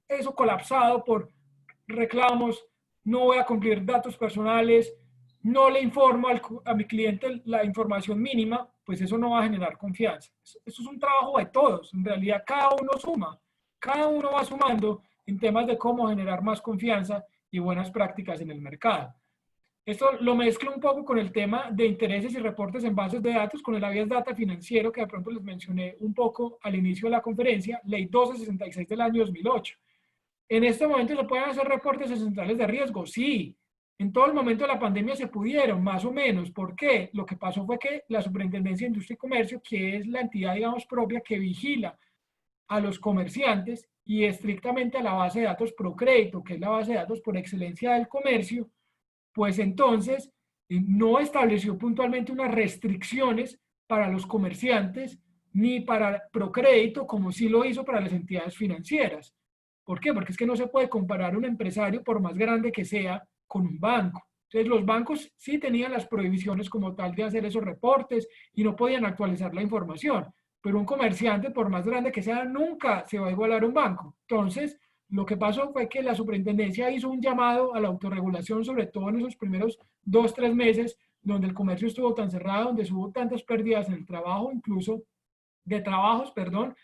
eso colapsado por reclamos, no voy a cumplir datos personales, no le informo a mi cliente la información mínima, pues eso no va a generar confianza. Eso es un trabajo de todos. En realidad, cada uno suma, cada uno va sumando en temas de cómo generar más confianza y buenas prácticas en el mercado. Esto lo mezclo un poco con el tema de intereses y reportes en bases de datos, con el habeas data financiero que de pronto les mencioné un poco al inicio de la conferencia, ley 1266 del año 2008. ¿En este momento se pueden hacer reportes de centrales de riesgo? Sí. En todo el momento de la pandemia se pudieron, más o menos. ¿Por qué? Lo que pasó fue que la Superintendencia de Industria y Comercio, que es la entidad, digamos, propia que vigila a los comerciantes y estrictamente a la base de datos Procrédito, que es la base de datos por excelencia del comercio, pues entonces no estableció puntualmente unas restricciones para los comerciantes ni para Procrédito, como sí lo hizo para las entidades financieras. ¿Por qué? Porque es que no se puede comparar un empresario, por más grande que sea, con un banco. Entonces, los bancos sí tenían las prohibiciones como tal de hacer esos reportes y no podían actualizar la información, pero un comerciante, por más grande que sea, nunca se va a igualar a un banco. Entonces, lo que pasó fue que la superintendencia hizo un llamado a la autorregulación, sobre todo en esos primeros 2, 3 meses, donde el comercio estuvo tan cerrado, donde hubo tantas pérdidas en el trabajo, incluso de trabajos, perdón.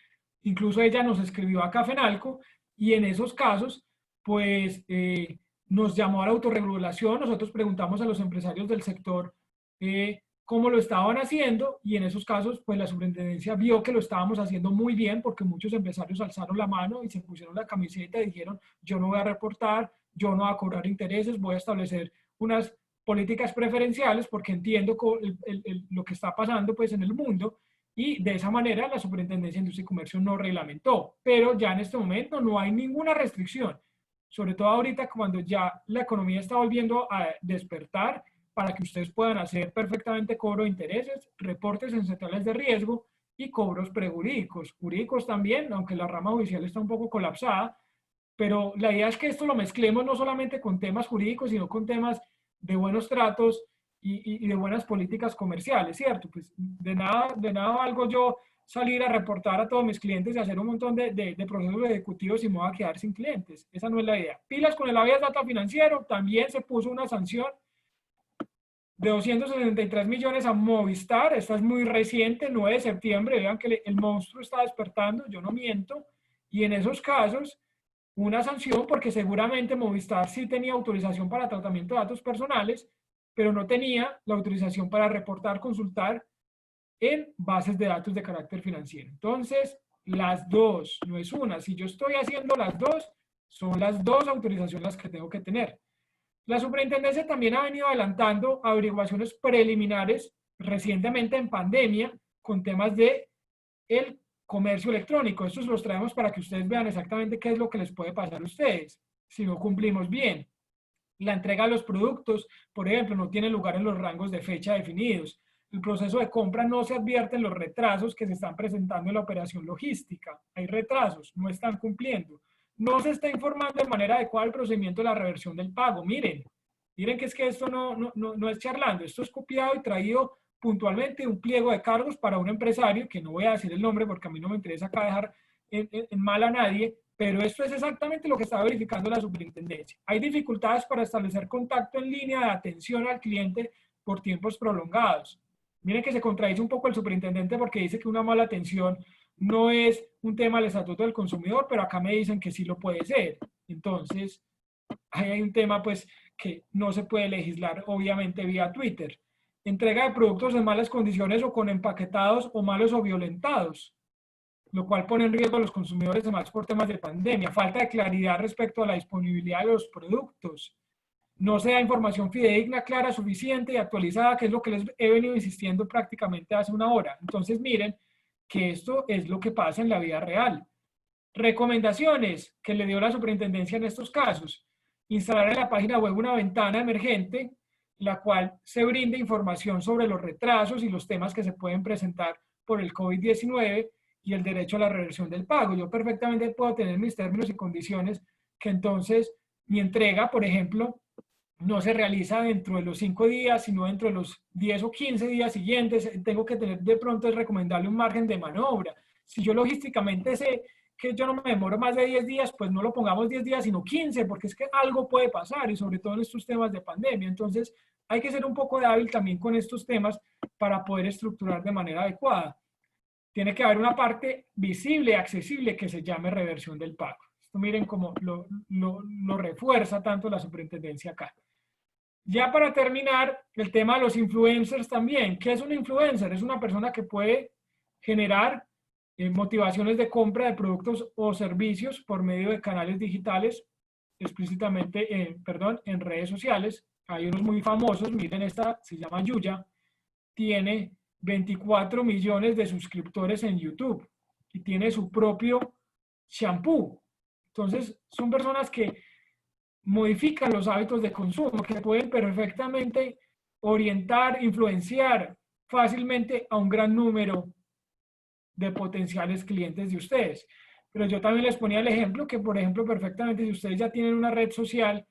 Incluso ella nos escribió a Cafenalco y en esos casos, pues nos llamó a la autorregulación. Nosotros preguntamos a los empresarios del sector cómo lo estaban haciendo y en esos casos, pues la superintendencia vio que lo estábamos haciendo muy bien porque muchos empresarios alzaron la mano y se pusieron la camiseta y dijeron, yo no voy a reportar, yo no voy a cobrar intereses, voy a establecer unas políticas preferenciales porque entiendo lo que está pasando pues en el mundo y de esa manera la Superintendencia de Industria y Comercio no reglamentó, pero ya en este momento no hay ninguna restricción, sobre todo ahorita cuando ya la economía está volviendo a despertar para que ustedes puedan hacer perfectamente cobro de intereses, reportes en centrales de riesgo y cobros prejurídicos, jurídicos también, aunque la rama judicial está un poco colapsada, pero la idea es que esto lo mezclemos no solamente con temas jurídicos, sino con temas de buenos tratos y de buenas políticas comerciales, ¿cierto? Pues de nada valgo yo salir a reportar a todos mis clientes y hacer un montón de procesos ejecutivos y me voy a quedar sin clientes. Esa no es la idea. Pilas con el habeas data financiero, también se puso una sanción de 263 millones a Movistar. Esta es muy reciente, 9 de septiembre. Vean que el monstruo está despertando, yo no miento. Y en esos casos, una sanción porque seguramente Movistar sí tenía autorización para tratamiento de datos personales, pero no tenía la autorización para reportar, consultar en bases de datos de carácter financiero. Entonces, las dos, no es una. Si yo estoy haciendo las dos, son las dos autorizaciones las que tengo que tener. La superintendencia también ha venido adelantando averiguaciones preliminares recientemente en pandemia con temas de el comercio electrónico. Estos los traemos para que ustedes vean exactamente qué es lo que les puede pasar a ustedes si no cumplimos bien. La entrega de los productos, por ejemplo, no tiene lugar en los rangos de fecha definidos. El proceso de compra no se advierte en los retrasos que se están presentando en la operación logística. Hay retrasos, no están cumpliendo. No se está informando de manera adecuada el procedimiento de la reversión del pago. Miren que es que esto no es charlando, esto es copiado y traído puntualmente un pliego de cargos para un empresario, que no voy a decir el nombre porque a mí no me interesa acá dejar en mal a nadie, pero esto es exactamente lo que está verificando la superintendencia. Hay dificultades para establecer contacto en línea de atención al cliente por tiempos prolongados. Miren que se contradice un poco el superintendente porque dice que una mala atención no es un tema del estatuto del consumidor, pero acá me dicen que sí lo puede ser. Entonces, ahí hay un tema pues que no se puede legislar obviamente vía Twitter. Entrega de productos en malas condiciones o con empaquetados o malos o violentados, lo cual pone en riesgo a los consumidores además por temas de pandemia. Falta de claridad respecto a la disponibilidad de los productos. No se da información fidedigna, clara, suficiente y actualizada, que es lo que les he venido insistiendo prácticamente hace una hora. Entonces miren que esto es lo que pasa en la vida real. Recomendaciones que le dio la superintendencia en estos casos. Instalar en la página web una ventana emergente, la cual se brinde información sobre los retrasos y los temas que se pueden presentar por el COVID-19 y el derecho a la reversión del pago. Yo perfectamente puedo tener mis términos y condiciones que entonces mi entrega, por ejemplo, no se realiza dentro de los 5 días, sino dentro de los 10 o 15 días siguientes. Tengo que tener de pronto, es recomendable un margen de maniobra. Si yo logísticamente sé que yo no me demoro más de 10 días, pues no lo pongamos 10 días, sino 15, porque es que algo puede pasar y sobre todo en estos temas de pandemia. Entonces, hay que ser un poco hábil también con estos temas para poder estructurar de manera adecuada. Tiene que haber una parte visible, accesible, que se llame reversión del pago. Esto miren cómo lo refuerza tanto la superintendencia acá. Ya para terminar, el tema de los influencers también. ¿Qué es un influencer? Es una persona que puede generar motivaciones de compra de productos o servicios por medio de canales digitales, explícitamente, en redes sociales. Hay unos muy famosos, miren esta, se llama Yuya, tiene 24 millones de suscriptores en YouTube y tiene su propio shampoo. Entonces, son personas que modifican los hábitos de consumo, que pueden perfectamente orientar, influenciar fácilmente a un gran número de potenciales clientes de ustedes. Pero yo también les ponía el ejemplo que, por ejemplo, perfectamente, si ustedes ya tienen una red social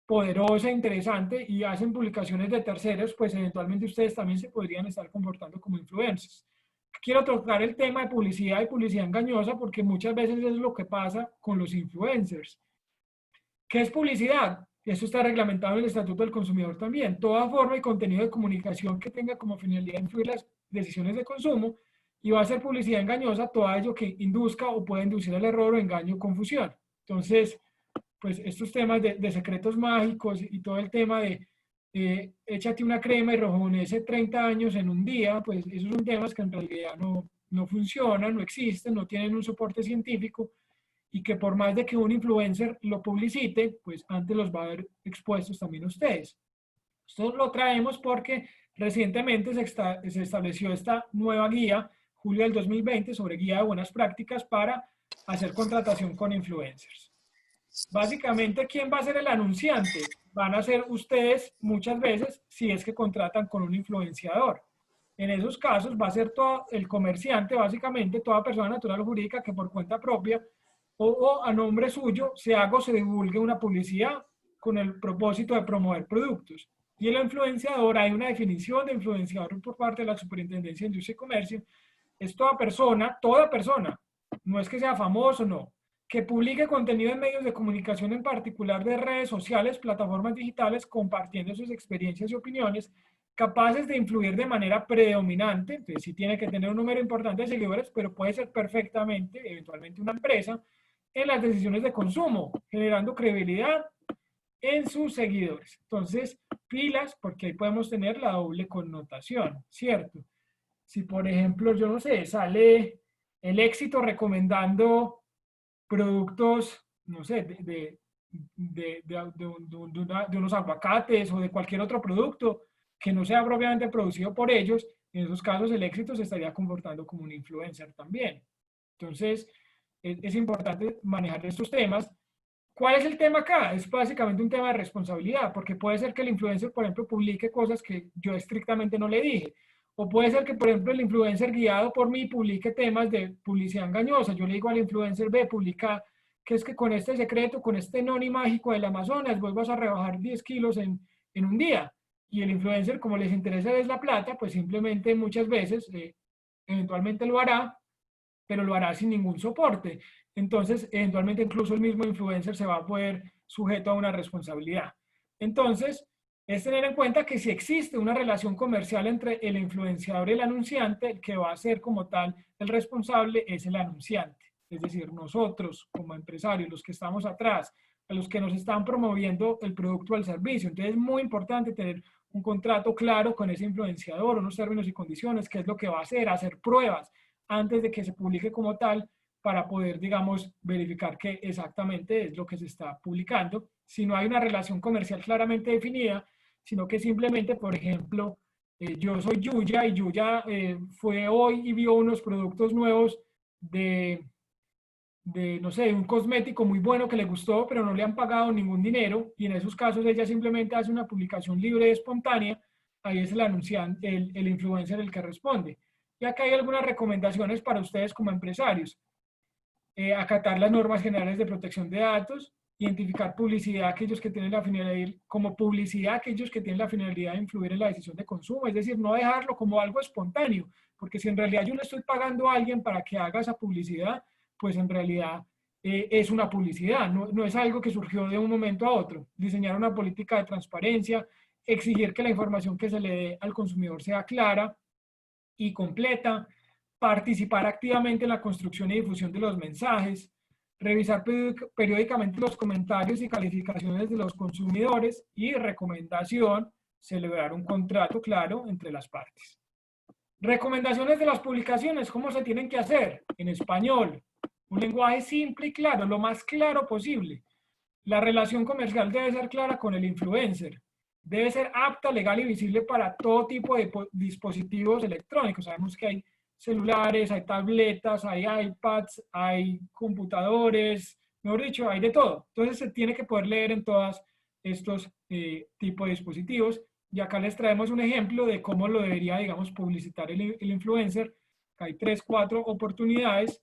poderosa, interesante y hacen publicaciones de terceros, pues eventualmente ustedes también se podrían estar comportando como influencers. Quiero tocar el tema de publicidad y publicidad engañosa porque muchas veces es lo que pasa con los influencers. ¿Qué es publicidad? Eso está reglamentado en el Estatuto del Consumidor también. Toda forma y contenido de comunicación que tenga como finalidad influir las decisiones de consumo, y va a ser publicidad engañosa todo ello que induzca o pueda inducir al error o engaño o confusión. Entonces, pues estos temas de secretos mágicos y todo el tema de échate una crema y rejuvenece 30 años en un día, pues esos son temas que en realidad no funcionan, no existen, no tienen un soporte científico, y que por más de que un influencer lo publicite, pues antes los va a ver expuestos también a ustedes. Esto lo traemos porque recientemente se estableció esta nueva guía, julio del 2020, sobre guía de buenas prácticas para hacer contratación con influencers. Básicamente, ¿quién va a ser el anunciante? Van a ser ustedes muchas veces si es que contratan con un influenciador. En esos casos va a ser todo el comerciante, básicamente toda persona natural o jurídica que por cuenta propia o a nombre suyo se haga o se divulgue una publicidad con el propósito de promover productos. Y el influenciador, hay una definición de influenciador por parte de la Superintendencia de Industria y Comercio, es toda persona, no es que sea famoso, no, que publique contenido en medios de comunicación, en particular de redes sociales, plataformas digitales, compartiendo sus experiencias y opiniones, capaces de influir de manera predominante. Entonces sí tiene que tener un número importante de seguidores, pero puede ser perfectamente, eventualmente una empresa, en las decisiones de consumo, generando credibilidad en sus seguidores. Entonces, pilas, porque ahí podemos tener la doble connotación, ¿cierto? Si, por ejemplo, yo no sé, sale el éxito recomendando productos, no sé, de unos aguacates o de cualquier otro producto que no sea propiamente producido por ellos, en esos casos el éxito se estaría comportando como un influencer también. Entonces, es importante manejar estos temas. ¿Cuál es el tema acá? Es básicamente un tema de responsabilidad, porque puede ser que el influencer, por ejemplo, publique cosas que yo estrictamente no le dije. O puede ser que, por ejemplo, el influencer guiado por mí publique temas de publicidad engañosa. Yo le digo al influencer, ve, publica que es que con este secreto, con este noni mágico del Amazonas, vos vas a rebajar 10 kilos en un día. Y el influencer, como les interesa es la plata, pues simplemente muchas veces, eventualmente lo hará, pero lo hará sin ningún soporte. Entonces, eventualmente incluso el mismo influencer se va a poder sujeto a una responsabilidad. Entonces, es tener en cuenta que si existe una relación comercial entre el influenciador y el anunciante, el que va a ser como tal el responsable es el anunciante. Es decir, nosotros como empresarios, los que estamos atrás, a los que nos están promoviendo el producto o el servicio. Entonces es muy importante tener un contrato claro con ese influenciador, unos términos y condiciones, qué es lo que va a hacer pruebas antes de que se publique como tal, para poder, digamos, verificar que exactamente es lo que se está publicando. Si no hay una relación comercial claramente definida, sino que simplemente, por ejemplo, yo soy Yuya y Yuya fue hoy y vio unos productos nuevos no sé, un cosmético muy bueno que le gustó, pero no le han pagado ningún dinero, y en esos casos ella simplemente hace una publicación libre y espontánea, ahí es el anunciante, el influencer el que responde. Y acá hay algunas recomendaciones para ustedes como empresarios. Acatar las normas generales de protección de datos, identificar publicidad aquellos que tienen la finalidad, como publicidad aquellos que tienen la finalidad de influir en la decisión de consumo, es decir, no dejarlo como algo espontáneo, porque si en realidad yo le estoy pagando a alguien para que haga esa publicidad, pues en realidad es una publicidad, no es algo que surgió de un momento a otro. Diseñar una política de transparencia, exigir que la información que se le dé al consumidor sea clara y completa, participar activamente en la construcción y difusión de los mensajes, revisar periódicamente los comentarios y calificaciones de los consumidores, y recomendación, celebrar un contrato claro entre las partes. Recomendaciones de las publicaciones, ¿cómo se tienen que hacer? En español, un lenguaje simple y claro, lo más claro posible. La relación comercial debe ser clara con el influencer. Debe ser apta, legal y visible para todo tipo de dispositivos electrónicos. Sabemos que hay celulares, hay tabletas, hay iPads, hay computadores, mejor dicho, hay de todo. Entonces se tiene que poder leer en todos estos tipos de dispositivos. Y acá les traemos un ejemplo de cómo lo debería, digamos, publicitar el influencer. Hay 3, 4 oportunidades.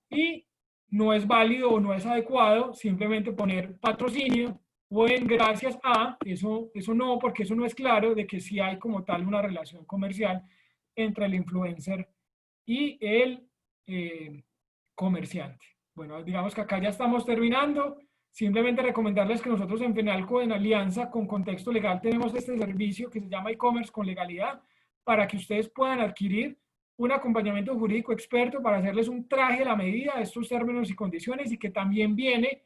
Y no es válido o no es adecuado simplemente poner patrocinio o en gracias a, eso no, porque eso no es claro de que sí hay como tal una relación comercial entre el influencer y el comerciante. Bueno, digamos que acá ya estamos terminando. Simplemente recomendarles que nosotros en Fenalco, en alianza con Contexto Legal, tenemos este servicio que se llama e-commerce con legalidad para que ustedes puedan adquirir un acompañamiento jurídico experto para hacerles un traje a la medida de estos términos y condiciones, y que también viene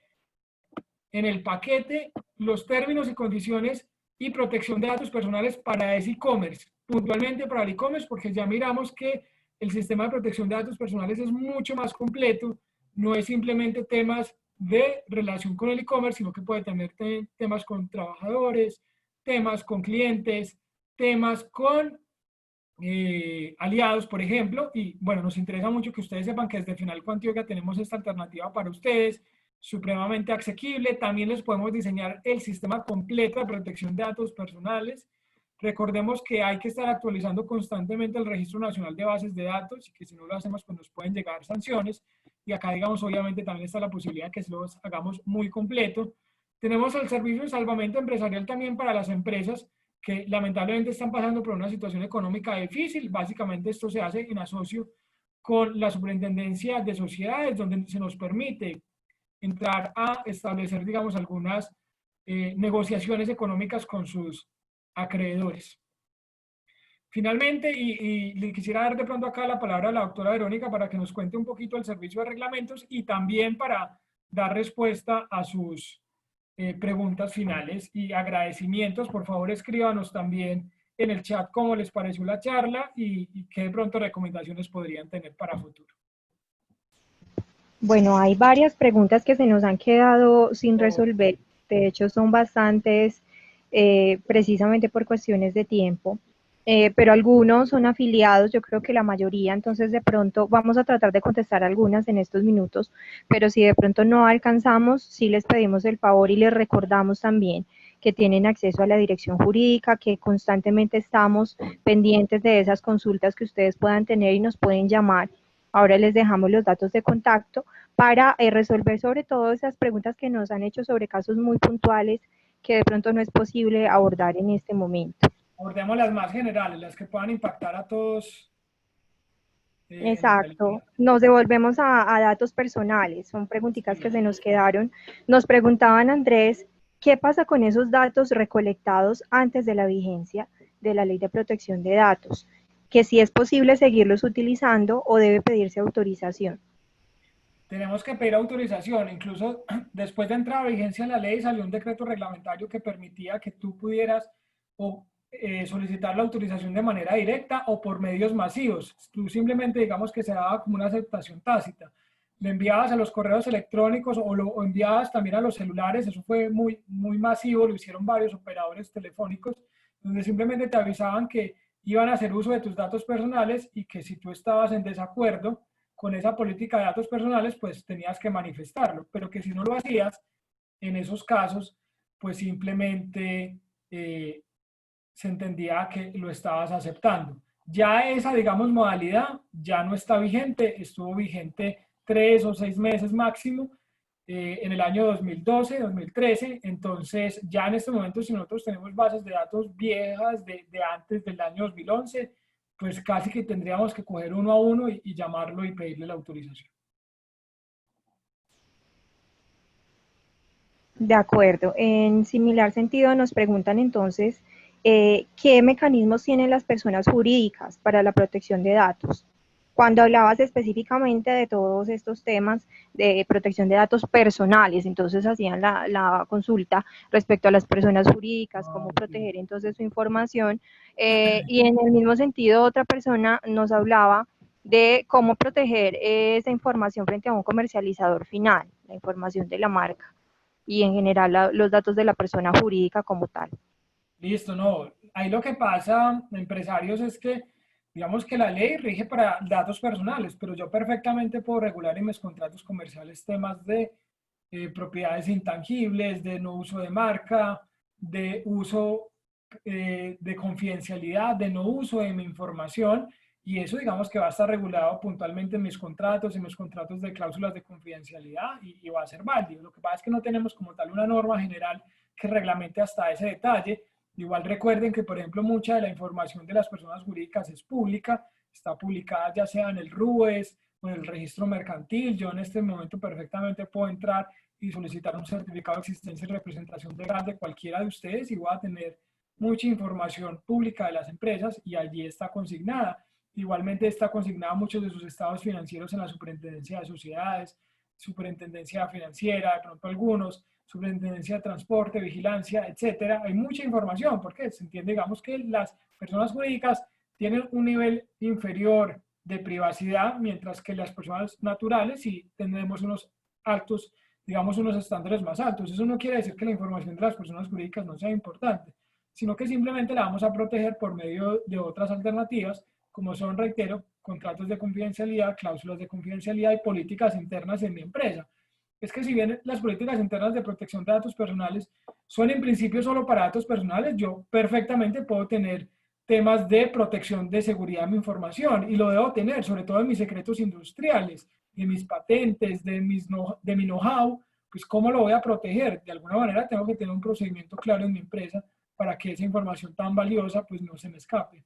en el paquete los términos y condiciones y protección de datos personales para ese e-commerce, puntualmente para el e-commerce, porque ya miramos que el sistema de protección de datos personales es mucho más completo, no es simplemente temas de relación con el e-commerce, sino que puede tener temas con trabajadores, temas con clientes, temas con aliados, por ejemplo, y bueno, nos interesa mucho que ustedes sepan que desde Fenalco Antioquia tenemos esta alternativa para ustedes, supremamente asequible. También les podemos diseñar el sistema completo de protección de datos personales. Recordemos que hay que estar actualizando constantemente el Registro Nacional de Bases de Datos, y que si no lo hacemos, pues nos pueden llegar sanciones. Y acá, digamos, obviamente también está la posibilidad de que se los hagamos muy completo. Tenemos el servicio de salvamento empresarial también para las empresas que lamentablemente están pasando por una situación económica difícil. Básicamente esto se hace en asocio con la Superintendencia de Sociedades, donde se nos permite entrar a establecer, digamos, algunas negociaciones económicas con sus acreedores. Finalmente, y le quisiera dar de pronto acá la palabra a la doctora Verónica para que nos cuente un poquito el servicio de reglamentos y también para dar respuesta a sus preguntas finales y agradecimientos. Por favor, escríbanos también en el chat cómo les pareció la charla y qué de pronto recomendaciones podrían tener para futuro. Bueno, hay varias preguntas que se nos han quedado sin resolver. De hecho, son bastantes, precisamente por cuestiones de tiempo. Pero algunos son afiliados, yo creo que la mayoría, entonces de pronto vamos a tratar de contestar algunas en estos minutos, pero si de pronto no alcanzamos, sí les pedimos el favor y les recordamos también que tienen acceso a la dirección jurídica, que constantemente estamos pendientes de esas consultas que ustedes puedan tener y nos pueden llamar. Ahora les dejamos los datos de contacto para resolver sobre todo esas preguntas que nos han hecho sobre casos muy puntuales que de pronto no es posible abordar en este momento. Abordemos las más generales, las que puedan impactar a todos. Exacto, nos devolvemos a datos personales, son preguntitas que se nos quedaron. Nos preguntaban, Andrés, ¿qué pasa con esos datos recolectados antes de la vigencia de la Ley de Protección de Datos? Que si es posible seguirlos utilizando o debe pedirse autorización. Tenemos que pedir autorización. Incluso después de entrar a vigencia en la ley, salió un decreto reglamentario que permitía que tú pudieras solicitar la autorización de manera directa o por medios masivos. Tú simplemente, digamos que se daba como una aceptación tácita. Le enviabas a los correos electrónicos o enviabas también a los celulares. Eso fue muy, muy masivo, lo hicieron varios operadores telefónicos, donde simplemente te avisaban que iban a hacer uso de tus datos personales y que si tú estabas en desacuerdo con esa política de datos personales, pues tenías que manifestarlo, pero que si no lo hacías, en esos casos, pues simplemente se entendía que lo estabas aceptando. Ya esa, digamos, modalidad ya no está vigente, estuvo vigente 3 o 6 meses máximo en el año 2012, 2013, entonces ya en este momento si nosotros tenemos bases de datos viejas de antes del año 2011, pues casi que tendríamos que coger uno a uno y llamarlo y pedirle la autorización. De acuerdo. En similar sentido nos preguntan entonces, ¿qué mecanismos tienen las personas jurídicas para la protección de datos? Cuando hablabas específicamente de todos estos temas de protección de datos personales, entonces hacían la consulta respecto a las personas jurídicas, cómo proteger entonces su información, y en el mismo sentido otra persona nos hablaba de cómo proteger esa información frente a un comercializador final, la información de la marca y en general los datos de la persona jurídica como tal. Listo, no. Ahí lo que pasa, empresarios, es que digamos que la ley rige para datos personales, pero yo perfectamente puedo regular en mis contratos comerciales temas de propiedades intangibles, de no uso de marca, de uso de confidencialidad, de no uso de mi información, y eso digamos que va a estar regulado puntualmente en mis contratos de cláusulas de confidencialidad y va a ser válido. Lo que pasa es que no tenemos como tal una norma general que reglamente hasta ese detalle. Igual recuerden que, por ejemplo, mucha de la información de las personas jurídicas es pública, está publicada ya sea en el RUES o en el registro mercantil. Yo en este momento perfectamente puedo entrar y solicitar un certificado de existencia y representación legal de cualquiera de ustedes y voy a tener mucha información pública de las empresas y allí está consignada. Igualmente está consignada muchos de sus estados financieros en la Superintendencia de Sociedades, Superintendencia Financiera, de pronto algunos, Superintendencia de Transporte, Vigilancia, etcétera. Hay mucha información porque se entiende, digamos, que las personas jurídicas tienen un nivel inferior de privacidad, mientras que las personas naturales sí tenemos unos altos, digamos, unos estándares más altos. Eso no quiere decir que la información de las personas jurídicas no sea importante, sino que simplemente la vamos a proteger por medio de otras alternativas, como son, reitero, contratos de confidencialidad, cláusulas de confidencialidad y políticas internas en mi empresa. Es que si bien las políticas internas de protección de datos personales son en principio solo para datos personales, yo perfectamente puedo tener temas de protección de seguridad de mi información y lo debo tener, sobre todo en mis secretos industriales, de mis patentes, de mi know-how, pues ¿cómo lo voy a proteger? De alguna manera tengo que tener un procedimiento claro en mi empresa para que esa información tan valiosa pues no se me escape.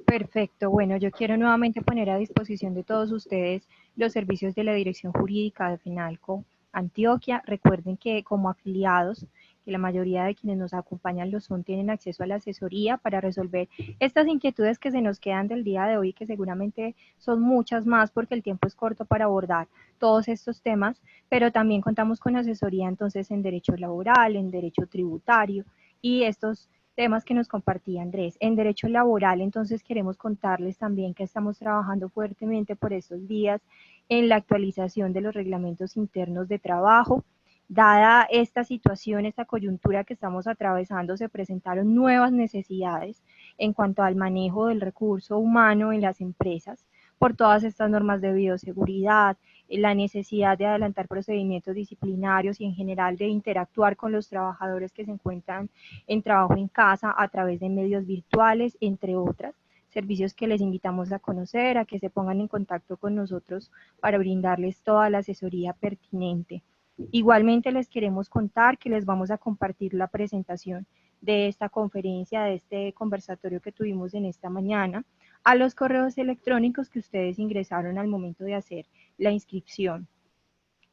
Perfecto. Bueno, yo quiero nuevamente poner a disposición de todos ustedes los servicios de la Dirección Jurídica de FENALCO Antioquia. Recuerden que como afiliados, que la mayoría de quienes nos acompañan lo son, tienen acceso a la asesoría para resolver estas inquietudes que se nos quedan del día de hoy, que seguramente son muchas más porque el tiempo es corto para abordar todos estos temas, pero también contamos con asesoría entonces en derecho laboral, en derecho tributario y estos temas que nos compartía Andrés. En derecho laboral, entonces queremos contarles también que estamos trabajando fuertemente por estos días en la actualización de los reglamentos internos de trabajo. Dada esta situación, esta coyuntura que estamos atravesando, se presentaron nuevas necesidades en cuanto al manejo del recurso humano en las empresas por todas estas normas de bioseguridad, la necesidad de adelantar procedimientos disciplinarios y en general de interactuar con los trabajadores que se encuentran en trabajo en casa a través de medios virtuales, entre otras servicios que les invitamos a conocer, a que se pongan en contacto con nosotros para brindarles toda la asesoría pertinente. Igualmente les queremos contar que les vamos a compartir la presentación de esta conferencia, de este conversatorio que tuvimos en esta mañana, a los correos electrónicos que ustedes ingresaron al momento de hacer la inscripción.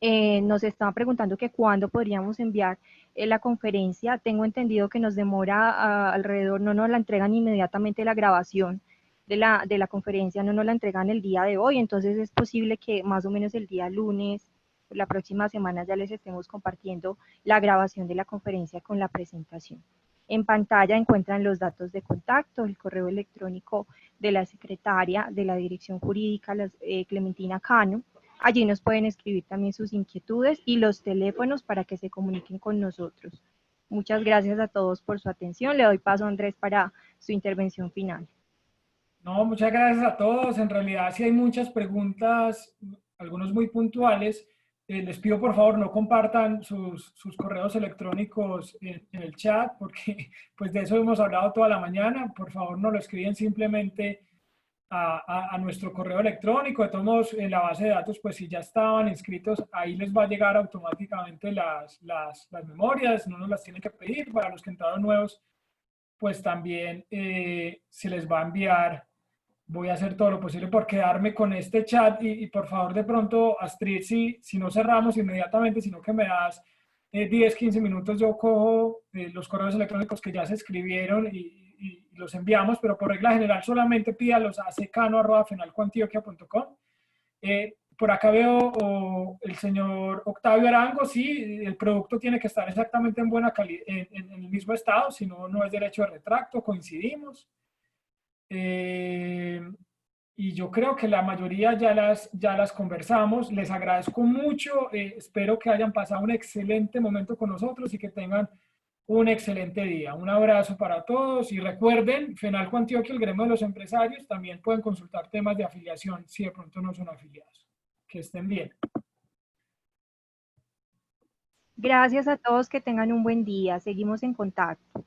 Nos estaban preguntando que cuándo podríamos enviar la conferencia. Tengo entendido que nos demora alrededor, no nos la entregan inmediatamente la grabación de la conferencia, no nos la entregan el día de hoy, entonces es posible que más o menos el día lunes, la próxima semana ya les estemos compartiendo la grabación de la conferencia con la presentación. En pantalla encuentran los datos de contacto, el correo electrónico de la secretaria de la Dirección Jurídica, Clementina Cano. Allí nos pueden escribir también sus inquietudes y los teléfonos para que se comuniquen con nosotros. Muchas gracias a todos por su atención. Le doy paso a Andrés para su intervención final. No, muchas gracias a todos. En realidad sí hay muchas preguntas, algunos muy puntuales. Les pido por favor no compartan sus correos electrónicos en el chat porque pues de eso hemos hablado toda la mañana. Por favor no lo escriben simplemente a nuestro correo electrónico. De todos modos, en la base de datos, pues si ya estaban inscritos, ahí les va a llegar automáticamente las memorias, no nos las tienen que pedir. Para los que entraron nuevos, pues también se les va a enviar. Voy a hacer todo lo posible por quedarme con este chat y por favor de pronto, Astrid, si no cerramos inmediatamente, sino que me das 10, 15 minutos, yo cojo los correos electrónicos que ya se escribieron y los enviamos, pero por regla general solamente pídalos a secano@fenalcoantioquia.com. Por acá veo el señor Octavio Arango, sí, el producto tiene que estar exactamente en buena calidad, en el mismo estado, si no, no es derecho de retracto, coincidimos. Y yo creo que la mayoría ya las conversamos. Les agradezco mucho. Espero que hayan pasado un excelente momento con nosotros y que tengan un excelente día. Un abrazo para todos y recuerden, FENALCO Antioquia, el gremio de los empresarios, también pueden consultar temas de afiliación si de pronto no son afiliados. Que estén bien. Gracias a todos, que tengan un buen día. Seguimos en contacto.